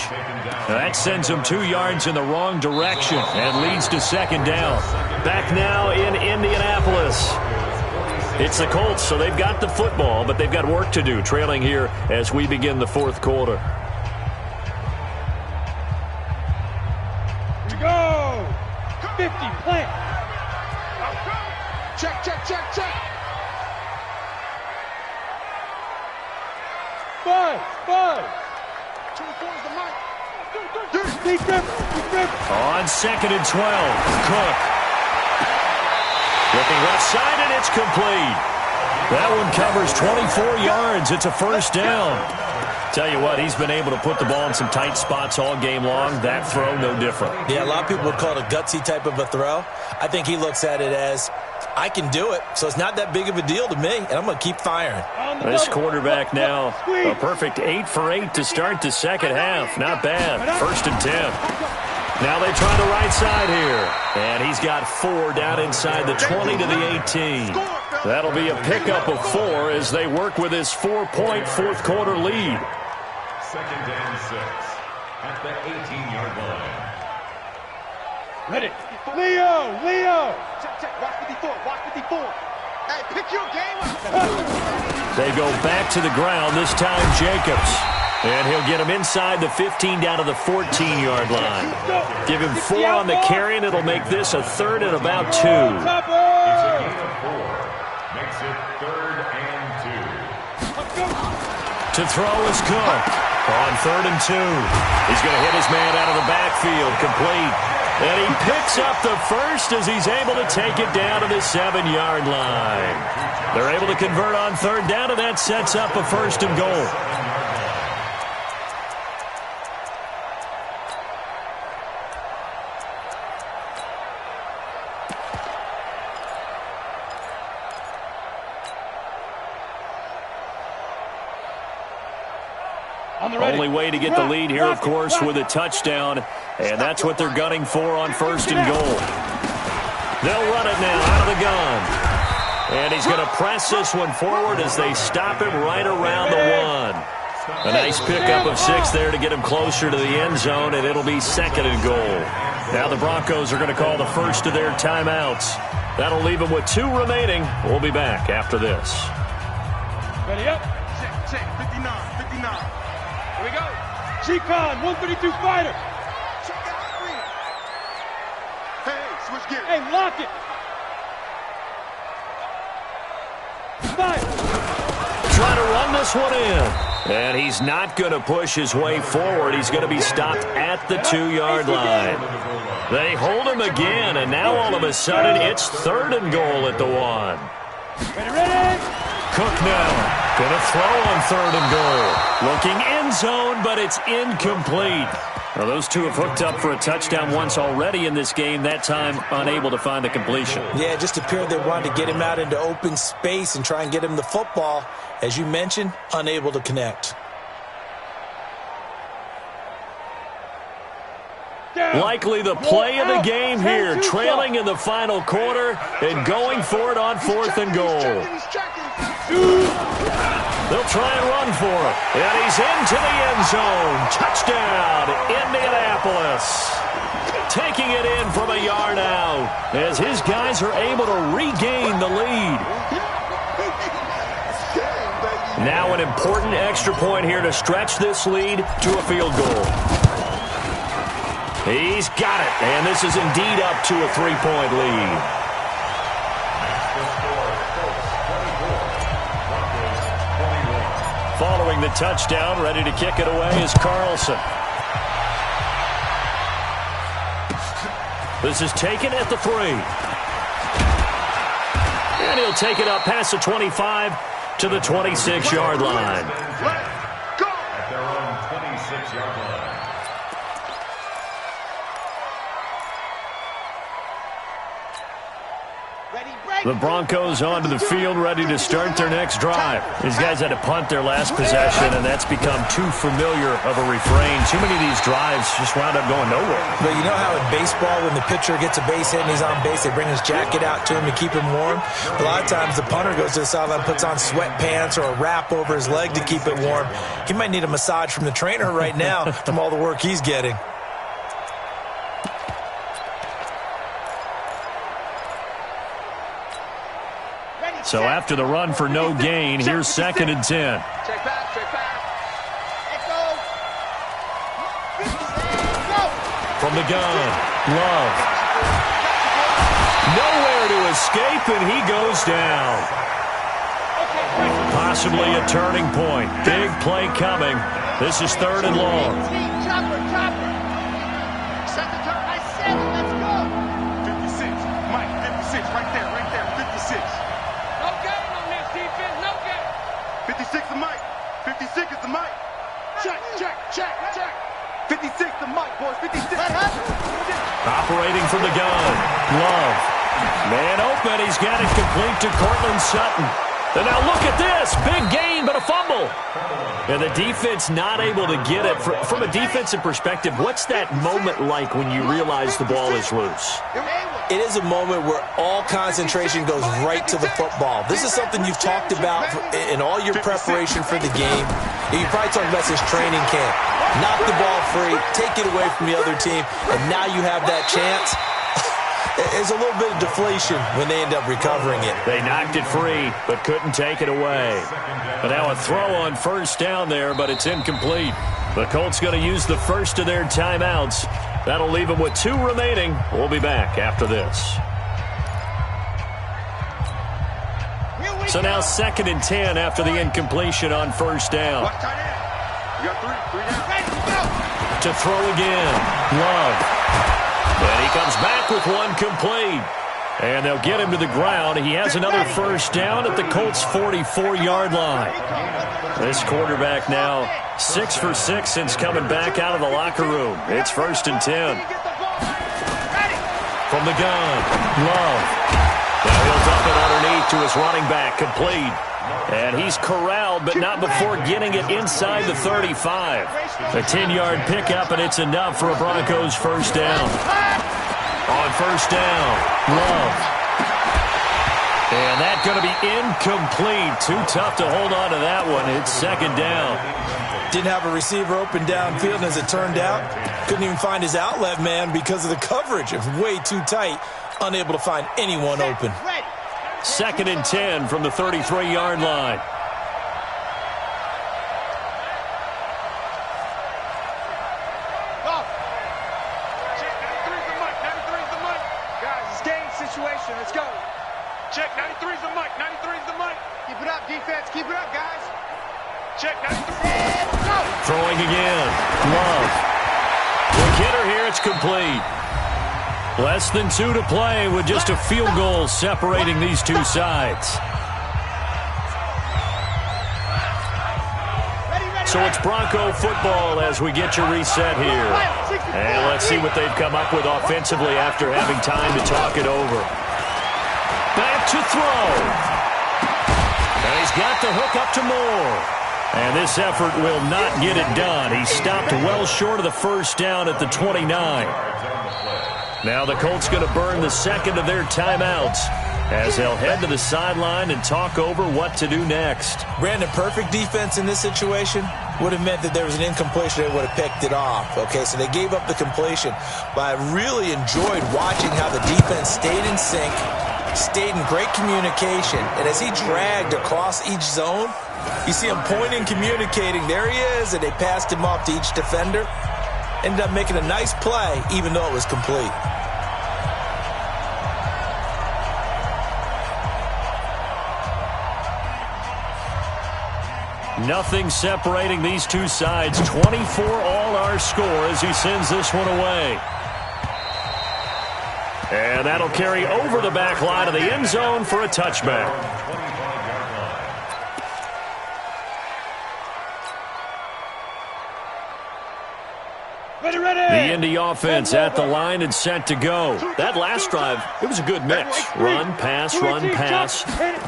That sends him 2 yards in the wrong direction and leads to 2nd down. Back now in Indianapolis. It's the Colts, so they've got the football, but they've got work to do, trailing here as we begin the 4th quarter.
Here we go! 50, plant.
Check, check, check, check.
5.
24 is the mic.
On 2nd and 12, Cook. Looking left side, and it's complete. That one covers 24 yards. It's a first down. Tell you what, he's been able to put the ball in some tight spots all game long. That throw, no different.
Yeah, a lot of people would call it a gutsy type of a throw. I think he looks at it as, I can do it, so it's not that big of a deal to me, and I'm going to keep firing.
This quarterback now, a perfect 8 for 8 to start the second half. Not bad. 1st and 10. Now they try the right side here. And he's got 4 down inside the 20 to the 18. That'll be a pickup of 4 as they work with his 4-point 4th quarter lead.
2nd and 6 at the 18-yard line.
Ready. Leo.
Check. Watch 54. Hey, pick your game up.
They go back to the ground, this time Jacobs. And he'll get him inside the 15 down to the 14-yard line. Give him 4 on the carry, and it'll make this a 3rd and about 2.
It's a gain of 4. Makes it 3rd and 2.
To throw is Cook. On 3rd and 2. He's going to hit his man out of the backfield, complete. And he picks up the first as he's able to take it down to the 7-yard line. They're able to convert on 3rd down, and that sets up a 1st and goal. Only way to get the lead here, of course, with a touchdown. And that's what they're gunning for on 1st and goal. They'll run it now out of the gun. And he's going to press this one forward as they stop him right around the 1. A nice pickup of 6 there to get him closer to the end zone, and it'll be 2nd and goal. Now the Broncos are going to call the first of their timeouts. That'll leave them with 2 remaining. We'll be back after this.
Ready up.
Check. 59. Here we go.
G-Con, 132 fighter.
Check out screen. Hey, switch gears.
Hey, lock it. 5.
Try to run this one in. And he's not going to push his way forward. He's going to be stopped at the 2-yard line. They hold him again, and now all of a sudden it's 3rd and goal at the 1.
Ready?
Cook now. Going to throw on 3rd and goal. Looking end zone, but it's incomplete. Well, those two have hooked up for a touchdown once already in this game, that time unable to find the completion.
Yeah, it just appeared they wanted to get him out into open space and try and get him the football. As you mentioned, unable to connect.
Likely the play of the game here, trailing in the final quarter and going for it on 4th and goal. They'll try and run for it. And he's into the end zone. Touchdown, Indianapolis. Taking it in from a yard out as his guys are able to regain the lead. Now an important extra point here to stretch this lead to a field goal. He's got it, and this is indeed up to a 3-point lead. Following the touchdown, ready to kick it away is Carlson. This is taken at the 3. And he'll take it up past the 25 to the 26-yard line.
At their own 26-yard line.
The Broncos onto the field, ready to start their next drive. These guys had to punt their last possession, and that's become too familiar of a refrain. Too many of these drives just wound up going nowhere.
But you know how in baseball, when the pitcher gets a base hit and he's on base, they bring his jacket out to him to keep him warm? A lot of times the punter goes to the sideline, puts on sweatpants or a wrap over his leg to keep it warm. He might need a massage from the trainer right now from all the work he's getting.
So after the run for no gain, here's 2nd and 10.
Check back, check back. Let's go.
From the gun, Love. Nowhere to escape, and he goes down. Possibly a turning point. Big play coming. This is 3rd and long.
Chopper. Set the turn. I said it. Let's go. 56. Mike, 56. Right there. 56. 56 the mic. 56 is the mic. Check. 56 the mic, boys. 56.
Operating from the gun. Love. Man open. He's got it complete to Cortland Sutton. And now look at this. Big gain, but a fumble. And the defense not able to get it. From a defensive perspective, what's that moment like when you realize the ball is loose?
It is a moment where all concentration goes right to the football. This is something you've talked about in all your preparation for the game. You probably talked about this training camp. Knock the ball free, take it away from the other team, and now you have that chance. There's a little bit of deflation when they end up recovering it.
They knocked it free, but couldn't take it away. But now a throw on 1st down there, but it's incomplete. The Colts going to use the first of their timeouts. That'll leave them with 2 remaining. We'll be back after this. So now 2nd and 10 after the incompletion on 1st down.
You got 3 down.
To throw again. Love. And he comes back with 1 complete. And they'll get him to the ground. He has another 1st down at the Colts' 44-yard line. This quarterback now 6 for 6 since coming back out of the locker room. It's 1st and 10. From the gun, Love. Now he'll dump it underneath to his running back, complete. And he's corralled, but not before getting it inside the 35. A 10-yard pickup, and it's enough for a Broncos 1st down. On 1st down, Love. And that's going to be incomplete. Too tough to hold on to that one. It's 2nd down.
Didn't have a receiver open downfield, and as it turned out, couldn't even find his outlet man because of the coverage. It was way too tight, unable to find anyone open.
2nd and 10 from the 33-yard line.
Let's go. Check, 93's the mic. 93's the mic. Keep it up, defense. Keep it up, guys.
Throwing again. Love. The hitter here, it's complete. Less than 2 to play with just a field goal separating these two sides. So it's Bronco football as we get your reset here. And let's see what they've come up with offensively after having time to talk it over. Back to throw. And he's got the hook up to Moore. And this effort will not get it done. He stopped well short of the first down at the 29. Now the Colts going to burn the second of their timeouts as they'll head to the sideline and talk over what to do next.
Brandon, perfect defense in this situation would have meant that there was an incompletion. They would have picked it off. Okay, so they gave up the completion. But I really enjoyed watching how the defense stayed in sync, stayed in great communication. And as he dragged across each zone, you see him pointing, communicating. There he is, and they passed him off to each defender. Ended up making a nice play, even though it was complete.
Nothing separating these two sides. 24 all our score as he sends this one away. And that'll carry over the back line of the end zone for a touchback. The Indy offense at the line and set to go. That last drive, it was a good mix. Run, pass,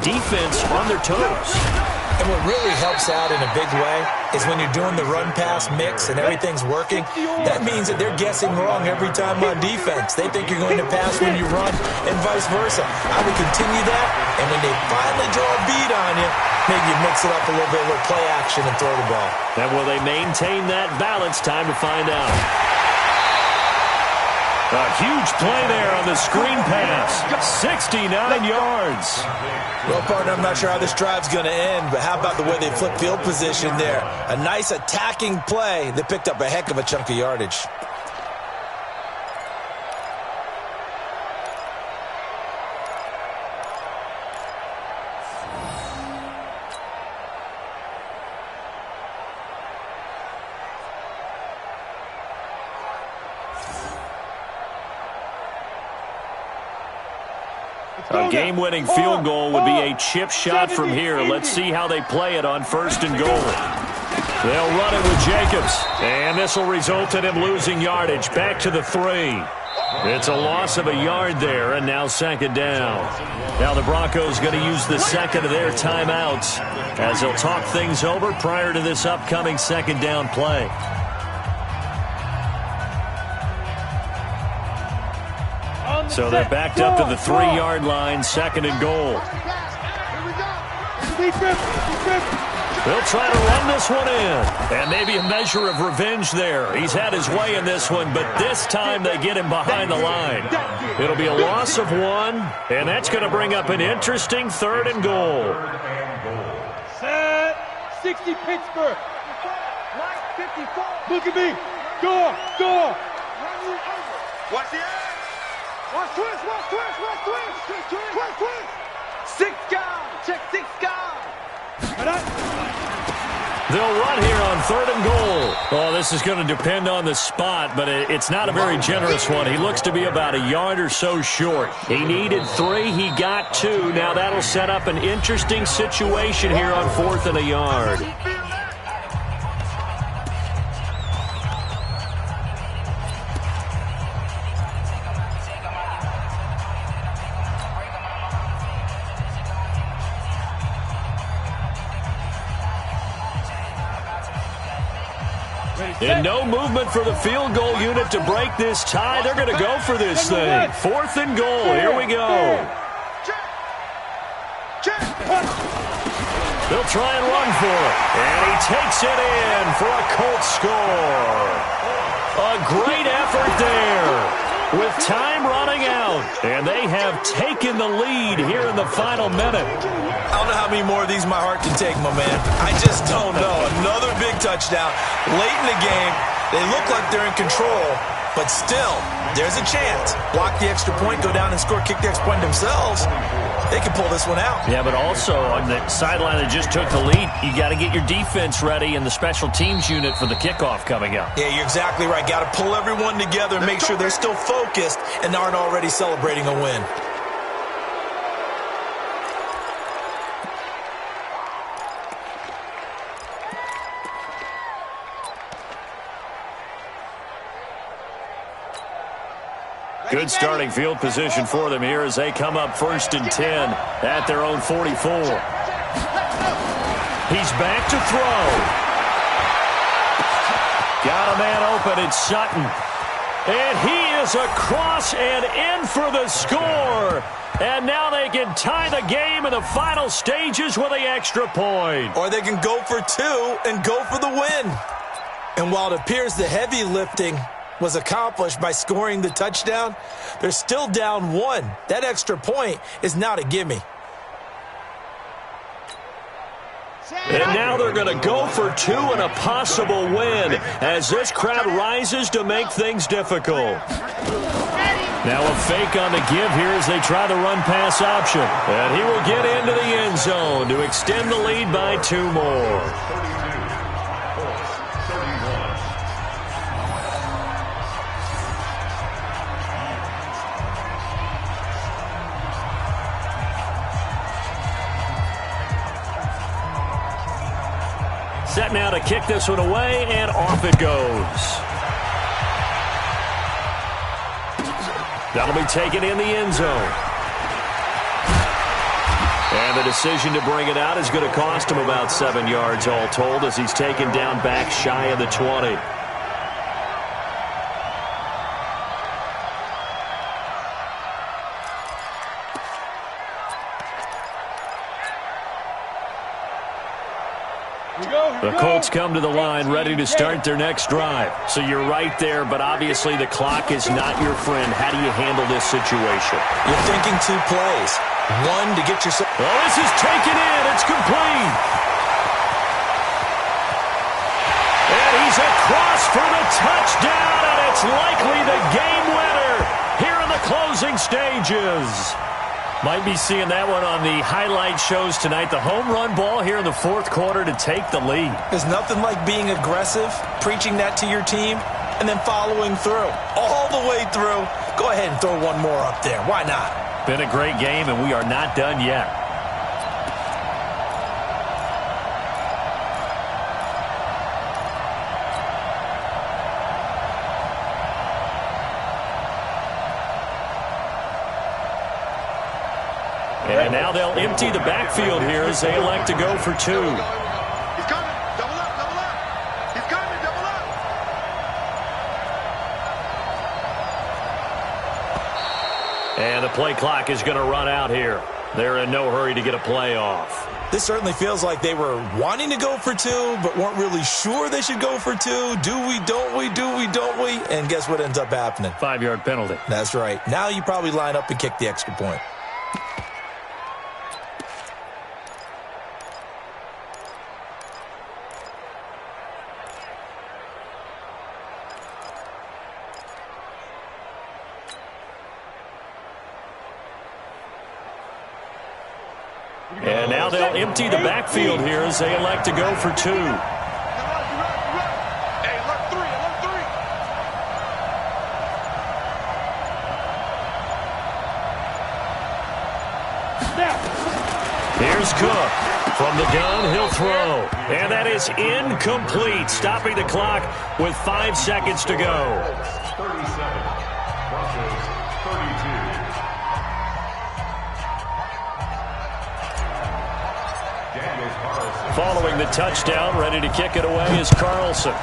defense on their toes.
And what really helps out in a big way is when you're doing the run-pass mix and everything's working, that means that they're guessing wrong every time on defense. They think you're going to pass when you run and vice versa. I would continue that, and when they finally draw a beat on you, maybe you mix it up a little bit with play action and throw the ball.
And will they maintain that balance? Time to find out. A huge play there on the screen pass. 69 yards.
Well, partner, I'm not sure how this drive's going to end, but how about the way they flip field position there? A nice attacking play that picked up a heck of a chunk of yardage.
A game-winning field goal would be a chip shot from here. Let's see how they play it on 1st and goal. They'll run it with Jacobs, and this will result in him losing yardage. Back to the 3. It's a loss of a yard there, and now 2nd down. Now the Broncos going to use the second of their timeouts as they'll talk things over prior to this upcoming 2nd down play. So they're backed up to the 3-yard line, 2nd and goal. They'll try to run this one in. And maybe a measure of revenge there. He's had his way in this one, but this time they get him behind the line. It'll be a loss of 1, and that's going to bring up an interesting 3rd and goal.
Set. 60 Pittsburgh. Look at me. Door.
Watch the ass. Watch twist. 6 guys. Check 6 guys.
They'll run here on 3rd and goal. Oh, this is going to depend on the spot, but it's not a very generous one. He looks to be about a yard or so short. He needed 3. He got 2. Now that'll set up an interesting situation here on 4th and a yard. And no movement for the field goal unit to break this tie. They're going to go for this thing. 4th and goal. Here we go. They'll try and run for it. And he takes it in for a Colts score. A great effort there with time running out. And they have taken the lead here in the final minute.
I don't know how many more of these my heart can take, my man. I just don't know. Another big touchdown. Late in the game, they look like they're in control, but still, there's a chance. Block the extra point, go down and score, kick the extra point themselves. they can pull this one out.
Yeah, but also on the sideline that just took the lead, you got to get your defense ready and the special teams unit for the kickoff coming up.
Yeah, you're exactly right. Got to pull everyone together and make sure they're still focused and aren't already celebrating a win.
Good starting field position for them here as they come up 1st and 10 at their own 44. He's back to throw. Got a man open. It's Sutton. And he is across and in for the score. And now they can tie the game in the final stages with the extra point.
Or they can go for 2 and go for the win. And while it appears the heavy lifting was accomplished by scoring the touchdown, they're still down 1. That extra point is not a gimme.
And now they're going to go for 2 and a possible win as this crowd rises to make things difficult. Now a fake on the give here as they try the run-pass option. And he will get into the end zone to extend the lead by 2 more. Set now to kick this one away, and off it goes. That'll be taken in the end zone. And the decision to bring it out is going to cost him about 7 yards all told as he's taken down back shy of the 20. The Colts come to the line ready to start their next drive. So you're right there, but obviously the clock is not your friend. How do you handle this situation?
You're thinking 2 plays. 1 to get yourself...
Oh, this is taken in. It's complete. And he's across for the touchdown, and it's likely the game winner here in the closing stages. Might be seeing that one on the highlight shows tonight. The home run ball here in the 4th quarter to take the lead.
There's nothing like being aggressive, preaching that to your team, and then following through. All the way through. Go ahead and throw one more up there. Why not?
Been a great game, and we are not done yet. And now they'll empty the backfield here as they elect to go for 2.
He's coming. Double up, double up. He's coming, double up.
And the play clock is going to run out here. They're in no hurry to get a play off.
This certainly feels like they were wanting to go for 2, but weren't really sure they should go for 2. Do we, don't we, do we, don't we? And guess what ends up happening?
5-yard penalty.
That's right. Now you probably line up and kick the extra point.
And now they'll empty the backfield here as they elect to go for 2. Here's Cook. From the gun, he'll throw. And that is incomplete, stopping the clock with 5 seconds to go.
37, Broncos 32.
Following the touchdown, ready to kick it away is Carlson.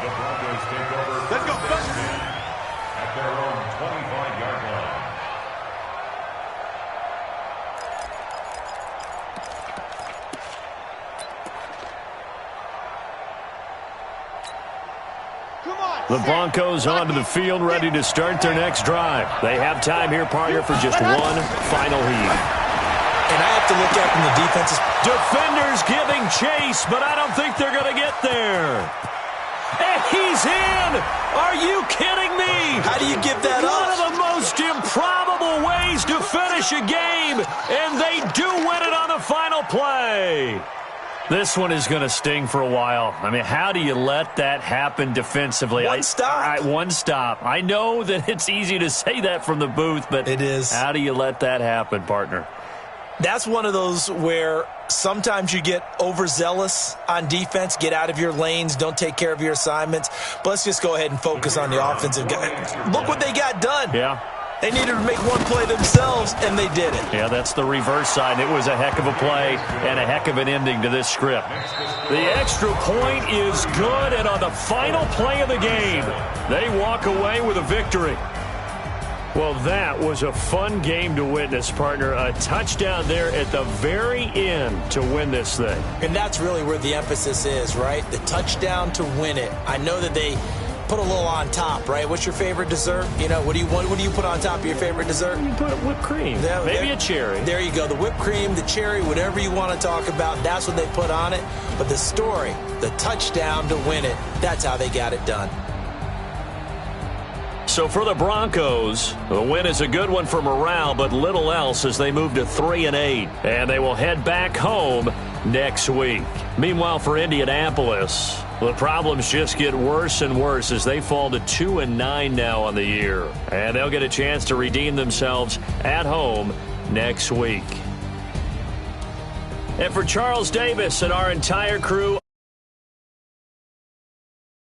The Broncos take over. Let's go. At their own 25-yard line.
The Broncos onto the field, ready to start their next drive. They have time here, partner, for just one final heave.
And I have to look at from the defense's...
Defenders giving chase, but I don't think they're going to get there. And he's in! Are you kidding me?
How do you give that up?
One of the most improbable ways to finish a game, and they do win it on the final play. This one is going to sting for a while. I mean, how do you let that happen defensively?
One stop.
One stop. I know that it's easy to say that from the booth, but
it is.
How do you let that happen, partner?
That's one of those where sometimes you get overzealous on defense, get out of your lanes, don't take care of your assignments. But let's just go ahead and focus on the offensive guy. Look what they got done.
Yeah.
They needed to make one play themselves, and they did it.
Yeah, that's the reverse side. It was a heck of a play and a heck of an ending to this script. The extra point is good, and on the final play of the game, they walk away with a victory. Well, that was a fun game to witness, partner. A touchdown there at the very end to win this thing.
And that's really where the emphasis is, right? The touchdown to win it. I know that they put a little on top, right? What's your favorite dessert? You know, what do you put on top of your favorite dessert?
You put whipped cream. Maybe a cherry.
There you go. The whipped cream, the cherry, whatever you want to talk about, that's what they put on it. But the story, the touchdown to win it, that's how they got it done.
So for the Broncos, the win is a good one for morale, but little else as they move to 3-8. And they will head back home next week. Meanwhile, for Indianapolis, the problems just get worse and worse as they fall to 2-9 now on the year. And they'll get a chance to redeem themselves at home next week. And for Charles Davis and our entire crew,